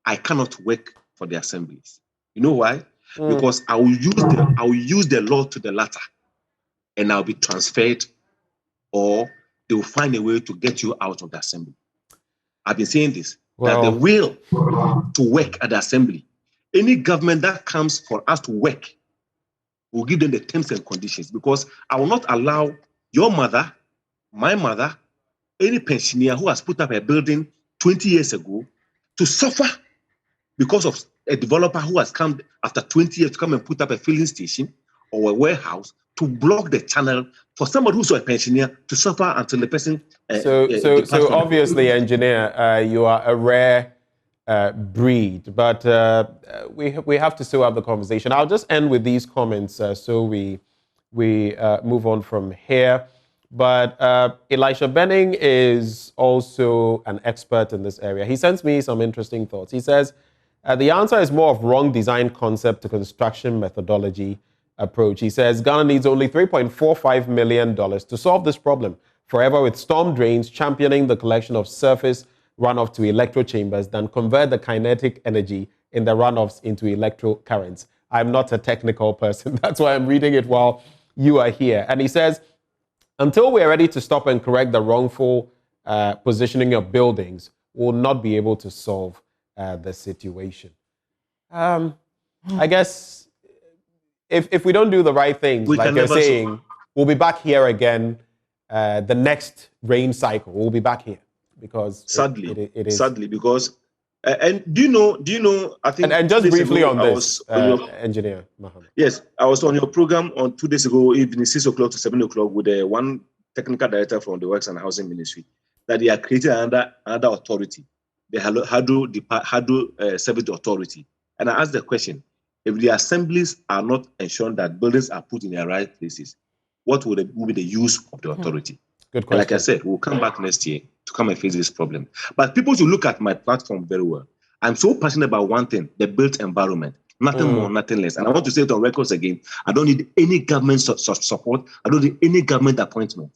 I cannot work for the assemblies. You know why? Because I will use the law to the latter, and I'll be transferred, or they will find a way to get you out of the assembly. I've been saying this, that the will to work at the assembly, any government that comes for us to work We'll give them the terms and conditions, because I will not allow your mother, my mother, any pensioner who has put up a building 20 years ago to suffer because of a developer who has come after 20 years to come and put up a filling station or a warehouse, to block the channel for somebody who's a pensioner to suffer until the person. So obviously, engineer, you are a rare breed, but we have to still have the conversation. I'll just end with these comments so we move on from here. But Elisha Benning is also an expert in this area. He sends me some interesting thoughts. He says, the answer is more of wrong design concept to construction methodology approach. He says Ghana needs only $3.45 million to solve this problem. Forever with storm drains championing the collection of surface runoff to electro chambers than convert the kinetic energy in the runoffs into electro currents. I'm not a technical person. That's why I'm reading it while you are here. And he says, until we're ready to stop and correct the wrongful positioning of buildings, we'll not be able to solve the situation. I guess if we don't do the right things, like you're saying, we'll be back here again. The next rain cycle, we'll be back here because sadly, it is sadly, because and do you know? I think and just briefly on this, engineer Muhammad. Yes, I was on your program on 2 days ago, evening 6 o'clock to 7 o'clock, with one technical director from the Works and Housing Ministry, that they are creating another authority, the Hydro Service Authority. And I asked the question: if the assemblies are not ensuring that buildings are put in their right places, what will be the use of the authority? Good question. Like I said, we'll come back next year to come and face this problem. But people should look at my platform very well. I'm so passionate about one thing: the built environment. Nothing more, nothing less. And I want to say it on records again: I don't need any government support. I don't need any government appointment,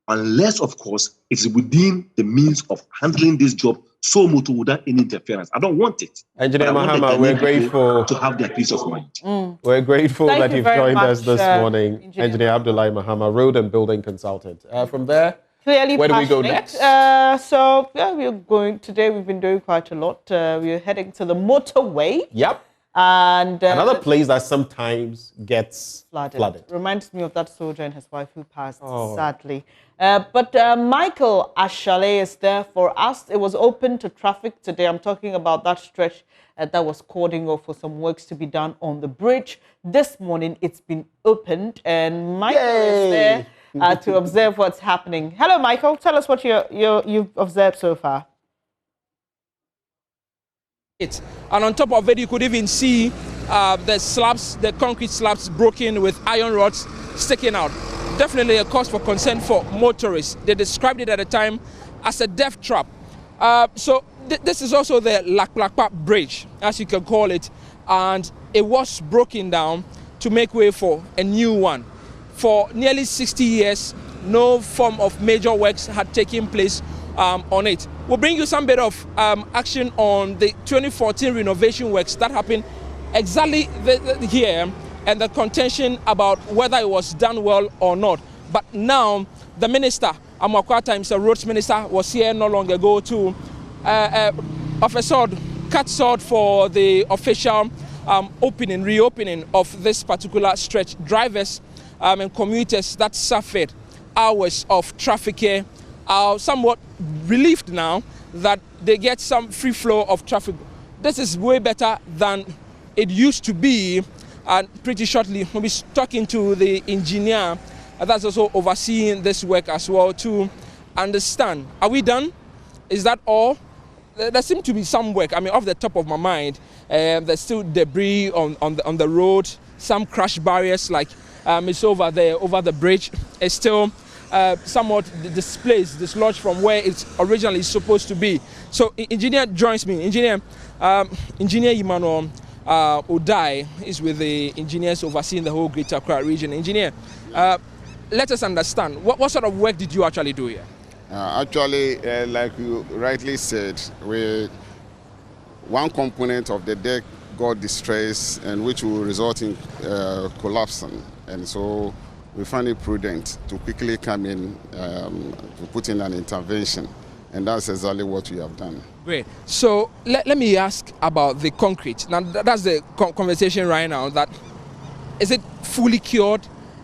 unless, of course, it's within the means of handling this job so much without any interference. I don't want it. Engineer Muhammad, we're grateful to have their peace of mind. We're grateful Thank that you you've very joined much, us this morning, Engineer Abdullahi Muhammad, road and building consultant. From there, Clearly where do we go passionate. next? So yeah, we're going today. We've been doing quite a lot. We're heading to the motorway. Yep. And another place that sometimes gets flooded. Reminds me of that soldier and his wife who passed, sadly. But Michael Ashale is there for us. It was open to traffic today. I'm talking about that stretch that was cording off for some works to be done on the bridge. This morning, it's been opened, and Michael is there to observe what's happening. Hello, Michael. Tell us what you've observed so far. And on top of it, you could even see the slabs, the concrete slabs broken with iron rods sticking out. Definitely a cause for concern for motorists. They described it at the time as a death trap. So this is also the Laklakpa Bridge, as you can call it, and it was broken down to make way for a new one. For nearly 60 years, no form of major works had taken place on it. We'll bring you some bit of action on the 2014 renovation works that happened exactly here, and the contention about whether it was done well or not. But now the minister, Amakwata himself, roads minister, was here not long ago to cut sword for the official reopening of this particular stretch. Drivers and commuters that suffered hours of traffic here are somewhat relieved now that they get some free flow of traffic. This is way better than it used to be. And pretty shortly, we'll be talking to the engineer that's also overseeing this work as well to understand. Are we done? Is that all? There seems to be some work. I mean, off the top of my mind, there's still debris on the road, some crash barriers like it's over there, over the bridge. It's still somewhat dislodged from where it's originally supposed to be. So engineer joins me. Engineer Emmanuel Odai is with the engineers overseeing the whole Greater Accra region. Engineer, let us understand, what sort of work did you actually do here? Actually, like you rightly said, one component of the deck got distressed, and which will result in collapsing. And so we find it prudent to quickly come in to put in an intervention. And that's exactly what we have done. Great. So let me ask about the concrete. Now, that's the conversation right now. That is it fully cured?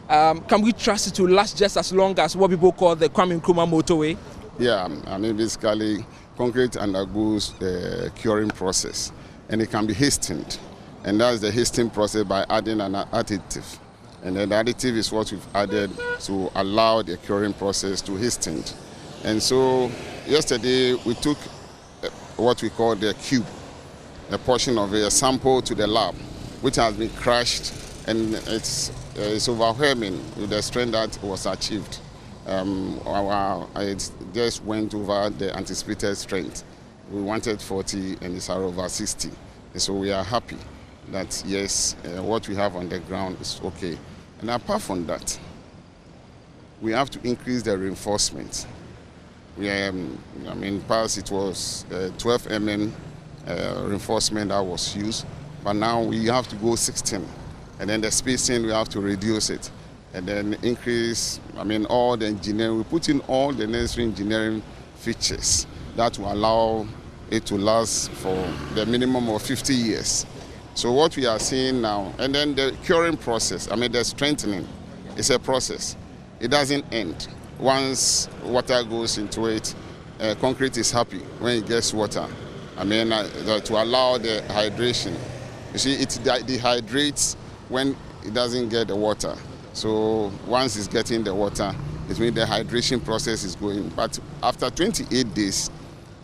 Can we trust it to last just as long as what people call the Kwame Nkrumah motorway? Yeah, I mean, basically, concrete undergoes the curing process, and it can be hastened. And that's the hastening process by adding an additive. And then the additive is what we've added to allow the curing process to hasten. And so yesterday we took what we call the cube, a portion of a sample to the lab, which has been crushed, and it's overwhelming with the strength that was achieved. It just went over the anticipated strength. We wanted 40 and it's over 60. And so we are happy that yes, what we have on the ground is okay. And apart from that, we have to increase the reinforcement. Past it was 12 mm reinforcement that was used, but now we have to go 16. And then the spacing, we have to reduce it. And then increase, all the engineering. We put in all the necessary engineering features that will allow it to last for the minimum of 50 years. So what we are seeing now, and then the curing process, the strengthening, is a process. It doesn't end. Once water goes into it, concrete is happy when it gets water. To allow the hydration. You see, it dehydrates when it doesn't get the water. So once it's getting the water, it means the hydration process is going. But after 28 days,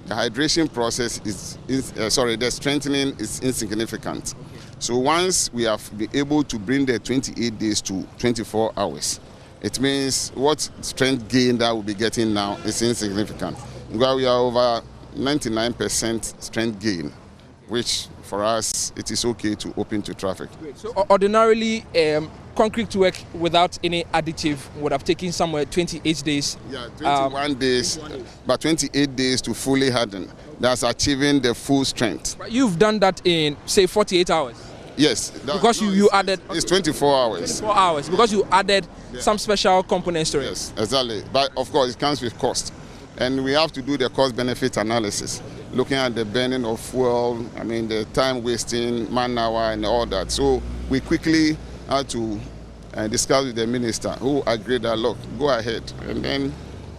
the hydration process the strengthening is insignificant. So once we have been able to bring the 28 days to 24 hours, it means what strength gain that we'll be getting now is insignificant. Because we are over 99% strength gain, which for us, it is okay to open to traffic. So ordinarily, concrete work without any additive would have taken somewhere 28 days. Yeah, 21 days, but 28 days to fully harden. That's achieving the full strength. But you've done that in, say, 48 hours? Yes. Because you added... It's 24 hours. 24 hours, because you added some special components to it. Yes, exactly. But of course, it comes with cost. And we have to do the cost-benefit analysis, looking at the burning of fuel, the time wasting, man-hour, and all that. So we quickly had to discuss with the minister, who agreed that, look, go ahead. And then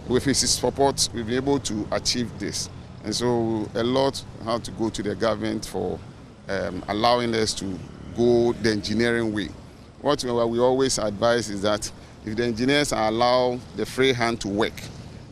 with his support, we've been able to achieve this. And so a lot had to go to the government for allowing us to go the engineering way. What we always advise is that if the engineers are allowed the free hand to work,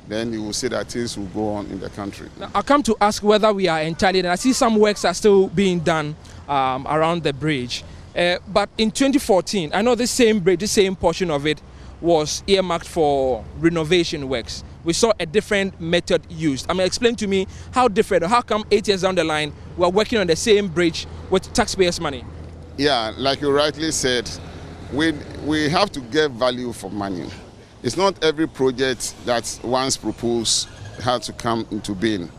then you will see that things will go on in the country. Now, I come to ask whether we are entitled, and I see some works are still being done around the bridge. But in 2014, I know the same bridge, the same portion of it was earmarked for renovation works. We saw a different method used. Explain to me how different, or how come 8 years down the line, we're working on the same bridge with taxpayers' money? Yeah, like you rightly said, we have to get value for money. It's not every project that once proposed has to come into being.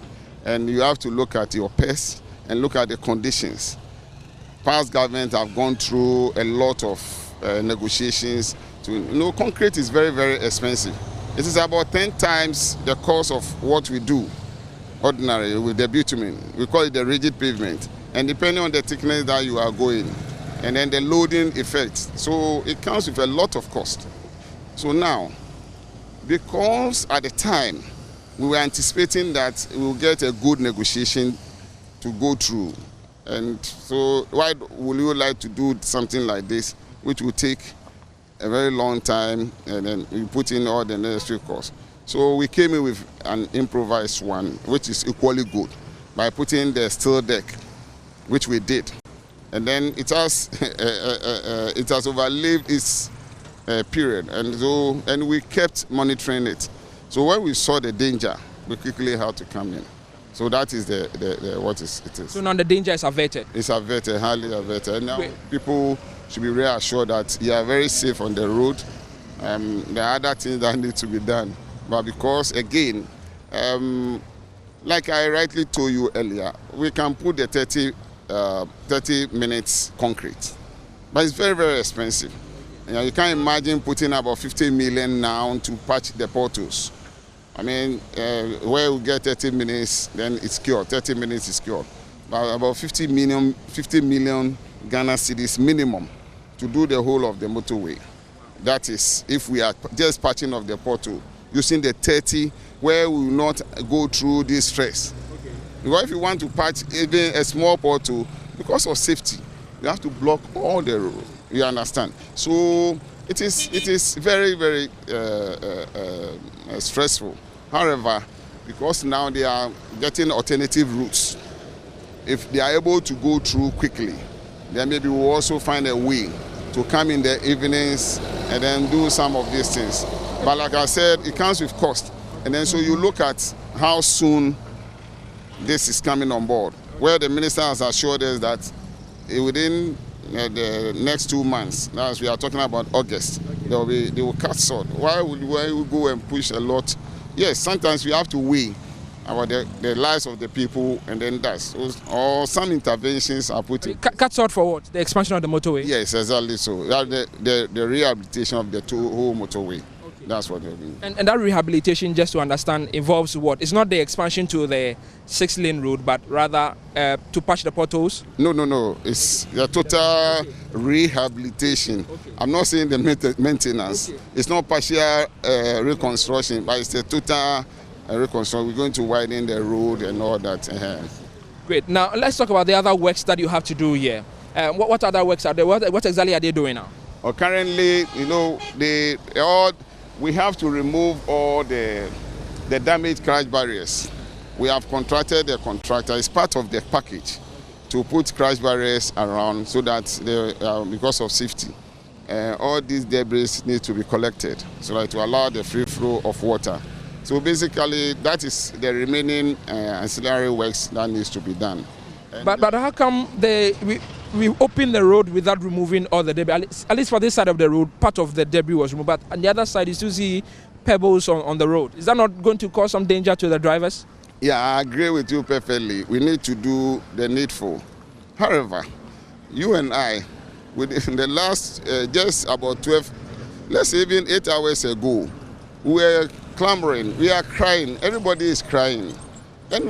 And you have to look at your pests and look at the conditions. Past governments have gone through a lot of negotiations. Concrete is very, very expensive. It is about 10 times the cost of what we do ordinarily with the bitumen. We call it the rigid pavement. And depending on the thickness that you are going, and then the loading effect. So it comes with a lot of cost. So now, because at the time we were anticipating that we will get a good negotiation to go through, and so why would you like to do something like this, which will take a very long time, and then we put in all the necessary costs? So we came in with an improvised one, which is equally good, by putting the steel deck, which we did, and then it has overlived its period, and we kept monitoring it. So when we saw the danger, we quickly had to come in. So that is what it is. So now the danger is averted? It's averted, highly averted. And now people should be reassured that you are very safe on the road. There are other things that need to be done. But because, again, like I rightly told you earlier, we can put the 30 minutes concrete. But it's very, very expensive. You can't imagine putting about 50 million now to patch the portals. Where we get 30 minutes, then it's cured. 30 minutes is cured. But about 50 million Ghana cedis minimum to do the whole of the motorway. That is, if we are just patching of the pothole, using the 30, where we will not go through this stress. Okay. Because if you want to patch even a small pothole, because of safety, you have to block all the road. You understand? So it is very, very stressful. However, because now they are getting alternative routes, if they are able to go through quickly, then maybe we'll also find a way to come in the evenings and then do some of these things. But like I said, it comes with cost. And then so you look at how soon this is coming on board, where the minister has assured us that within the next 2 months, as we are talking about August, they will cut salt. Why would we go and push a lot? Yes, sometimes we have to weigh about the lives of the people, and then that's, or some interventions are put in. Cut salt for what? The expansion of the motorway? Yes, exactly so. The rehabilitation of the whole motorway. Okay. That's what they're doing. And that rehabilitation, just to understand, involves what? It's not the expansion to the 6-lane road, but rather to patch the potholes? No. It's the total rehabilitation. Okay. I'm not saying the maintenance. Okay. It's not partial reconstruction, but it's the total reconstruction. We're going to widen the road and all that. Great. Now, let's talk about the other works that you have to do here. What other works are there? What exactly are they doing now? Currently, we have to remove all the damaged crash barriers. We have contracted the contractor. It's part of the package to put crash barriers around so that, because of safety, all these debris need to be collected so that to allow the free flow of water. So basically, that is the remaining ancillary works that needs to be done. But how come we open the road without removing all the debris? At least for this side of the road, part of the debris was removed. But on the other side, you still see pebbles on the road. Is that not going to cause some danger to the drivers? Yeah, I agree with you perfectly. We need to do the needful. However, you and I, within the last just about 12, let's say even 8 hours ago, we were clamoring, we are crying, everybody is crying. Then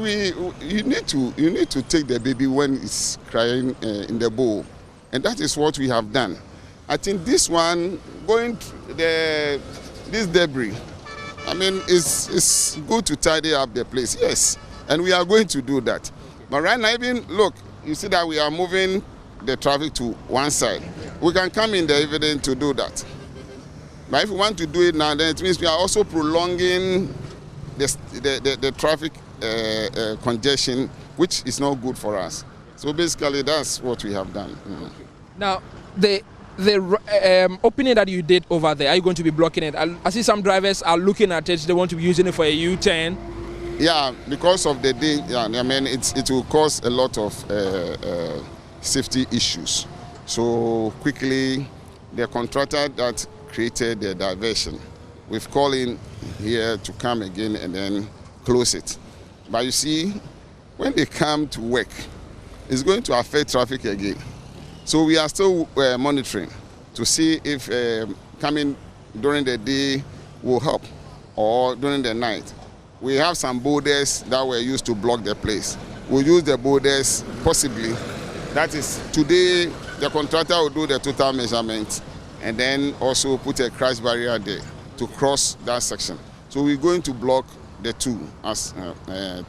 you need to take the baby when it's crying in the bowl, and that is what we have done. I think this one this debris, I mean, it's good to tidy up the place, yes, and we are going to do that. But right now, even look, you see that we are moving the traffic to one side. We can come in the evening to do that. But if we want to do it now, then it means we are also prolonging the traffic congestion, which is not good for us. So basically, that's what we have done. Now, the opening that you did over there, are you going to be blocking it? I see some drivers are looking at it, they want to be using it for a U-turn. Yeah, because of the danger, I mean, it will cause a lot of safety issues. So quickly, the contractor that created the diversion, we've called in here to come again and then close it. But you see, when they come to work, it's going to affect traffic again. So we are still monitoring to see if coming during the day will help or during the night. We have some boulders that were used to block the place. We'll use the boulders possibly. That is, today the contractor will do the total measurement and then also put a crash barrier there to cross that section. So we're going to block the two as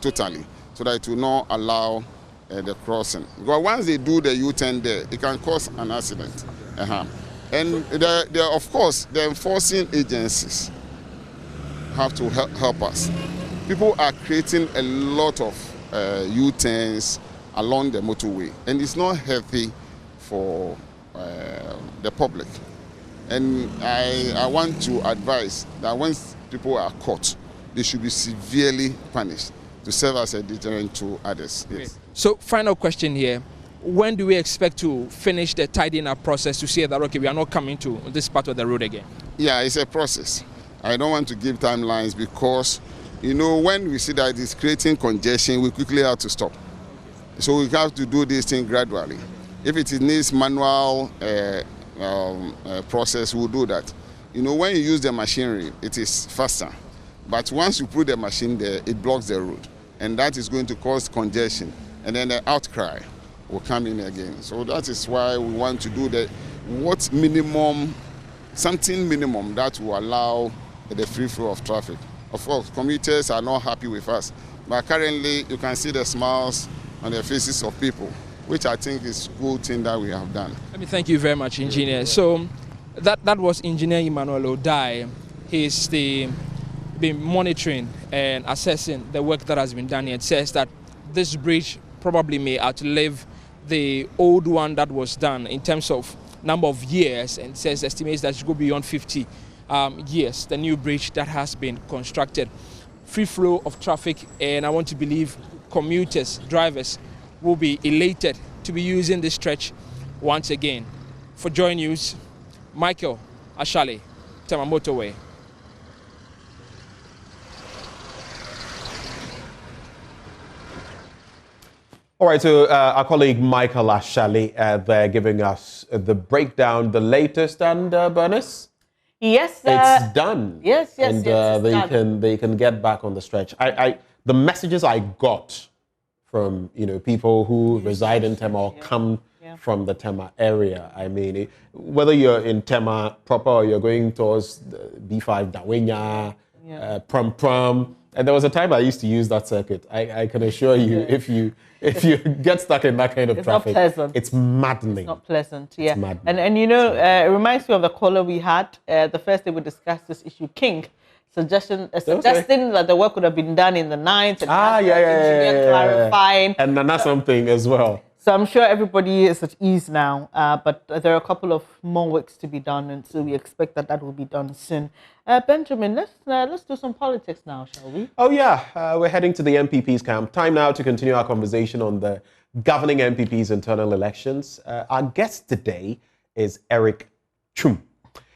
totally, so that it will not allow the crossing. Because once they do the U-turn there, it can cause an accident. And of course, the enforcing agencies have to help us. People are creating a lot of U-turns along the motorway, and it's not healthy for the public. And I want to advise that once people are caught, they should be severely punished to serve as a deterrent to others. Yes. So, final question here. When do we expect to finish the tidying up process to say that, okay, we are not coming to this part of the road again? Yeah, it's a process. I don't want to give timelines because, when we see that it's creating congestion, we quickly have to stop. So we have to do this thing gradually. If it needs manual process, we'll do that. When you use the machinery, it is faster. But once you put the machine there, it blocks the road. And that is going to cause congestion. And then the outcry will come in again. So that is why we want to do what minimum, something minimum that will allow the free flow of traffic. Of course, commuters are not happy with us, but currently you can see the smiles on the faces of people, which I think is a good thing that we have done. Let me thank you very much, Engineer. So that was Engineer Emmanuel Odai. He's been monitoring and assessing the work that has been done here. It says that this bridge probably may outlive the old one that was done in terms of number of years, and says estimates that it go beyond 50 years, the new bridge that has been constructed. Free flow of traffic, and I want to believe commuters, drivers will be elated to be using this stretch once again. For Joy News, Michael Ashale, Tema Motorway. All right, so our colleague Michael Ashale there giving us the breakdown, the latest, and Bernice? Yes, it's done. Yes, and they can get back on the stretch. The messages I got from people who reside in Tema or come from the Tema area. I mean, whether you're in Tema proper or you're going towards B5 Dawenya, Prum Prum, and there was a time I used to use that circuit. I can assure you, if you get stuck in that kind of traffic, it's maddening. It's not pleasant, yeah. It's maddening. And it reminds me of the caller we had the first day we discussed this issue, King, suggesting that the work would have been done in the 9th, and engineer clarifying. And that's something as well. So I'm sure everybody is at ease now, but there are a couple of more works to be done, and so we expect that will be done soon. Benjamin, let's do some politics now, shall we? Oh yeah, we're heading to the MPP's camp. Time now to continue our conversation on the governing MPP's internal elections. Our guest today is Eric Chum.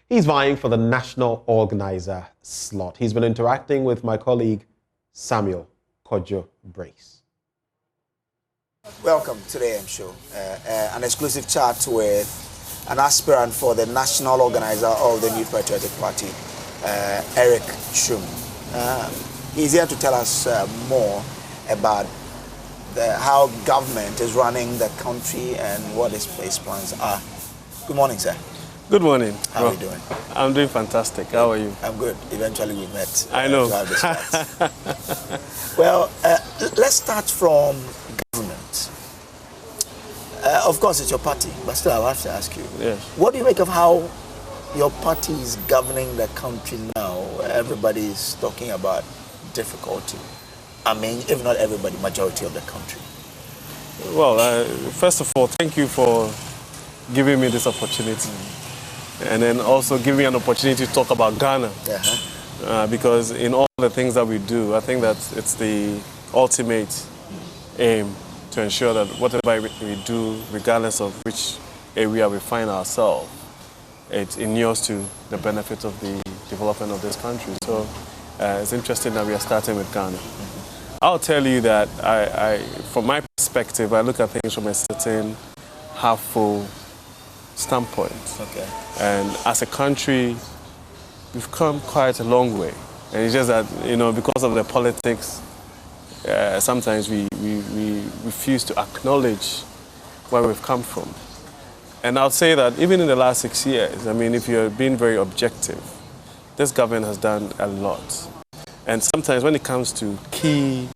He's vying for the national organizer slot. He's been interacting with my colleague Samuel Kojo Brace. Welcome to the AM show, an exclusive chat with an aspirant for the national organizer of the New Patriotic Party, Eric Chum. He's here to tell us more about how government is running the country and what his plans are. Good morning, sir. Good morning. How are you doing? I'm doing fantastic. How are you? I'm good. Eventually we met. I know. Well, let's start from government. Of course, it's your party, but still I'll have to ask you. Yes. What do you make of how your party is governing the country now? Everybody is talking about difficulty. I mean, if not everybody, majority of the country. Well, first of all, thank you for giving me this opportunity. And then also giving me an opportunity to talk about Ghana. Because in all the things that we do, I think that it's the ultimate aim to ensure that whatever we do, regardless of which area we find ourselves, it inures to the benefit of the development of this country. So it's interesting that we are starting with Ghana. I'll tell you that from my perspective, I look at things from a certain half-full standpoint. Okay. And as a country, we've come quite a long way. And it's just that, because of the politics, sometimes we refuse to acknowledge where we've come from. And I'll say that even in the last 6 years, I mean, if you're being very objective, this government has done a lot. And sometimes when it comes to key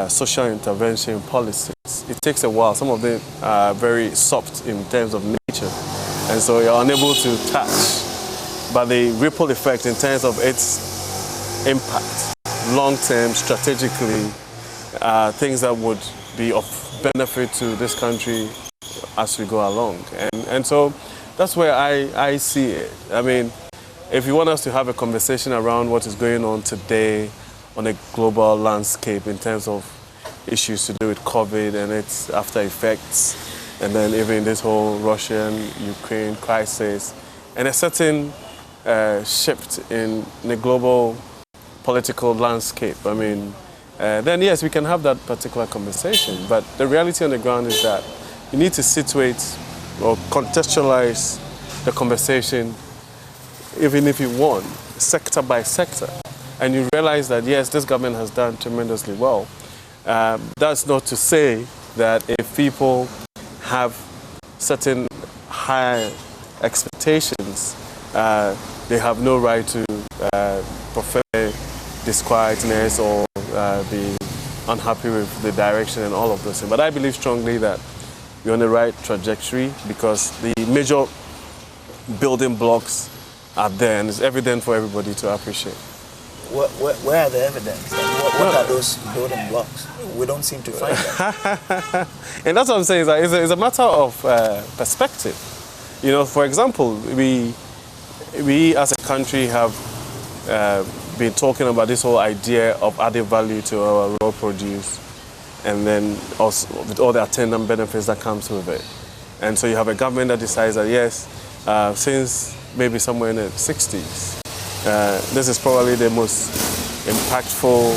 social intervention policies, it takes a while. Some of them are very soft in terms of nature. And so you're unable to touch. But the ripple effect in terms of its impact, long-term, strategically, things that would be of benefit to this country as we go along. And so that's where I see it. I mean, if you want us to have a conversation around what is going on today on a global landscape in terms of issues to do with COVID and its after effects, and then even this whole Russian-Ukraine crisis, and a certain shift in the global political landscape, I mean, then yes, we can have that particular conversation. But the reality on the ground is that you need to situate or contextualize the conversation, even if you want, sector by sector. And you realize that, yes, this government has done tremendously well. That's not to say that if people have certain high expectations, they have no right to prefer disquietness or be unhappy with the direction and all of those things. But I believe strongly that we're on the right trajectory because the major building blocks are there and it's evident for everybody to appreciate. Where are the evidence? What are those building blocks? We don't seem to find them. And that's what I'm saying, is that it's a matter of perspective. You know, for example, we as a country have been talking about this whole idea of added value to our raw produce, and then also with all the attendant benefits that comes with it. And so you have a government that decides that yes, since maybe somewhere in the 60s, this is probably the most impactful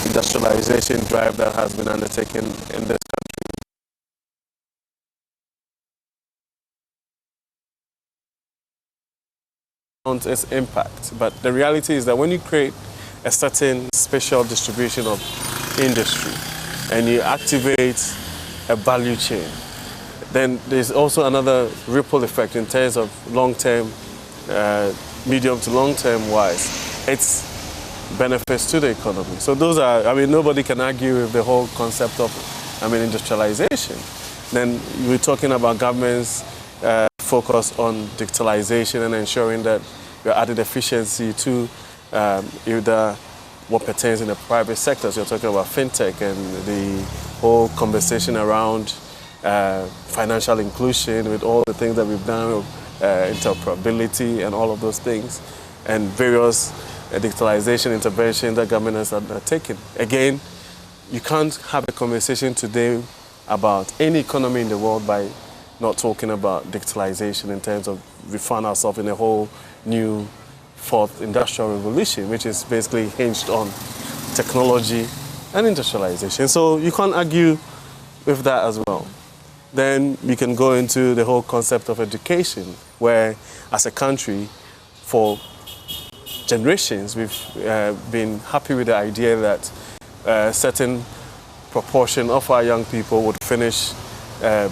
industrialization drive that has been undertaken in this country. Its impact, but the reality is that when you create a certain special distribution of industry and you activate a value chain, then there's also another ripple effect in terms of long-term, medium to long-term wise. It's benefits to the economy. So those are, I mean, nobody can argue with the whole concept of, industrialization. Then we're talking about governments focus on digitalization and ensuring that you're adding efficiency to either what pertains in the private sector. So you're talking about fintech and the whole conversation around financial inclusion with all the things that we've done, interoperability and all of those things, and various digitalization interventions that government has undertaken. Again, you can't have a conversation today about any economy in the world by not talking about digitalization in terms of we found ourselves in a whole new fourth industrial revolution, which is basically hinged on technology and industrialization. So you can't argue with that as well. Then we can go into the whole concept of education, where as a country, for generations, we've been happy with the idea that a certain proportion of our young people would finish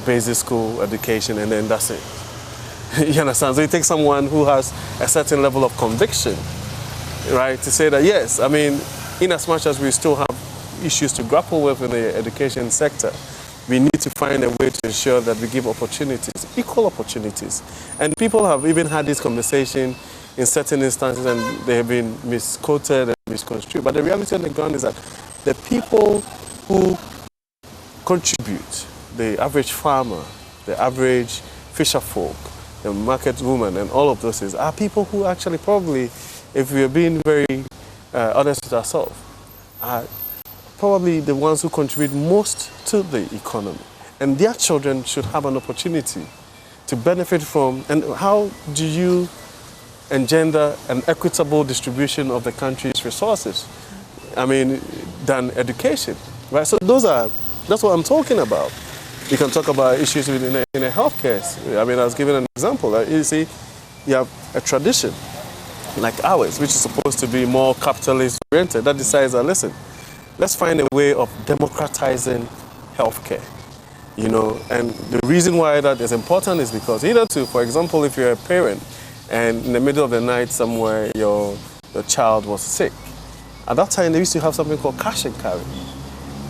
basic school education and then that's it. You understand? So it takes someone who has a certain level of conviction, right, to say that yes, I mean, in as much as we still have issues to grapple with in the education sector, we need to find a way to ensure that we give opportunities, equal opportunities. And people have even had this conversation in certain instances and they have been misquoted and misconstrued. But the reality on the ground is that the people who contribute, the average farmer, the average fisher folk, the market woman and all of those things are people who actually probably, if we are being very honest with ourselves, are probably the ones who contribute most to the economy. And their children should have an opportunity to benefit from, and how do you engender an equitable distribution of the country's resources? I mean, than education, right? So that's what I'm talking about. You can talk about issues in a healthcare. I mean, I was giving an example. You see, you have a tradition like ours, which is supposed to be more capitalist-oriented, that decides that, listen, let's find a way of democratizing healthcare, you know. And the reason why that is important is because either to, for example, if you're a parent and in the middle of the night somewhere your child was sick, at that time they used to have something called cash and carry.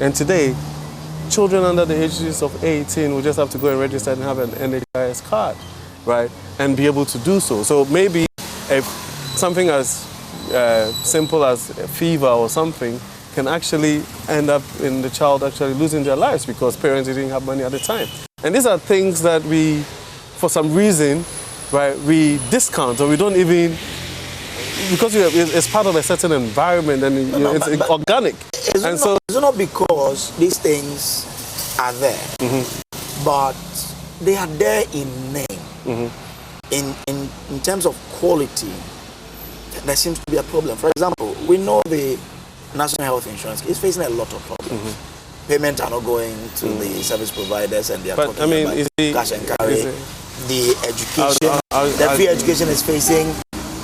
And today, children under the ages of 18 will just have to go and register and have an NHIS card, right? And be able to do so. So maybe if something as simple as a fever or something can actually end up in the child actually losing their lives because parents didn't have money at the time. And these are things that we, for some reason, right, we discount or we don't even, because it's part of a certain environment and it's organic. It's not because these things are there, but they are there in name. In terms of quality, there seems to be a problem. For example, we know the National Health Insurance is facing a lot of problems. Payments are not going to the service providers, and they are talking about cash and carry. The education, the free education is facing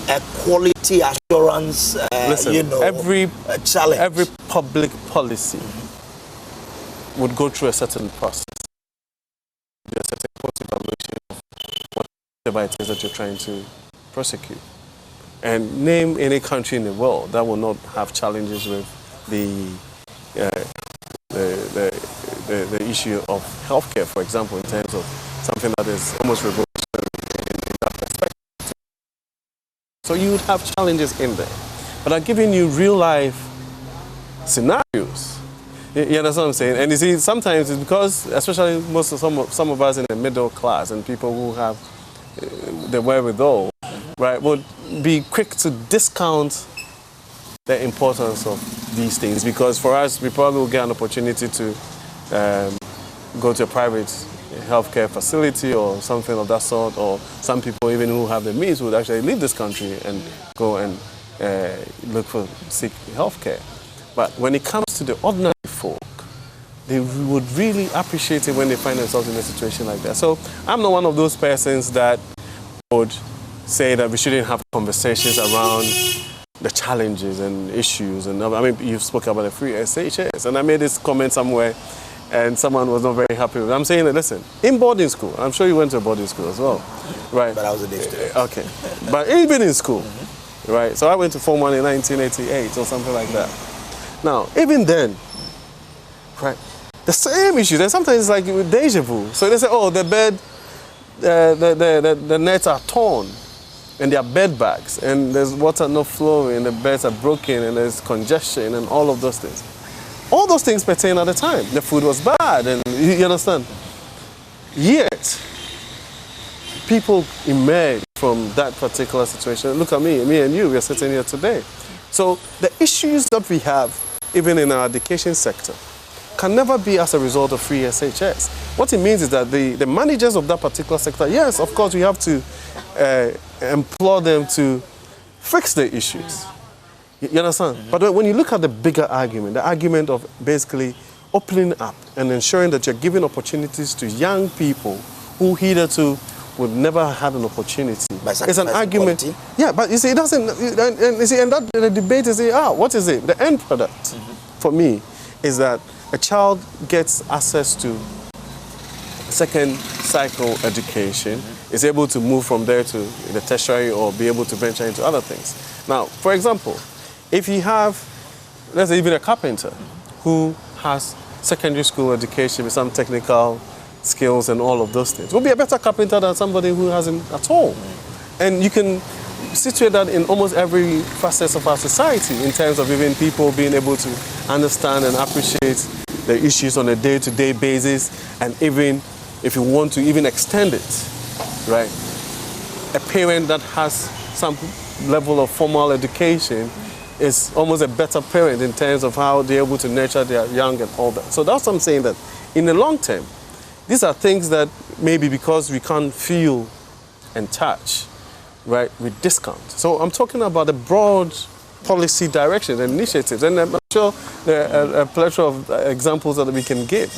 a quality assurance, listen, every challenge. Every public policy would go through a certain process. There's a certain evaluation of what whatever it is that you're trying to prosecute. And name any country in the world that will not have challenges with the issue of healthcare, for example, in terms of something that is almost revolutionary in that perspective. So you would have challenges in there. But I'm giving you real life scenarios. You understand what I'm saying? And you see, sometimes it's because, especially some of us in the middle class and people who have the wherewithal, right, would be quick to discount the importance of these things, because for us, we probably will get an opportunity to go to a private healthcare facility or something of that sort, or some people even who have the means would actually leave this country and go and seek healthcare. But when it comes to the ordinary folk, they would really appreciate it when they find themselves in a situation like that. So I'm not one of those persons that would say that we shouldn't have conversations around the challenges and issues. And I mean, you spoke about the free SHS, and I made this comment somewhere, and someone was not very happy with it. I'm saying that, listen, in boarding school, I'm sure you went to a boarding school as well, right? But I was a day student. Okay, but even in school, right? So I went to Form 1 in 1988 or something like that. Now, even then, right, the same issue. Then sometimes it's like with deja vu. So they say, oh, the bed, the nets are torn, and there are bed bags, and there's water not flowing, and the beds are broken, and there's congestion, and all of those things. All those things pertain at the time. The food was bad, and you understand. Yet, people emerge from that particular situation. Look at me and you, we are sitting here today. So the issues that we have, even in our education sector, can never be as a result of free SHS. What it means is that the managers of that particular sector, yes, of course, we have to implore them to fix the issues. You understand? Mm-hmm. But when you look at the bigger argument, the argument of basically opening up and ensuring that you're giving opportunities to young people who hitherto would never have had an opportunity. It's an argument. Quality. Yeah, but you see, it doesn't. And you see, and that the debate is, what is it? The end product, for me, is that a child gets access to second cycle education, is able to move from there to the tertiary or be able to venture into other things. Now, for example, if you have, let's say, even a carpenter who has secondary school education with some technical skills and all of those things, will be a better carpenter than somebody who hasn't at all. And you can situate that in almost every facet of our society in terms of even people being able to understand and appreciate the issues on a day-to-day basis, and even if you want to even extend it, right? A parent that has some level of formal education is almost a better parent in terms of how they're able to nurture their young and all that. So that's what I'm saying, that in the long term, these are things that maybe because we can't feel and touch, right, we discount. So I'm talking about the broad policy direction and initiatives, and I'm sure there are a plethora of examples that we can give.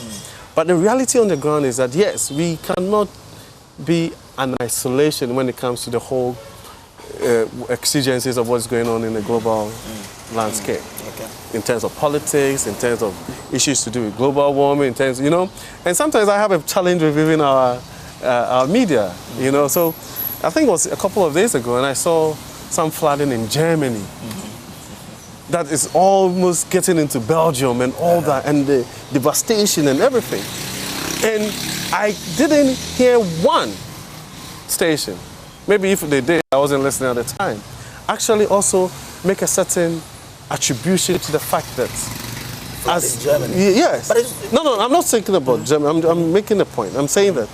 But the reality on the ground is that, yes, we cannot be an isolation when it comes to the whole exigencies of what's going on in the global landscape. Okay. In terms of politics, in terms of issues to do with global warming, in terms, and sometimes I have a challenge with even our media, so I think it was a couple of days ago, and I saw some flooding in Germany that is almost getting into Belgium and all that, and the devastation and everything. And I didn't hear one station, maybe if they did, I wasn't listening at the time, actually also make a certain attribution to the fact that as Germany. Yes. No, I'm not thinking about Germany. I'm making a point. I'm saying that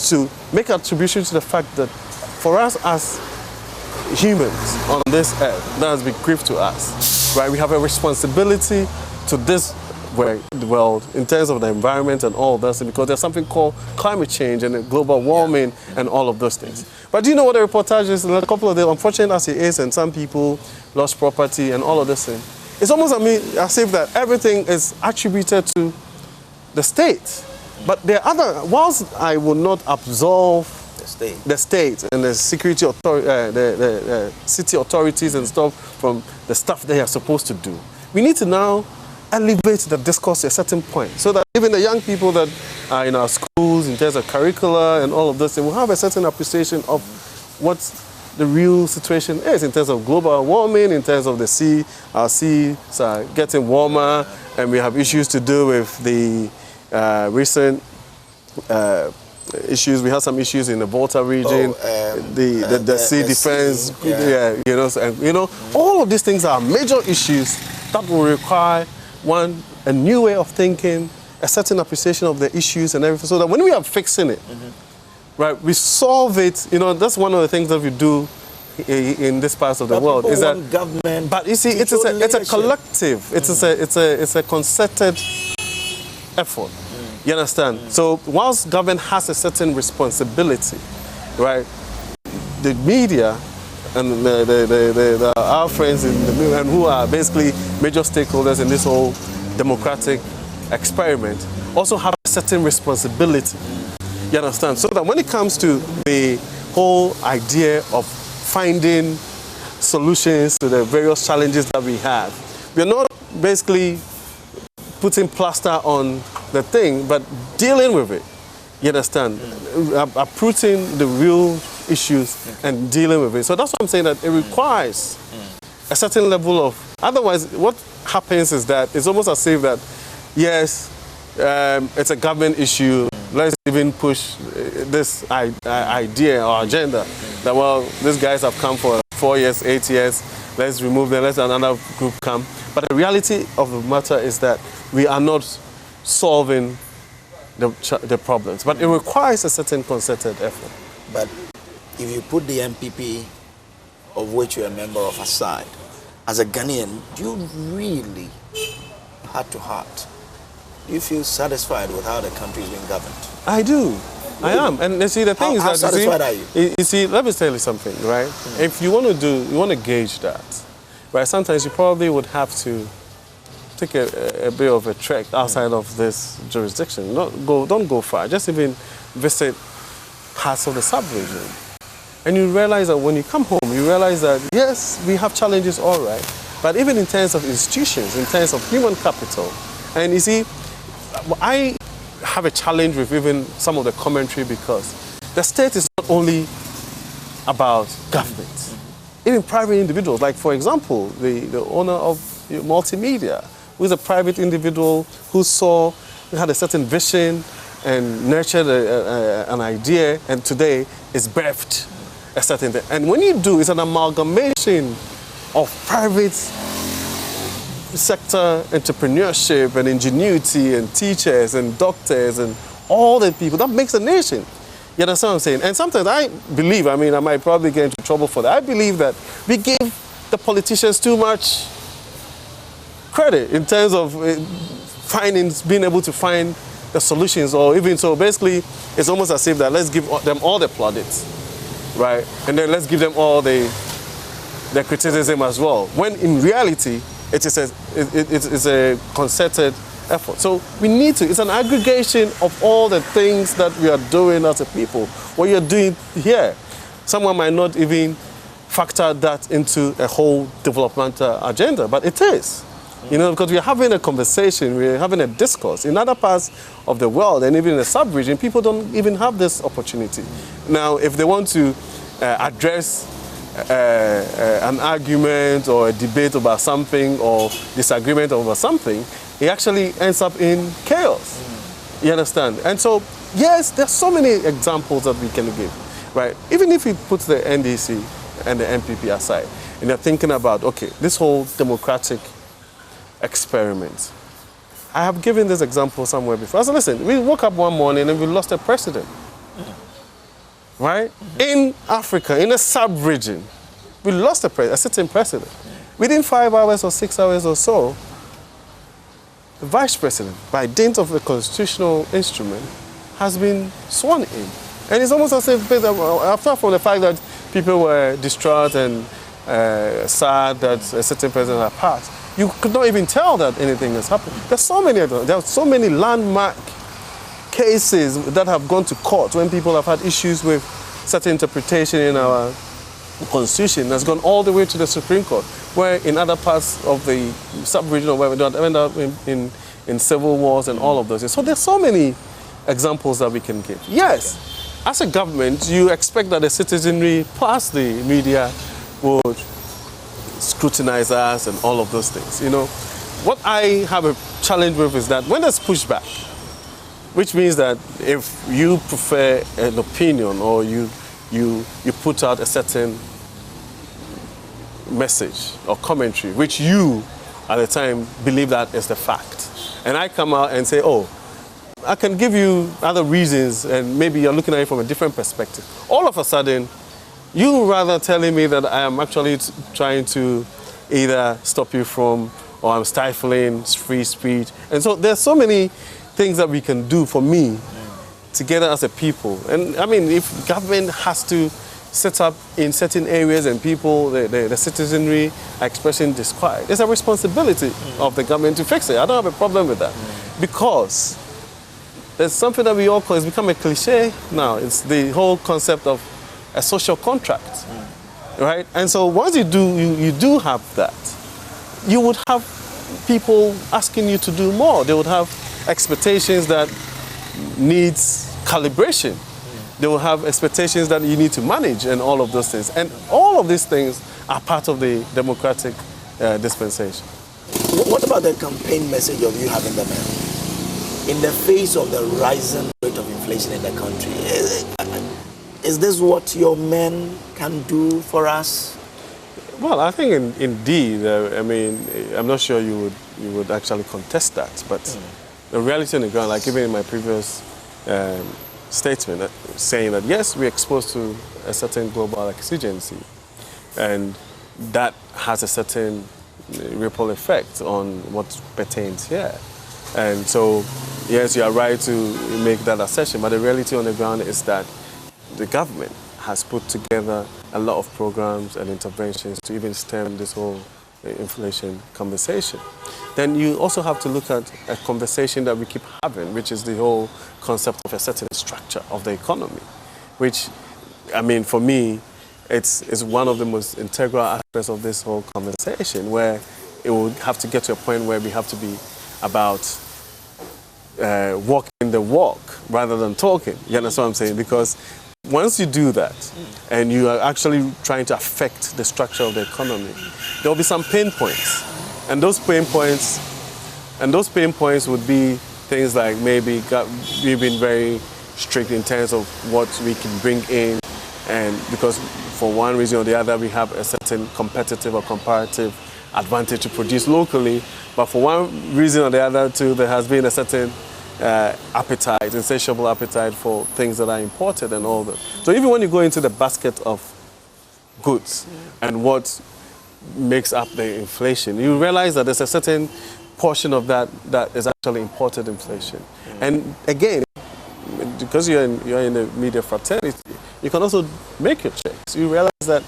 to make attribution to the fact that for us as humans on this earth, that has been bequeathed to us, right? We have a responsibility to this world in terms of the environment and all this, because there's something called climate change and global warming and all of those things. But do you know what the reportage is? In a couple of days, unfortunate as it is, and some people lost property and all of this thing, it's almost as if that everything is attributed to the state. But there are other, whilst I will not absolve the state and the security authority, the city authorities and stuff from the stuff they are supposed to do, we need to now elevate the discourse to a certain point so that even the young people that are in our schools, in terms of curricula and all of this, they will have a certain appreciation of what the real situation is in terms of global warming, in terms of the sea. Our seas are getting warmer, and we have issues to do with the recent issues. We have some issues in the Volta region, the sea defense, all of these things are major issues that will require a new way of thinking, a certain appreciation of the issues and everything, so that when we are fixing it, right, we solve it. That's one of the things that we do in this part of the world. Is that government? But you see, it's a collective. It's a concerted effort. You understand? So whilst government has a certain responsibility, right, the media and our friends in the media, and who are basically major stakeholders in this whole democratic experiment, also have a certain responsibility. You understand? So that when it comes to the whole idea of finding solutions to the various challenges that we have, we're not basically putting plaster on the thing, but dealing with it. You understand? Uprooting the real issues and dealing with it. So that's what I'm saying, that it requires a certain level of... Otherwise, what happens is that it's almost as if that, yes, it's a government issue. Let's even push this idea or agenda that, well, these guys have come for 4 years, 8 years, let's remove them, let another group come. But the reality of the matter is that we are not solving the problems. But it requires a certain concerted effort. But if you put the MPP, of which you're a member of, aside, as a Ghanaian, do you really, heart to heart, do you feel satisfied with how the country is being governed? I do. I am. And you see, the thing is that... How satisfied are you? You see, let me tell you something, right? If you want to gauge that, right, sometimes you probably would have to take a bit of a trek outside of this jurisdiction. Don't go far. Just even visit parts of the sub-region. And you realize that when you come home, you realize that, yes, we have challenges, all right. But even in terms of institutions, in terms of human capital, and you see, I have a challenge with even some of the commentary, because the state is not only about government, even private individuals. Like, for example, the owner of Multimedia, who is a private individual who had a certain vision and nurtured an idea, and today is birthed a certain thing. And when you do, it's an amalgamation of private sector entrepreneurship and ingenuity and teachers and doctors and all the people. That makes a nation. You understand what I'm saying? And sometimes I believe, I might probably get into trouble for that, I believe that we give the politicians too much credit in terms of being able to find the solutions, or even so, basically, it's almost as if that let's give them all the plaudits, right? And then let's give them all the criticism as well. When in reality, it's a concerted effort. So we need to, it's an aggregation of all the things that we are doing as a people. What you're doing here, someone might not even factor that into a whole developmental agenda, but it is. Because we're having a conversation, we're having a discourse. In other parts of the world, and even in the sub-region, people don't even have this opportunity. Now, if they want to address an argument or a debate about something or disagreement over something, it actually ends up in chaos. You understand? And so, yes, there's so many examples that we can give, right? Even if we put the NDC and the MPP aside, and you're thinking about, okay, this whole democratic experiment. I have given this example somewhere before. I said, listen, we woke up one morning and we lost a president. Right? In Africa, in a sub-region, we lost a certain president. Within 5 hours or 6 hours or so, the vice president, by dint of a constitutional instrument, has been sworn in. And it's almost as if, apart from the fact that people were distraught and sad that a certain president had passed, you could not even tell that anything has happened. There are so many landmark cases that have gone to court when people have had issues with certain interpretation in our Constitution has gone all the way to the Supreme Court, where in other parts of the sub-region or wherever they end up in civil wars and all of those. So there's so many examples that we can give. Yes, as a government, you expect that the citizenry plus the media would scrutinize us and all of those things. You know, what I have a challenge with is that when there's pushback, which means that if you prefer an opinion or you put out a certain message or commentary, which you at the time believe that is the fact, and I come out and say, oh, I can give you other reasons and maybe you're looking at it from a different perspective. All of a sudden, you rather telling me that I am actually trying to either stop you from, or I'm stifling free speech. And so there's so many things that we can do for me together as a people. And I mean, if government has to set up in certain areas and people, the citizenry are expressing disquiet, it's a responsibility of the government to fix it. I don't have a problem with that. Because there's something that we all call, it's become a cliche now. It's the whole concept of a social contract, right? And so once you do have that, you would have people asking you to do more. They would have expectations that needs calibration. They will have expectations that you need to manage and all of those things. And all of these things are part of the democratic dispensation. What about the campaign message of you having the men? In the face of the rising rate of inflation in the country, is this what your men can do for us? Well, I think indeed, I mean, I'm not sure you would actually contest that, but the reality on the ground, like even in my previous statement, saying that yes, we're exposed to a certain global exigency, and that has a certain ripple effect on what pertains here. And so, yes, you are right to make that assertion, but the reality on the ground is that the government has put together a lot of programs and interventions to even stem this whole inflation conversation. Then you also have to look at a conversation that we keep having, which is the whole concept of a certain structure of the economy, which, I mean, for me, it's one of the most integral aspects of this whole conversation, where it will have to get to a point where we have to be about walking the walk rather than talking. You understand what I'm saying? Because once you do that and you are actually trying to affect the structure of the economy, there will be some pain points. And those pain points would be things like maybe we've been very strict in terms of what we can bring in, and because for one reason or the other we have a certain competitive or comparative advantage to produce locally, but for one reason or the other too, there has been a certain appetite, insatiable appetite for things that are imported and all that. So even when you go into the basket of goods and what makes up the inflation, you realize that there's a certain portion of that is actually imported inflation. And again, because you're in the media fraternity, you can also make your checks. You realize that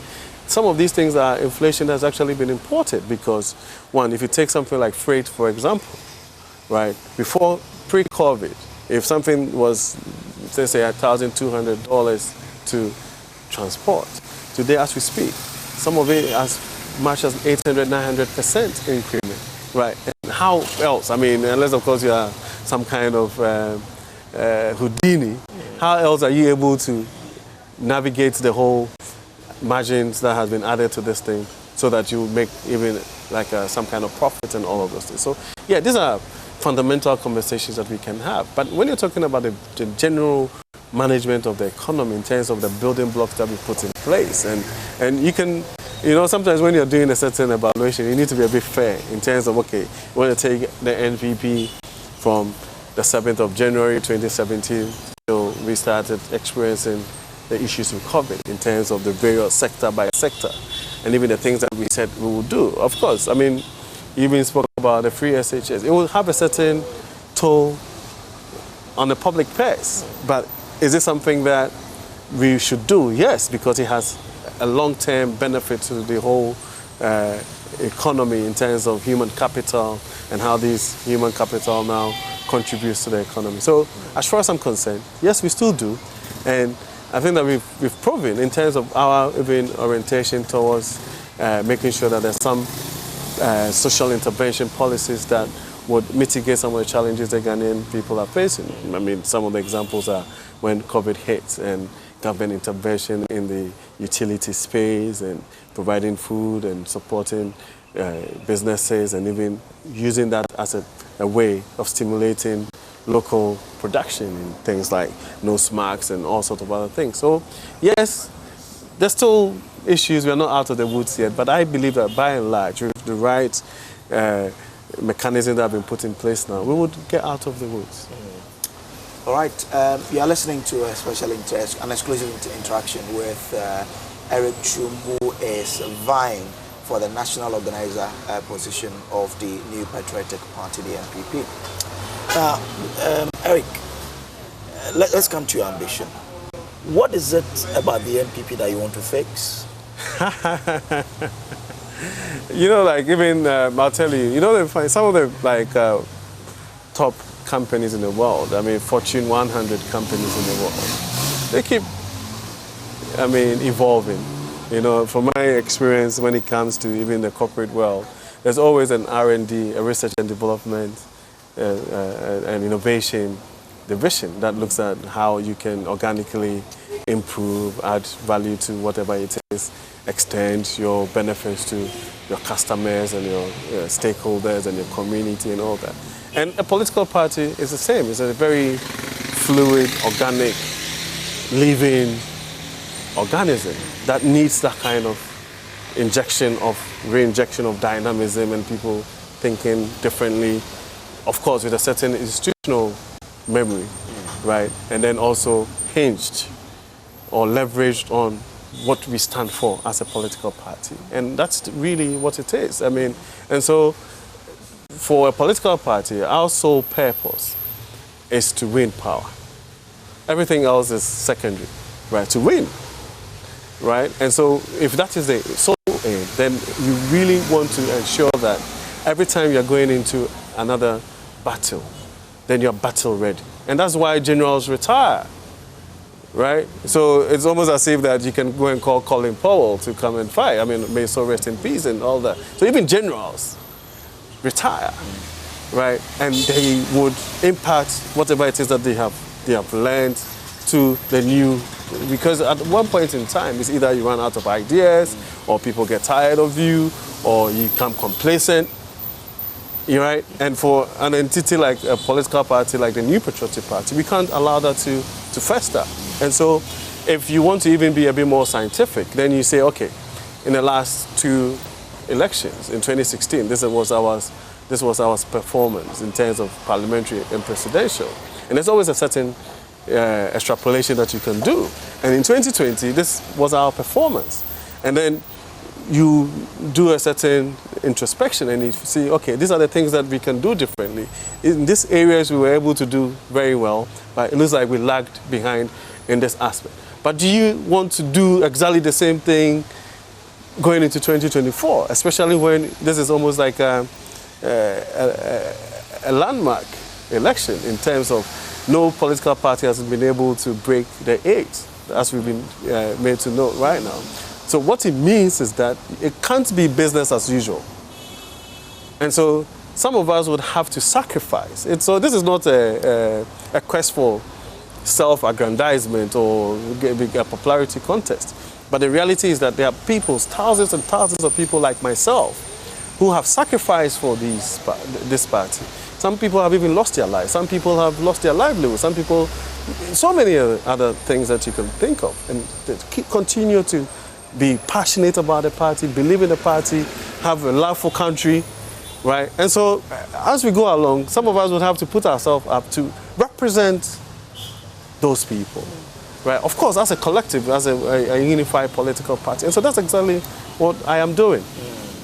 some of these things are inflation that's actually been imported because, one, if you take something like freight, for example, right, before pre-COVID, if something was, let's say, $1,200 to transport, today as we speak, some of it as much as 800-900% increment, right? And how else? I mean, unless of course you are some kind of Houdini, how else are you able to navigate the whole margins that has been added to this thing so that you make even like some kind of profit and all of those things? So yeah, these are fundamental conversations that we can have. But when you're talking about the general management of the economy in terms of the building blocks that we put in place, and you can, you know, sometimes when you're doing a certain evaluation, you need to be a bit fair in terms of, okay, you want to take the NPP from the 7th of January 2017 till we started experiencing the issues with COVID in terms of the various sector by sector, and even the things that we said we would do. Of course, I mean, you even spoke about the free SHS. It will have a certain toll on the public purse, but is it something that we should do? Yes, because it has a long-term benefit to the whole economy in terms of human capital and how this human capital now contributes to the economy. So as far as I'm concerned, yes, we still do. And I think that we've proven in terms of our even orientation towards making sure that there's some social intervention policies that would mitigate some of the challenges that Ghanaian people are facing. I mean, some of the examples are when COVID hit and government intervention in the utility space and providing food and supporting businesses and even using that as a way of stimulating local production in things like nose marks and all sorts of other things. So, yes, there's still issues. We're not out of the woods yet, but I believe that by and large, with the right mechanisms that have been put in place now, we would get out of the woods. All right, you are listening to a special interest, an exclusive interaction with Eric Chum, who is vying for the national organizer position of the New Patriotic Party, the NPP. Now, Eric, let's come to your ambition. What is it about the NPP that you want to fix? You know, like even, I'll tell you, you know, some of the top companies in the world, I mean, Fortune 100 companies in the world, they keep, evolving. You know, from my experience when it comes to even the corporate world, there's always an R&D, a research and development, and innovation division that looks at how you can organically improve, add value to whatever it is, extend your benefits to your customers and your stakeholders and your community and all that. And a political party is the same. It's a very fluid, organic, living organism that needs that kind of reinjection of dynamism and people thinking differently, of course, with a certain institutional memory, right? And then also hinged or leveraged on what we stand for as a political party. And that's really what it is. And so for a political party, our sole purpose is to win power. Everything else is secondary, right? To win, right? And so if that is the sole aim, then you really want to ensure that every time you're going into another battle, then you're battle ready. And that's why generals retire, right? So it's almost as if that you can go and call Colin Powell to come and fight. May he so rest in peace and all that. So even generals retire, right? And they would impact whatever it is that they have learned to the new, because at one point in time, it's either you run out of ideas or people get tired of you or you become complacent. You're right, and for an entity like a political party like the New Patriotic Party, we can't allow that to fester. And so, if you want to even be a bit more scientific, then you say, okay, in the last two elections, in 2016, this was our performance in terms of parliamentary and presidential. And there's always a certain extrapolation that you can do. And in 2020, this was our performance. And then you do a certain introspection and you see, okay, these are the things that we can do differently. In these areas we were able to do very well, but it looks like we lagged behind in this aspect. But do you want to do exactly the same thing going into 2024, especially when this is almost like a landmark election in terms of no political party has been able to break the 8, as we've been made to know right now. So what it means is that it can't be business as usual. And so some of us would have to sacrifice. So this is not a quest for self-aggrandizement or a popularity contest. But the reality is that there are people, thousands and thousands of people like myself, who have sacrificed for this party. Some people have even lost their lives. Some people have lost their livelihood. Some people, so many other things that you can think of. And continue to be passionate about the party, believe in the party, have a love for country, right? And so as we go along, some of us would have to put ourselves up to represent those people, right? Of course, as a collective, as a unified political party. And so that's exactly what I am doing.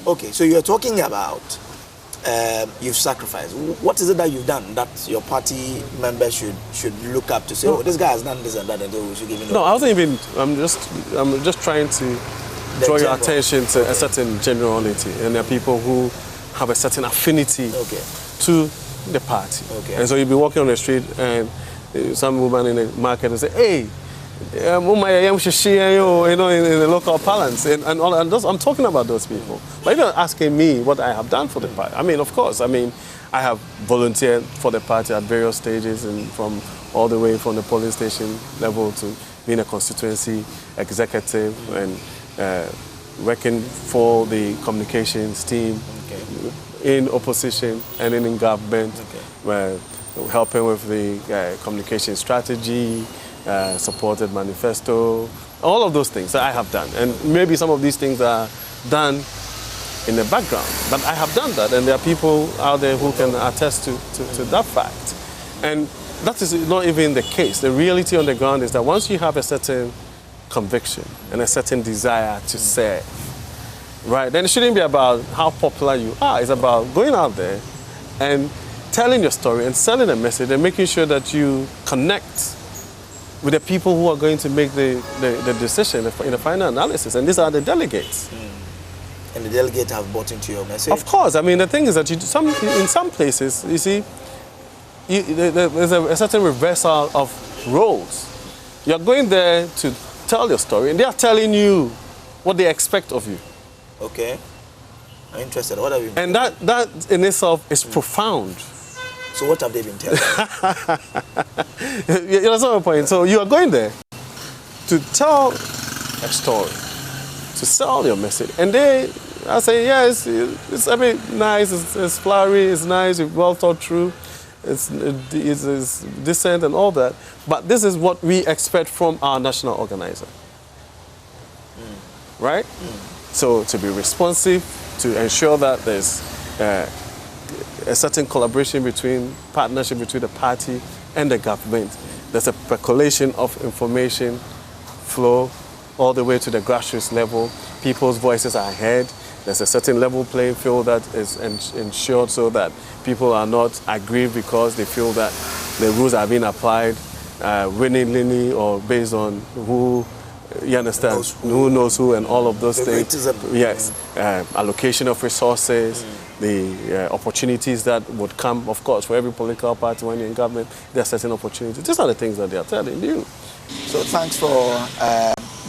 Okay, so you're talking about you've sacrificed. What is it that you've done that your party members should look up to say, oh, this guy has done this and that, and we should give him? No, I wasn't even. I'm just trying to draw your attention to a certain generality, and there are people who have a certain affinity to the party. And so you'll be walking on the street, and some woman in the market will say, "Hey, you know, in the local parlance, and I'm talking about those people. But you're asking me what I have done for the party. I mean, of course, I mean, I have volunteered for the party at various stages, and from all the way from the polling station level to being a constituency executive and working for the communications team in opposition and in government, helping with the communication strategy, supported manifesto, all of those things that I have done. And maybe some of these things are done in the background, but I have done that, and there are people out there who can attest to that fact. And that is not even the case. The reality on the ground is that once you have a certain conviction and a certain desire to serve, right, then it shouldn't be about how popular you are. It's about going out there and telling your story and selling a message and making sure that you connect with the people who are going to make the decision in the final analysis. And these are the delegates. And the delegates have bought into your message? Of course. I mean, the thing is that in some places, you see, there's a certain reversal of roles. You're going there to tell your story, and they are telling you what they expect of you. Okay. I'm interested. What have you been And that in itself is profound. So what have they been telling you? That's not my point. So you are going there to tell a story, to sell your message. And I say, yes, it's a bit nice, it's flowery, it's nice, it's well thought through, it's decent and all that. But this is what we expect from our national organizer. Right? So to be responsive, to ensure that there's a certain collaboration partnership between the party and the government. There's a percolation of information flow all the way to the grassroots level. People's voices are heard. There's a certain level playing field that is ensured so that people are not aggrieved because they feel that the rules are being applied willingly or based on who, you understand, who knows who and all of those things. Yes, allocation of resources, the opportunities that would come, of course, for every political party when you're in government, there are certain opportunities. These are the things that they are telling you. So thanks for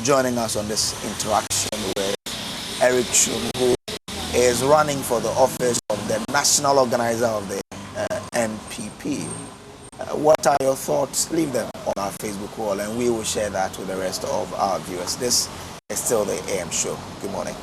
joining us on this interaction with Eric Chum, who is running for the office of the national organizer of the NPP. What are your thoughts? Leave them on our Facebook wall and we will share that with the rest of our viewers. This is still the AM show. Good morning.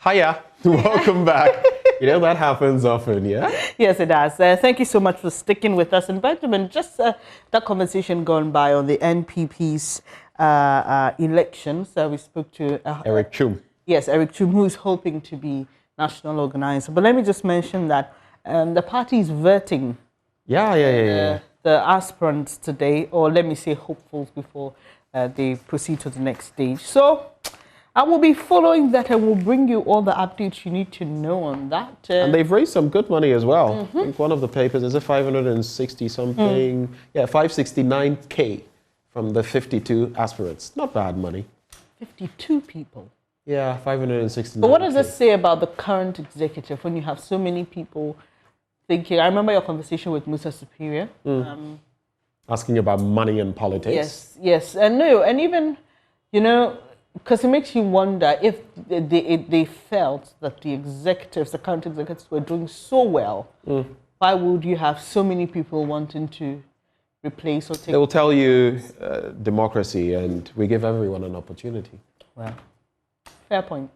Hiya, welcome back. You know, that happens often, yeah? Yes, it does. Thank you so much for sticking with us. And Benjamin, just that conversation gone by on the NPP's elections. We spoke to Eric Chum. Yes, Eric Chum, who is hoping to be national organizer. But let me just mention that the party is vetting the aspirants today, or let me say hopefuls before they proceed to the next stage. So I will be following that and will bring you all the updates you need to know on that. And they've raised some good money as well. I think one of the papers is a 560 something, 569K from the 52 aspirants. Not bad money. 52 people. Yeah, 569. But what does this say about the current executive when you have so many people thinking? I remember your conversation with Musa Superior. Asking about money and politics. Yes, and no, and even, you know, because it makes you wonder if they felt that the current executives were doing so well, why would you have so many people wanting to replace or take? They will tell you democracy and we give everyone an opportunity. Well, fair point.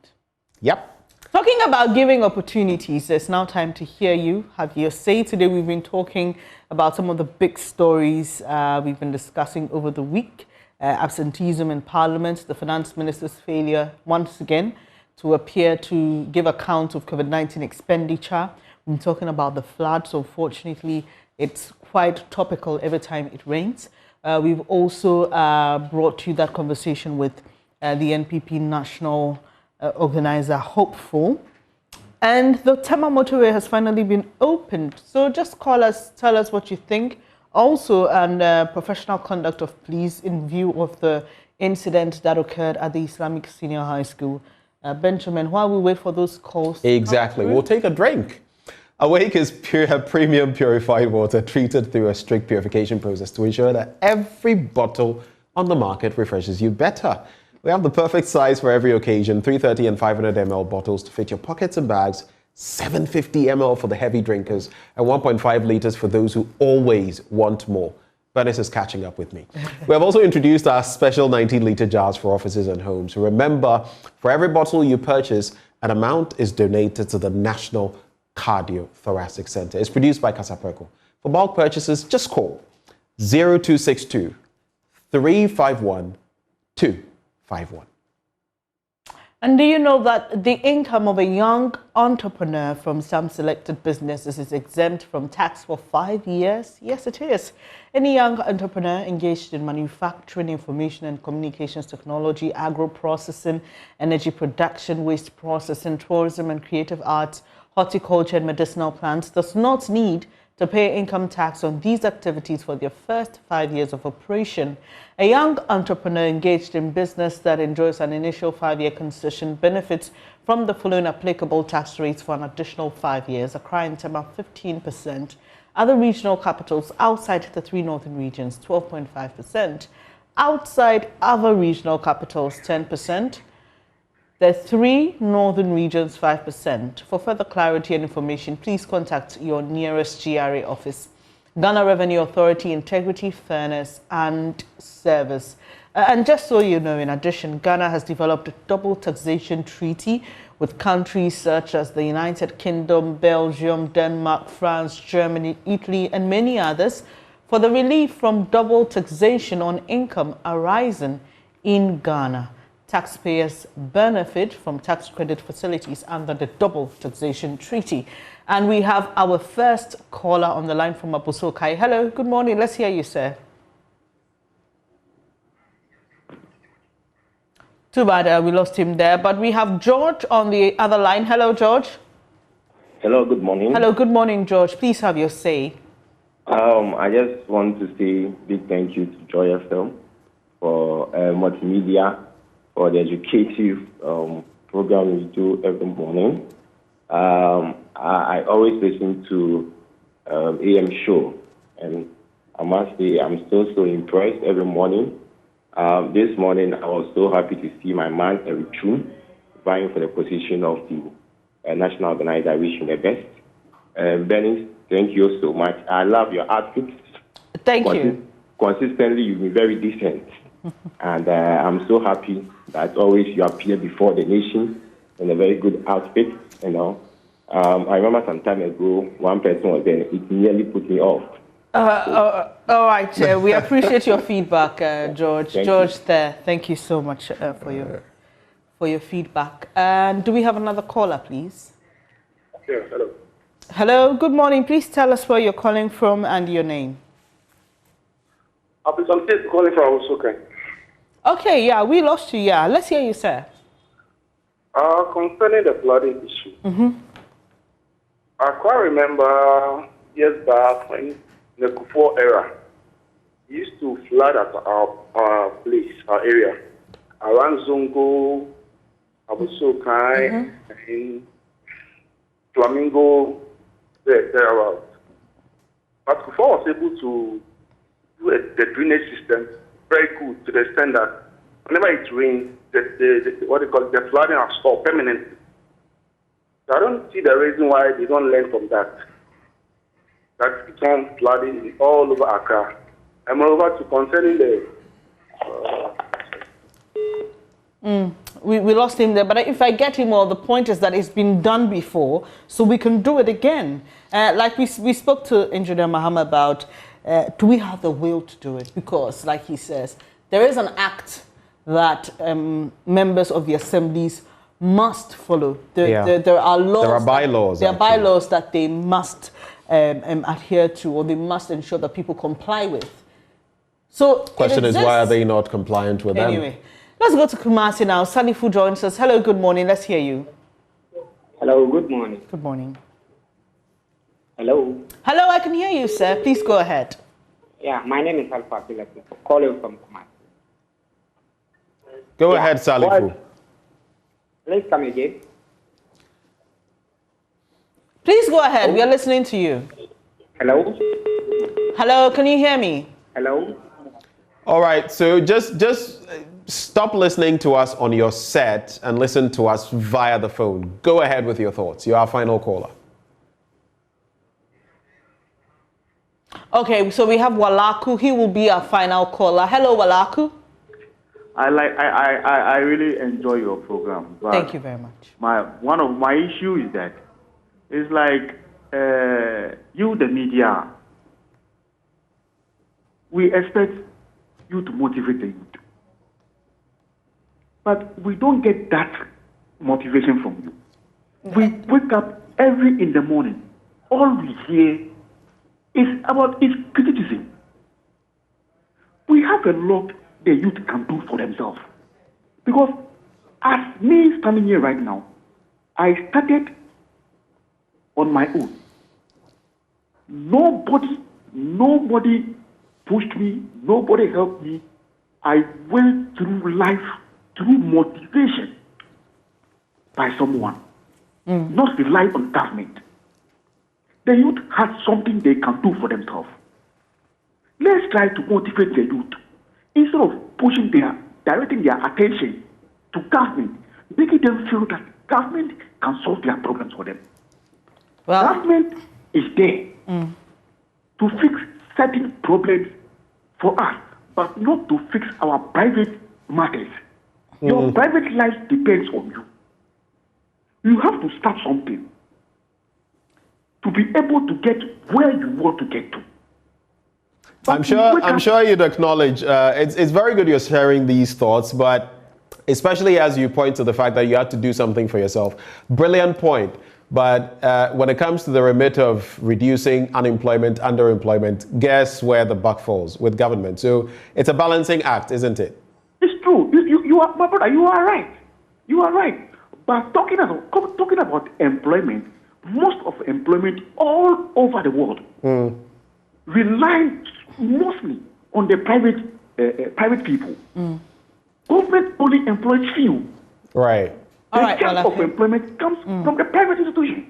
Yep. Talking about giving opportunities, it's now time to hear you, have your say. Today we've been talking about some of the big stories we've been discussing over the week. Absenteeism in Parliament, the Finance Minister's failure once again to appear to give account of COVID-19 expenditure. We're talking about the floods. Unfortunately, it's quite topical every time it rains. We've also brought you that conversation with the NPP National organizer hopeful. And the Tema motorway has finally been opened. So just call us, tell us what you think. Also, and professional conduct of police in view of the incident that occurred at the Islamic Senior High School. Benjamin, while we wait for those calls. Exactly. We'll take a drink. Awake is premium purified water treated through a strict purification process to ensure that every bottle on the market refreshes you better. We have the perfect size for every occasion, 330 and 500 ml bottles to fit your pockets and bags, 750 ml for the heavy drinkers, and 1.5 liters for those who always want more. Bernice is catching up with me. We have also introduced our special 19-liter jars for offices and homes. Remember, for every bottle you purchase, an amount is donated to the National Cardiothoracic Center. It's produced by Casaperco. For bulk purchases, just call 0262 351 251. And do you know that the income of a young entrepreneur from some selected businesses is exempt from tax for 5 years? Yes, it is. Any young entrepreneur engaged in manufacturing, information and communications technology, agro-processing, energy production, waste processing, tourism and creative arts, horticulture and medicinal plants does not need to pay income tax on these activities for their first 5 years of operation. A young entrepreneur engaged in business that enjoys an initial 5-year concession benefits from the following applicable tax rates for an additional 5 years: Accra and Tema 15%, other regional capitals outside the 3 northern regions 12.5%, outside other regional capitals 10%, the 3 northern regions 5%. For further clarity and information, please contact your nearest GRA office. Ghana Revenue Authority, Integrity, Fairness and Service. And just so you know, in addition, Ghana has developed a double taxation treaty with countries such as the United Kingdom, Belgium, Denmark, France, Germany, Italy, and many others for the relief from double taxation on income arising in Ghana. Taxpayers benefit from tax credit facilities under the double taxation treaty. And we have our first caller on the line from Abusokai. Hello, good morning. Let's hear you, sir. Too bad we lost him there, but we have George on the other line. Hello, George. Hello, good morning. Hello, good morning, George. Please have your say. I just want to say big thank you to Joy FM for multimedia, for the educative program we do every morning. I always listen to AM show, and I must say I'm still so impressed every morning. This morning I was so happy to see my man Eric Chum vying for the position of the national organizer. I wish him the best. Benny, thank you so much. I love your outfits. Thank you. Consistently, you've been very decent. And I'm so happy that always you appear before the nation in a very good outfit, you know. I remember some time ago, one person was there. It nearly put me off. All right. We appreciate your feedback, George. Thank you so much for your feedback. And do we have another caller, please? Yeah, hello. Hello, good morning. Please tell us where you're calling from and your name. I'll be calling from Abusokai. Okay, yeah, we lost you. Yeah, let's hear you, sir. Concerning the flooding issue, I quite remember years back when in the Kufuor era, we used to flood at our place, our area, around Zongo, Abusokai, and Flamingo, thereabouts. But Kufuor was able to do the drainage system very good to the extent that whenever it rains, the flooding has stopped permanently. So I don't see the reason why they don't learn from that. That keeps on flooding all over Accra. And moreover, to concerning the... We lost him there, but if I get him, well, the point is that it's been done before, so we can do it again. Like we spoke to Engineer Mahama about, do we have the will to do it? Because, like he says, there is an act that members of the assemblies must follow. There are laws. There are bylaws. There are bylaws that they must adhere to, or they must ensure that people comply with. So question is, why are they not compliant with them? Anyway, Let's go to Kumasi now. Salifu joins us. Hello, good morning. Let's hear you. Hello, good morning. Good morning. Hello. Hello, I can hear you, sir. Please go ahead. Yeah, my name is Alpha Philip. Calling from Kumasi. Go ahead, Salifu. Please come again. Please go ahead. We are listening to you. Hello. Hello, can you hear me? Hello. All right, so just stop listening to us on your set and listen to us via the phone. Go ahead with your thoughts. You're our final caller. Okay, so we have Walaku. He will be our final caller. Hello, Walaku. I really enjoy your program. Thank you very much. One of my issues is that it's like you, the media, we expect you to motivate the youth. But we don't get that motivation from you. We wake up in the morning. All we hear is criticism. We have a lot the youth can do for themselves. Because as me standing here right now, I started on my own. Nobody pushed me, nobody helped me. I went through life through motivation by someone, not rely on government. The youth has something they can do for themselves. Let's try to motivate the youth instead of directing their attention to government, making them feel that government can solve their problems for them. Well, government is there to fix certain problems for us, but not to fix our private matters. Your private life depends on you. You have to start something to be able to get where you want to get to. I'm sure you'd acknowledge it's very good you're sharing these thoughts, but especially as you point to the fact that you have to do something for yourself. Brilliant point. But when it comes to the remit of reducing unemployment, underemployment, guess where the buck falls? With government. So it's a balancing act, isn't it? It's true. You are, my brother, you are right. You are right. But talking about employment, most of employment all over the world relies mostly on the private people. Government only employs few. Right. The chance of employment comes from the private institution.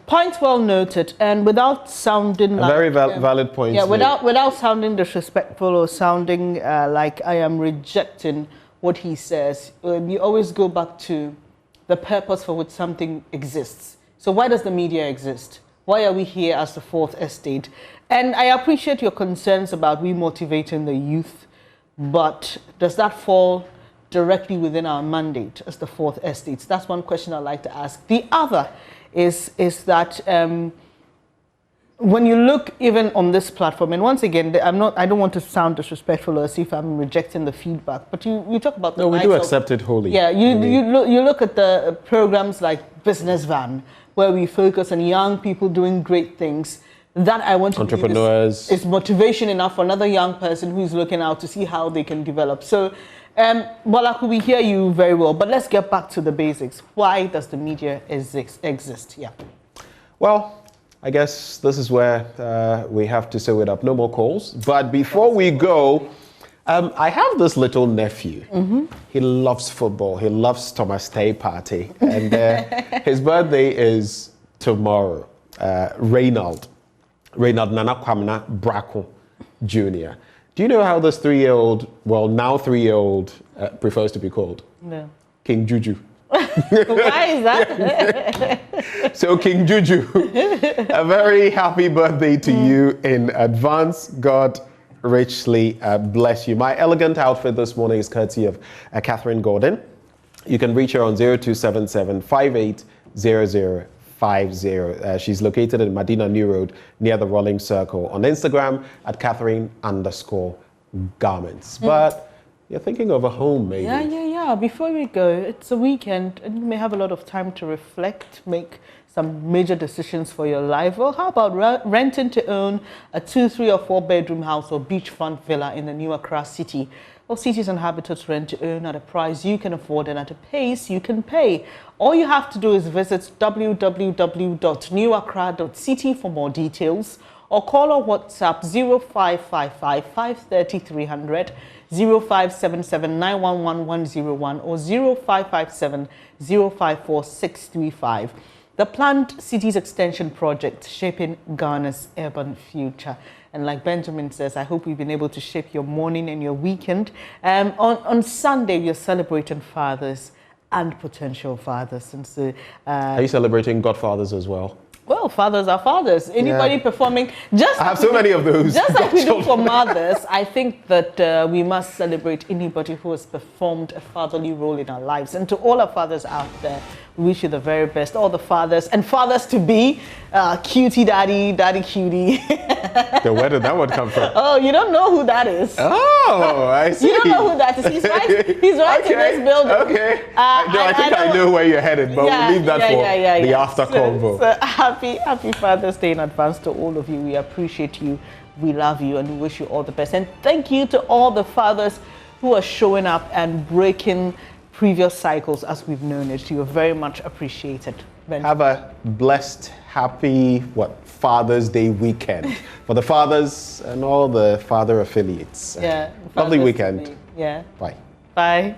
Point well noted, and without sounding like very valid point. Yeah, without sounding disrespectful or sounding like I am rejecting what he says, you always go back to the purpose for which something exists. So why does the media exist? Why are we here as the fourth estate? And I appreciate your concerns about remotivating the youth, but does that fall directly within our mandate as the fourth estate? That's one question I'd like to ask. The other is that when you look even on this platform, and once again, I don't want to sound disrespectful or see if I'm rejecting the feedback, but you talk about the we do accept it wholly. Yeah, you look at the programs like Business Van, where we focus on young people doing great things. That I want to entrepreneurs is motivation enough for another young person who's looking out to see how they can develop. So, Walaku, we hear you very well, but let's get back to the basics. Why does the media exist? Yeah. Well, I guess this is where we have to sew it up. No more calls. But before we go, I have this little nephew. He loves football. He loves Thomas Tay Party. And his birthday is tomorrow. Reynald Nana Kwamna Brako Jr. Do you know how this 3-year-old, well, now 3-year-old, prefers to be called? No. King Juju. Why is that? So, King Juju, a very happy birthday to you in advance. God richly bless you. My elegant outfit this morning is courtesy of Catherine Gordon. You can reach her on 0277 580050. She's located in Medina New Road near the Rolling Circle. On Instagram at Catherine_garments. But you're thinking of a home, maybe. Yeah. Before we go, it's a weekend and you may have a lot of time to reflect, make some major decisions for your life. Well, how about renting to own a 2, 3 or 4 bedroom house or beachfront villa in the New Accra city? Well, cities and habitats rent to own at a price you can afford and at a pace you can pay. All you have to do is visit www.newaccra.city for more details, or call or WhatsApp 0555 530 300, 0577 911 101, or 0557 054 635. The Planned Cities Extension Project, shaping Ghana's urban future. And like Benjamin says, I hope we've been able to shape your morning and your weekend. On Sunday, we are celebrating fathers and potential fathers. And so, are you celebrating godfathers as well? Well, fathers are fathers. Anybody performing, I have so many of those. Just like we do for mothers, I think that we must celebrate anybody who has performed a fatherly role in our lives. And to all our fathers out there, we wish you the very best. All the fathers and fathers to be, cutie daddy, daddy cutie. Where did that one come from? Oh, you don't know who that is. Oh, I see. You don't know who that is. He's right in this building. Okay. I think I know where you're headed, but we'll leave that for the after convo. So happy Father's Day in advance to all of you. We appreciate you. We love you and we wish you all the best. And thank you to all the fathers who are showing up and breaking previous cycles as we've known it. You are very much appreciated. Have a blessed, happy, Father's Day weekend for the fathers and all the father affiliates. Yeah. Lovely weekend. Yeah. Bye. Bye.